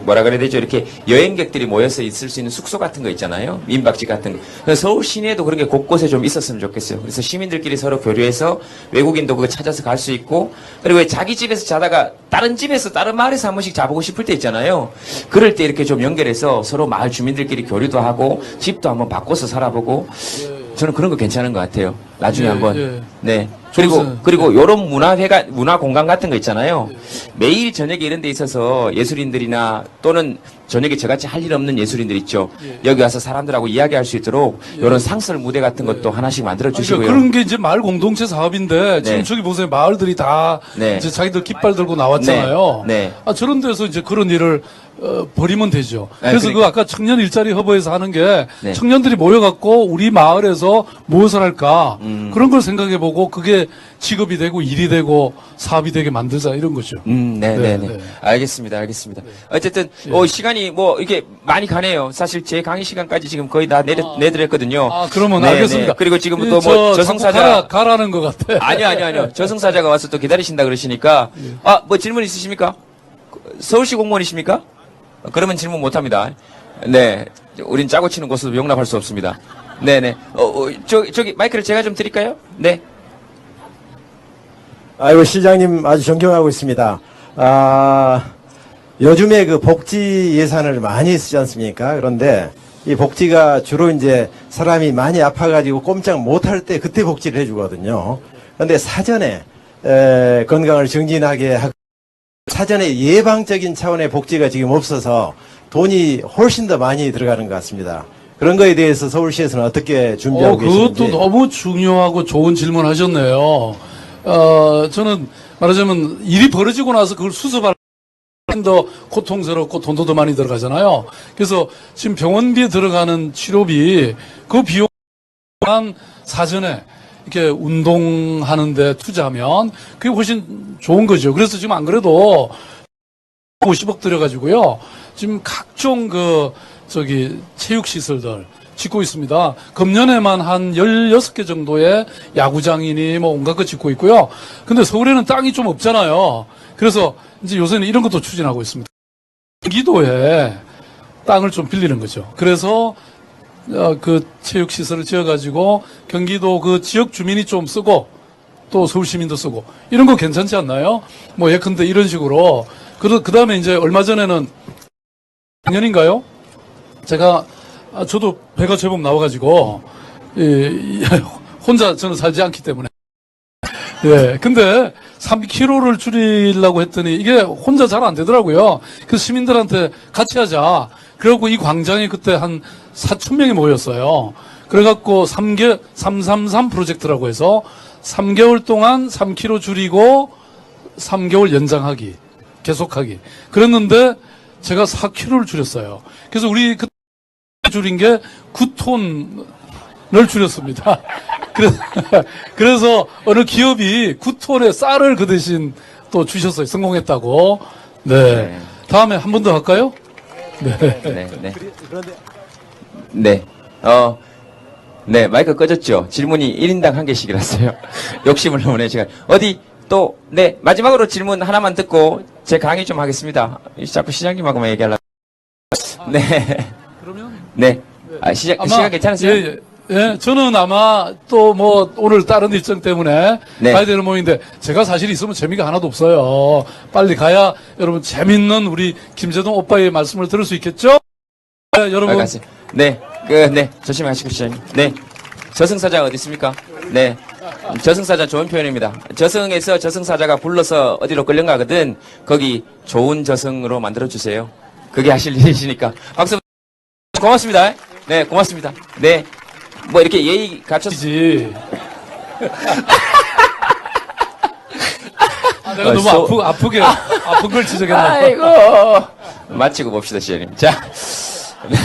뭐라 그래야 되죠? 이렇게 여행객들이 모여서 있을 수 있는 숙소 같은 거 있잖아요. 민박집 같은 거. 그래서 서울 시내에도 그런 게 곳곳에 좀 있었으면 좋겠어요. 그래서 시민들끼리 서로 교류해서 외국인도 그거 찾아서 갈 수 있고, 그리고 자기 집에서 자다가 다른 집에서 다른 마을에서 한 번씩 자보고 싶을 때 있잖아요. 그럴 때 이렇게 좀 연결해서 서로 마을 주민들끼리 교류도 하고, 집도 한번 바꿔서 살아보고, 저는 그런 거 괜찮은 것 같아요. 나중에 한번. 네. 그리고 요런 문화 공간 같은 거 있잖아요. 매일 저녁에 이런 데 있어서 예술인들이나 또는 저녁에 저같이 할 일 없는 예술인들 있죠. 여기 와서 사람들하고 이야기할 수 있도록 요런 상설 무대 같은 것도 하나씩 만들어 주시고요. 그런 게 이제 마을 공동체 사업인데 지금 저기 보세요. 마을들이 다 이제 자기들 깃발 들고 나왔잖아요. 네. 아, 저런 데서 이제 그런 일을 벌이면 되죠. 그래서 그러니까. 아까 청년 일자리 허브에서 하는 게 청년들이 모여갖고 우리 마을에서 무엇을 할까 그런 걸 생각해보고 그게 직업이 되고 일이 되고 사업이 되게 만들자 이런 거죠. 네네네. 알겠습니다. 어쨌든 시간이 이게 많이 가네요. 사실 제 강의 시간까지 지금 거의 다 내드렸거든요. 아, 그러면 네, 알겠습니다. 네. 그리고 지금 또 저승사자. 가라는 것 같아. 아니요. 저승사자가 와서 또 기다리신다 그러시니까. 질문 있으십니까? 서울시 공무원이십니까? 그러면 질문 못 합니다. 네. 우린 짜고 치는 곳으로 용납할 수 없습니다. 네네. 저기 마이크를 제가 좀 드릴까요? 네. 아이고, 시장님 아주 존경하고 있습니다. 요즘에 복지 예산을 많이 쓰지 않습니까? 그런데 이 복지가 주로 이제 사람이 많이 아파가지고 꼼짝 못할 때 그때 복지를 해주거든요. 그런데 사전에 건강을 정진하게 하고 사전에 예방적인 차원의 복지가 지금 없어서 돈이 훨씬 더 많이 들어가는 것 같습니다. 그런 거에 대해서 서울시에서는 어떻게 준비하고 계시는지. 그것도 너무 중요하고 좋은 질문 하셨네요. 저는 말하자면 일이 벌어지고 나서 그걸 수습할 더 고통스럽고 돈도 더 많이 들어가잖아요. 그래서 지금 병원비에 들어가는 치료비 그 비용만 사전에 이렇게 운동하는데 투자하면 그게 훨씬 좋은 거죠. 그래서 지금 안 그래도 50억 들여가지고요. 지금 각종 체육시설들 짓고 있습니다. 금년에만 한 16개 정도의 야구장이니 뭐 온갖 거 짓고 있고요. 근데 서울에는 땅이 좀 없잖아요. 그래서 이제 요새는 이런 것도 추진하고 있습니다. 경기도에 땅을 좀 빌리는 거죠. 그래서 그 체육시설을 지어가지고 경기도 그 지역 주민이 좀 쓰고 또 서울 시민도 쓰고 이런 거 괜찮지 않나요? 뭐 예컨대 이런 식으로. 그 다음에 이제 얼마 전에는 작년인가요? 제가 저도 배가 제법 나와가지고 혼자 저는 살지 않기 때문에 예 근데 3kg를 줄이려고 했더니 이게 혼자 잘 안 되더라고요. 그래서 시민들한테 같이 하자. 그래갖고 이 광장에 그때 한 4,000명이 모였어요. 그래갖고 333 프로젝트라고 해서 3개월 동안 3kg 줄이고 3개월 연장하기, 계속하기. 그랬는데 제가 4kg를 줄였어요. 그래서 우리 그 줄인 게 9톤을 줄였습니다. 그래서 어느 기업이 9톤의 쌀을 그 대신 또 주셨어요. 성공했다고. 네. 다음에 한 번 더 할까요? 네. 네, 마이크 꺼졌죠? 질문이 1인당 한 개씩이라서요. 욕심을 너무 내시간. 마지막으로 질문 하나만 듣고 제 강의 좀 하겠습니다. 자꾸 시장님하고만 얘기하려고. 네. 그러면? 네. 시간 괜찮으세요? 예, 저는 아마 또 뭐 오늘 다른 일정 때문에 네. 가야 되는 모임인데 제가 사실 있으면 재미가 하나도 없어요. 빨리 가야 여러분 재밌는 우리 김재동 오빠의 말씀을 들을 수 있겠죠? 네, 여러분. 조심하시고 시장님. 네. 저승사자 어디 있습니까? 네. 저승사자 좋은 표현입니다. 저승에서 저승사자가 불러서 어디로 끌려가거든 거기 좋은 저승으로 만들어주세요. 그게 하실 일이시니까. 박수. 고맙습니다. 네, 고맙습니다. 네. 뭐 이렇게 예의 갖춰서. 내가 너무 아픈 걸 지적했나? 아이고. 마치고 봅시다, 시장님. 자. 네,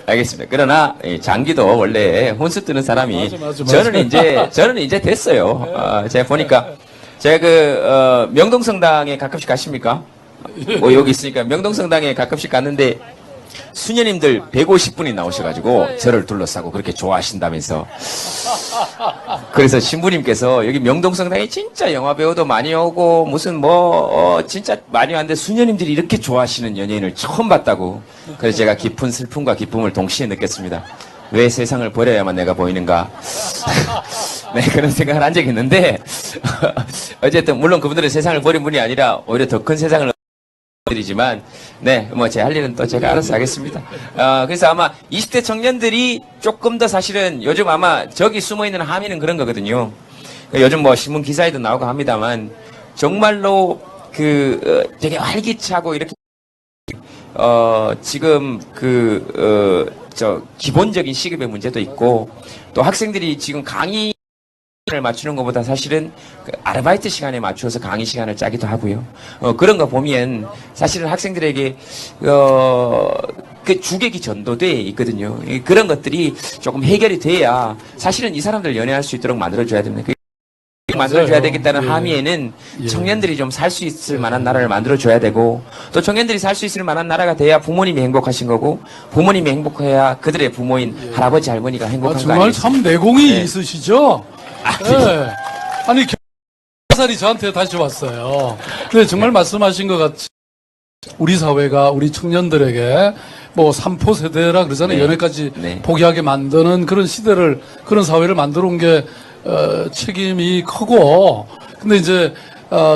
알겠습니다. 그러나, 장기도 원래 혼수 뜨는 사람이, 맞아. 저는 이제 됐어요. 제가 보니까, 제가 명동성당에 가끔씩 가십니까? 뭐 여기 있으니까 명동성당에 가끔씩 갔는데, 수녀님들 150분이 나오셔가지고 저를 둘러싸고 그렇게 좋아하신다면서. 그래서 신부님께서 여기 명동성당에 진짜 영화배우도 많이 오고 무슨 진짜 많이 왔는데 수녀님들이 이렇게 좋아하시는 연예인을 처음 봤다고. 그래서 제가 깊은 슬픔과 기쁨을 동시에 느꼈습니다. 왜 세상을 버려야만 내가 보이는가. 네, 그런 생각을 한 적이 있는데 어쨌든 물론 그분들은 세상을 버린 분이 아니라 오히려 더 큰 세상을 드리지만, 제 할 일은 또 제가 알아서 하겠습니다. 그래서 아마 20대 청년들이 조금 더 사실은 요즘 아마 저기 숨어 있는 함의는 그런 거거든요. 요즘 신문 기사에도 나오고 합니다만, 정말로 되게 활기차고 이렇게, 지금 기본적인 시급의 문제도 있고, 또 학생들이 지금 강의 을 맞추는 것보다 사실은 아르바이트 시간에 맞추어서 강의 시간을 짜기도 하고요. 그런 거 보면 사실은 학생들에게 그 주객이 전도돼 있거든요. 그런 것들이 조금 해결이 돼야 사실은 이 사람들 연애할 수 있도록 만들어줘야 됩니다. 만들어줘야 되겠다는 함의에는 청년들이 좀 살 수 있을 만한 나라를 만들어줘야 되고, 또 청년들이 살 수 있을 만한 나라가 돼야 부모님이 행복하신 거고, 부모님이 행복해야 그들의 부모인 할아버지 할머니가 행복한 거 정말 아니에요? 참 내공이 있으시죠? 네. 아니, 살이 저한테 다시 왔어요. 근데 정말 말씀하신 것 같이 우리 사회가 우리 청년들에게 삼포 세대라 그러잖아요. 연애까지 포기하게 만드는 그런 시대를, 그런 사회를 만들어 온 게 책임이 크고, 근데 이제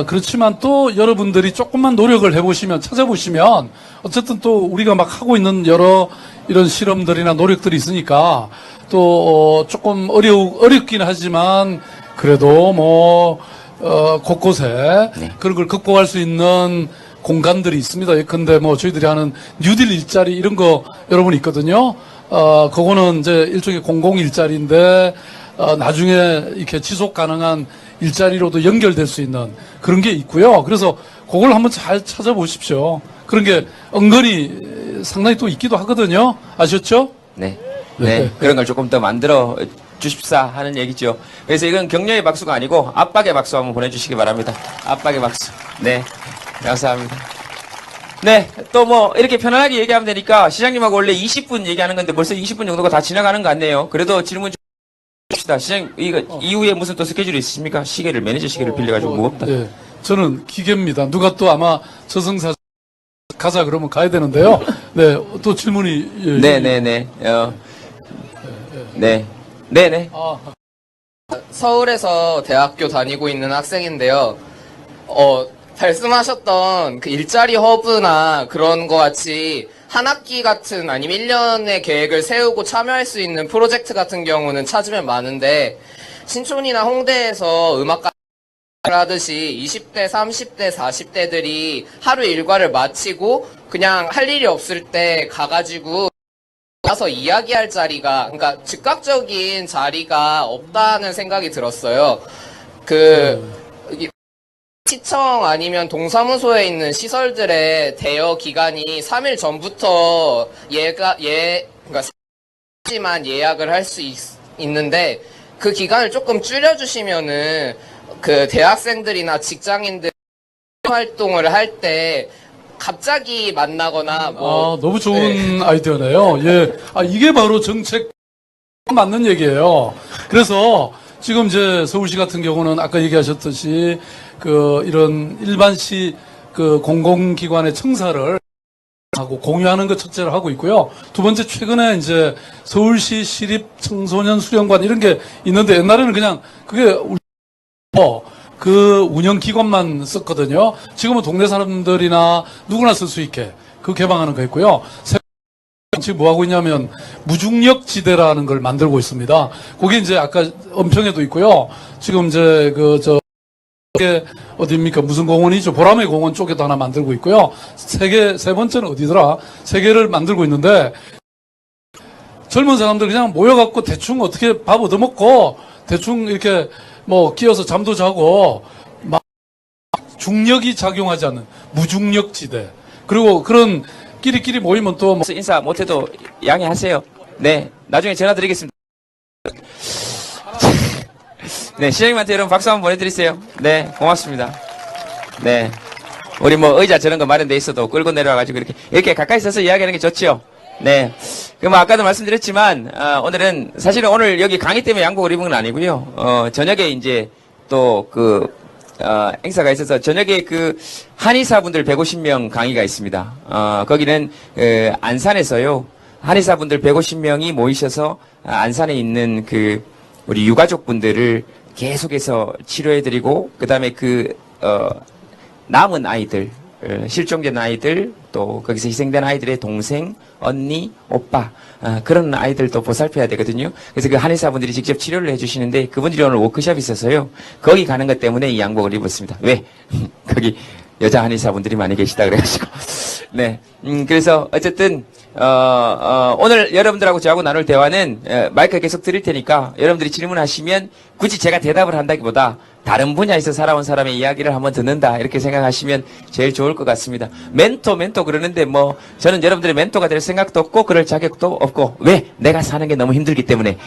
그렇지만 또 여러분들이 조금만 노력을 해보시면, 찾아보시면 어쨌든 또 우리가 막 하고 있는 여러 이런 실험들이나 노력들이 있으니까 또 조금 어렵긴 하지만 그래도 곳곳에 그런 걸 극복할 수 있는 공간들이 있습니다. 예컨대 저희들이 하는 뉴딜 일자리 이런 거 여러분 있거든요. 그거는 이제 일종의 공공 일자리인데 나중에 이렇게 지속 가능한 일자리로도 연결될 수 있는 그런 게 있고요. 그래서 그걸 한번 잘 찾아보십시오. 그런 게 은근히 상당히 또 있기도 하거든요. 아셨죠? 네. 그런 걸 조금 더 만들어 주십사 하는 얘기죠. 그래서 이건 격려의 박수가 아니고 압박의 박수 한번 보내주시기 바랍니다. 압박의 박수. 네. 감사합니다. 네, 또 뭐 이렇게 편안하게 얘기하면 되니까 시장님하고 원래 20분 얘기하는 건데 벌써 20분 정도가 다 지나가는 것 같네요. 그래도 질문 좀 해봅시다. 시장님, 이거 이후에 무슨 또 스케줄이 있으십니까? 시계를, 매니저 시계를 빌려가지고 무겁다. 예, 저는 기계입니다. 누가 또 아마 저승사 가자 그러면 가야 되는데요. 네, 또 질문이. 예, 네네네. 네. 네네. 아, 서울에서 대학교 다니고 있는 학생인데요. 말씀하셨던 그 일자리 허브나 그런 거 같이 한 학기 같은 아니면 1년의 계획을 세우고 참여할 수 있는 프로젝트 같은 경우는 찾으면 많은데 신촌이나 홍대에서 음악가 하듯이 20대, 30대, 40대들이 하루 일과를 마치고 그냥 할 일이 없을 때 가가지고 가서 이야기할 자리가, 그러니까 즉각적인 자리가 없다는 생각이 들었어요. 시청 아니면 동사무소에 있는 시설들의 대여 기간이 3일 전부터 그러니까 하지만 예약을 할 수 있는데 그 기간을 조금 줄여주시면은 그 대학생들이나 직장인들 활동을 할 때 갑자기 만나거나 뭐 너무 좋은 아이디어네요. 예. 이게 바로 정책 맞는 얘기예요. 그래서 지금 이제 서울시 같은 경우는 아까 얘기하셨듯이 이런 일반시 공공기관의 청사를 하고 공유하는 것 첫째로 하고 있고요. 두 번째 최근에 이제 서울시 시립 청소년 수련관 이런 게 있는데 옛날에는 그냥 그게 그 운영기관만 썼거든요. 지금은 동네 사람들이나 누구나 쓸 수 있게 개방하는 거 있고요. 지금 뭐 하고 있냐면 무중력 지대라는 걸 만들고 있습니다. 거기 이제 아까 은평에도 있고요. 지금 이제 어디입니까? 무슨 공원이죠? 보라매 공원 쪽에도 하나 만들고 있고요. 세 번째는 어디더라? 세 개를 만들고 있는데 젊은 사람들 그냥 모여갖고 대충 어떻게 밥 얻어먹고 대충 이렇게 끼어서 잠도 자고 막 중력이 작용하지 않는 무중력 지대. 그리고 그런 끼리끼리 모이면 또 인사 못해도 양해하세요. 네, 나중에 전화 드리겠습니다. 네, 시장님한테 여러분 박수 한번 보내드리세요. 네, 고맙습니다. 네, 우리 의자 저런 거 마련돼 있어도 끌고 내려와가지고 이렇게 가까이 서서 이야기하는 게 좋지요. 네, 아까도 말씀드렸지만 오늘은 사실은 오늘 여기 강의 때문에 양복을 입은 건 아니고요. 저녁에 이제 또 행사가 있어서 저녁에 한의사분들 150명 강의가 있습니다. 거기는 안산에서요. 한의사분들 150명이 모이셔서 안산에 있는 우리 유가족분들을 계속해서 치료해드리고 그다음에 남은 아이들, 실종된 아이들, 또 거기서 희생된 아이들의 동생, 언니, 오빠 그런 아이들도 보살펴야 되거든요. 그래서 한의사분들이 직접 치료를 해주시는데 그분들이 오늘 워크숍이 있어서요. 거기 가는 것 때문에 이 양복을 입었습니다. 왜? 거기 여자 한의사분들이 많이 계시다 그래가지고. 네. 그래서 어쨌든 오늘 여러분들하고 저하고 나눌 대화는 마이크 계속 드릴 테니까 여러분들이 질문하시면 굳이 제가 대답을 한다기보다 다른 분야에서 살아온 사람의 이야기를 한번 듣는다 이렇게 생각하시면 제일 좋을 것 같습니다. 멘토 그러는데 저는 여러분들의 멘토가 될 생각도 없고 그럴 자격도 없고 왜? 내가 사는 게 너무 힘들기 때문에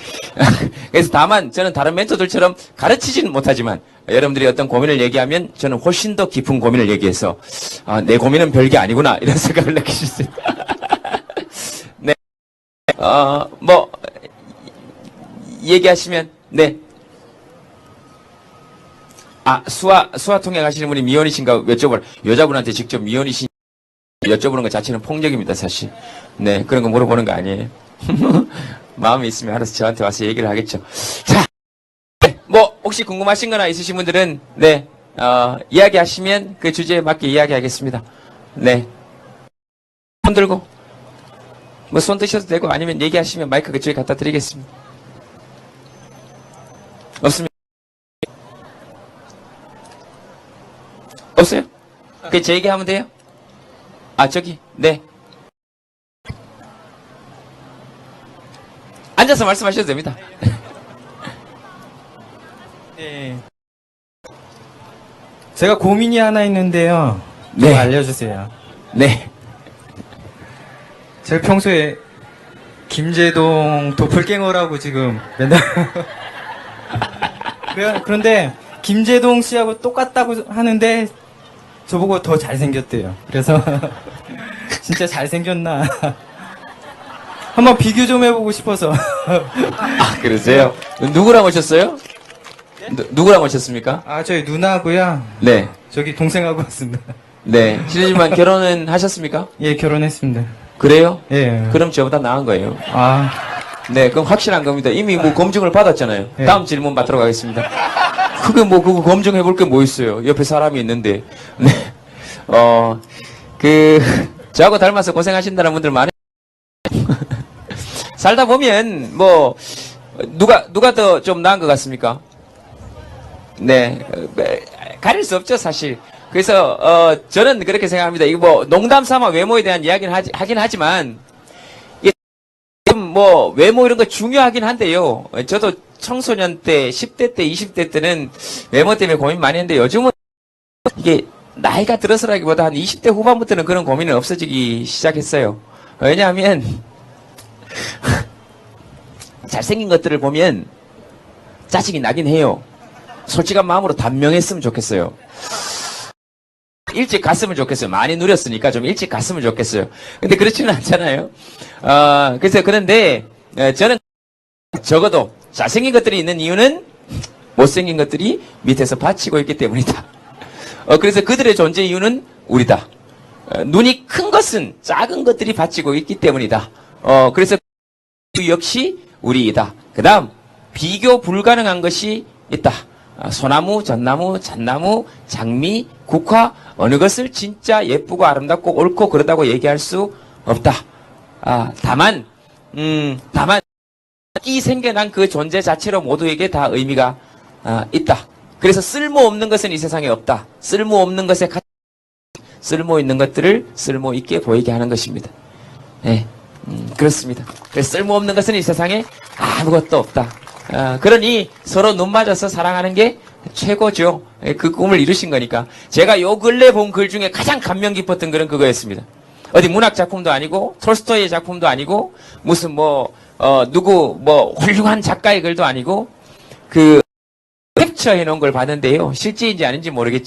그래서 다만 저는 다른 멘토들처럼 가르치지는 못하지만 여러분들이 어떤 고민을 얘기하면 저는 훨씬 더 깊은 고민을 얘기해서 내 고민은 별게 아니구나 이런 생각을 느끼실 수 있다. 네. 얘기하시면 네. 수화 통역 하시는 분이 미혼이신가 여쭤보라. 여자분한테 직접 미혼이신 여쭤보는 것 자체는 폭력입니다, 사실. 네, 그런 거 물어보는 거 아니에요. 마음이 있으면 알아서 저한테 와서 얘기를 하겠죠. 자, 혹시 궁금하신 거나 있으신 분들은, 네, 이야기하시면 그 주제에 맞게 이야기하겠습니다. 네. 손 들고, 손 드셔도 되고 아니면 얘기하시면 마이크 그쪽에 갖다 드리겠습니다. 없습니다. 없어요? 제 얘기하면 돼요? 저기, 네. 앉아서 말씀하셔도 됩니다. 네. 제가 고민이 하나 있는데요. 좀 알려주세요. 네. 제가 평소에 김제동 도플갱어라고 지금 맨날 그런데 김제동 씨하고 똑같다고 하는데 저보고 더 잘생겼대요. 그래서 진짜 잘생겼나 한번 비교 좀 해보고 싶어서. 아, 그러세요? 누구랑 오셨어요? 누구랑 오셨습니까? 아, 저희 누나고요. 네. 저기 동생하고 왔습니다. 네. 실례지만 결혼은 하셨습니까? 예, 결혼했습니다. 그래요? 예. 그럼 저보다 나은 거예요. 아, 네, 그럼 확실한 겁니다. 이미 뭐 검증을 받았잖아요. 네. 다음 질문 받도록 하겠습니다. 그거 검증해 볼 게 뭐 있어요? 옆에 사람이 있는데. 네. 저하고 닮아서 고생하신다는 분들 많아요. 살다 보면, 누가 더 좀 나은 것 같습니까? 네. 가릴 수 없죠, 사실. 그래서, 저는 그렇게 생각합니다. 이거 농담 삼아 외모에 대한 이야기는 하긴 하지만, 외모 이런 거 중요하긴 한데요. 저도 청소년 때, 10대 때, 20대 때는 외모 때문에 고민 많이 했는데 요즘은 이게 나이가 들어서라기보다 한 20대 후반부터는 그런 고민은 없어지기 시작했어요. 왜냐하면, 잘생긴 것들을 보면 짜증이 나긴 해요. 솔직한 마음으로 단명했으면 좋겠어요. 일찍 갔으면 좋겠어요. 많이 누렸으니까 좀 일찍 갔으면 좋겠어요. 근데 그렇지는 않잖아요. 그런데, 저는 적어도 잘생긴 것들이 있는 이유는 못생긴 것들이 밑에서 받치고 있기 때문이다. 그래서 그들의 존재 이유는 우리다. 눈이 큰 것은 작은 것들이 받치고 있기 때문이다. 그래서 그 역시 우리이다. 그 다음, 비교 불가능한 것이 있다. 소나무, 전나무, 잣나무, 장미, 국화, 어느 것을 진짜 예쁘고 아름답고 옳고 그러다고 얘기할 수 없다. 다만, 이 생겨난 그 존재 자체로 모두에게 다 의미가 있다. 그래서 쓸모없는 것은 이 세상에 없다. 쓸모없는 것에 쓸모 있는 것들을 쓸모 있게 보이게 하는 것입니다. 네, 그렇습니다. 그래서 쓸모없는 것은 이 세상에 아무것도 없다. 그러니 서로 눈 맞아서 사랑하는 게 최고죠. 그 꿈을 이루신 거니까. 제가 요 근래 본 글 중에 가장 감명 깊었던 글은 그거였습니다. 어디 문학 작품도 아니고 톨스토이의 작품도 아니고 무슨 훌륭한 작가의 글도 아니고 캡처해 놓은 걸 봤는데요. 실제인지 아닌지 모르겠지만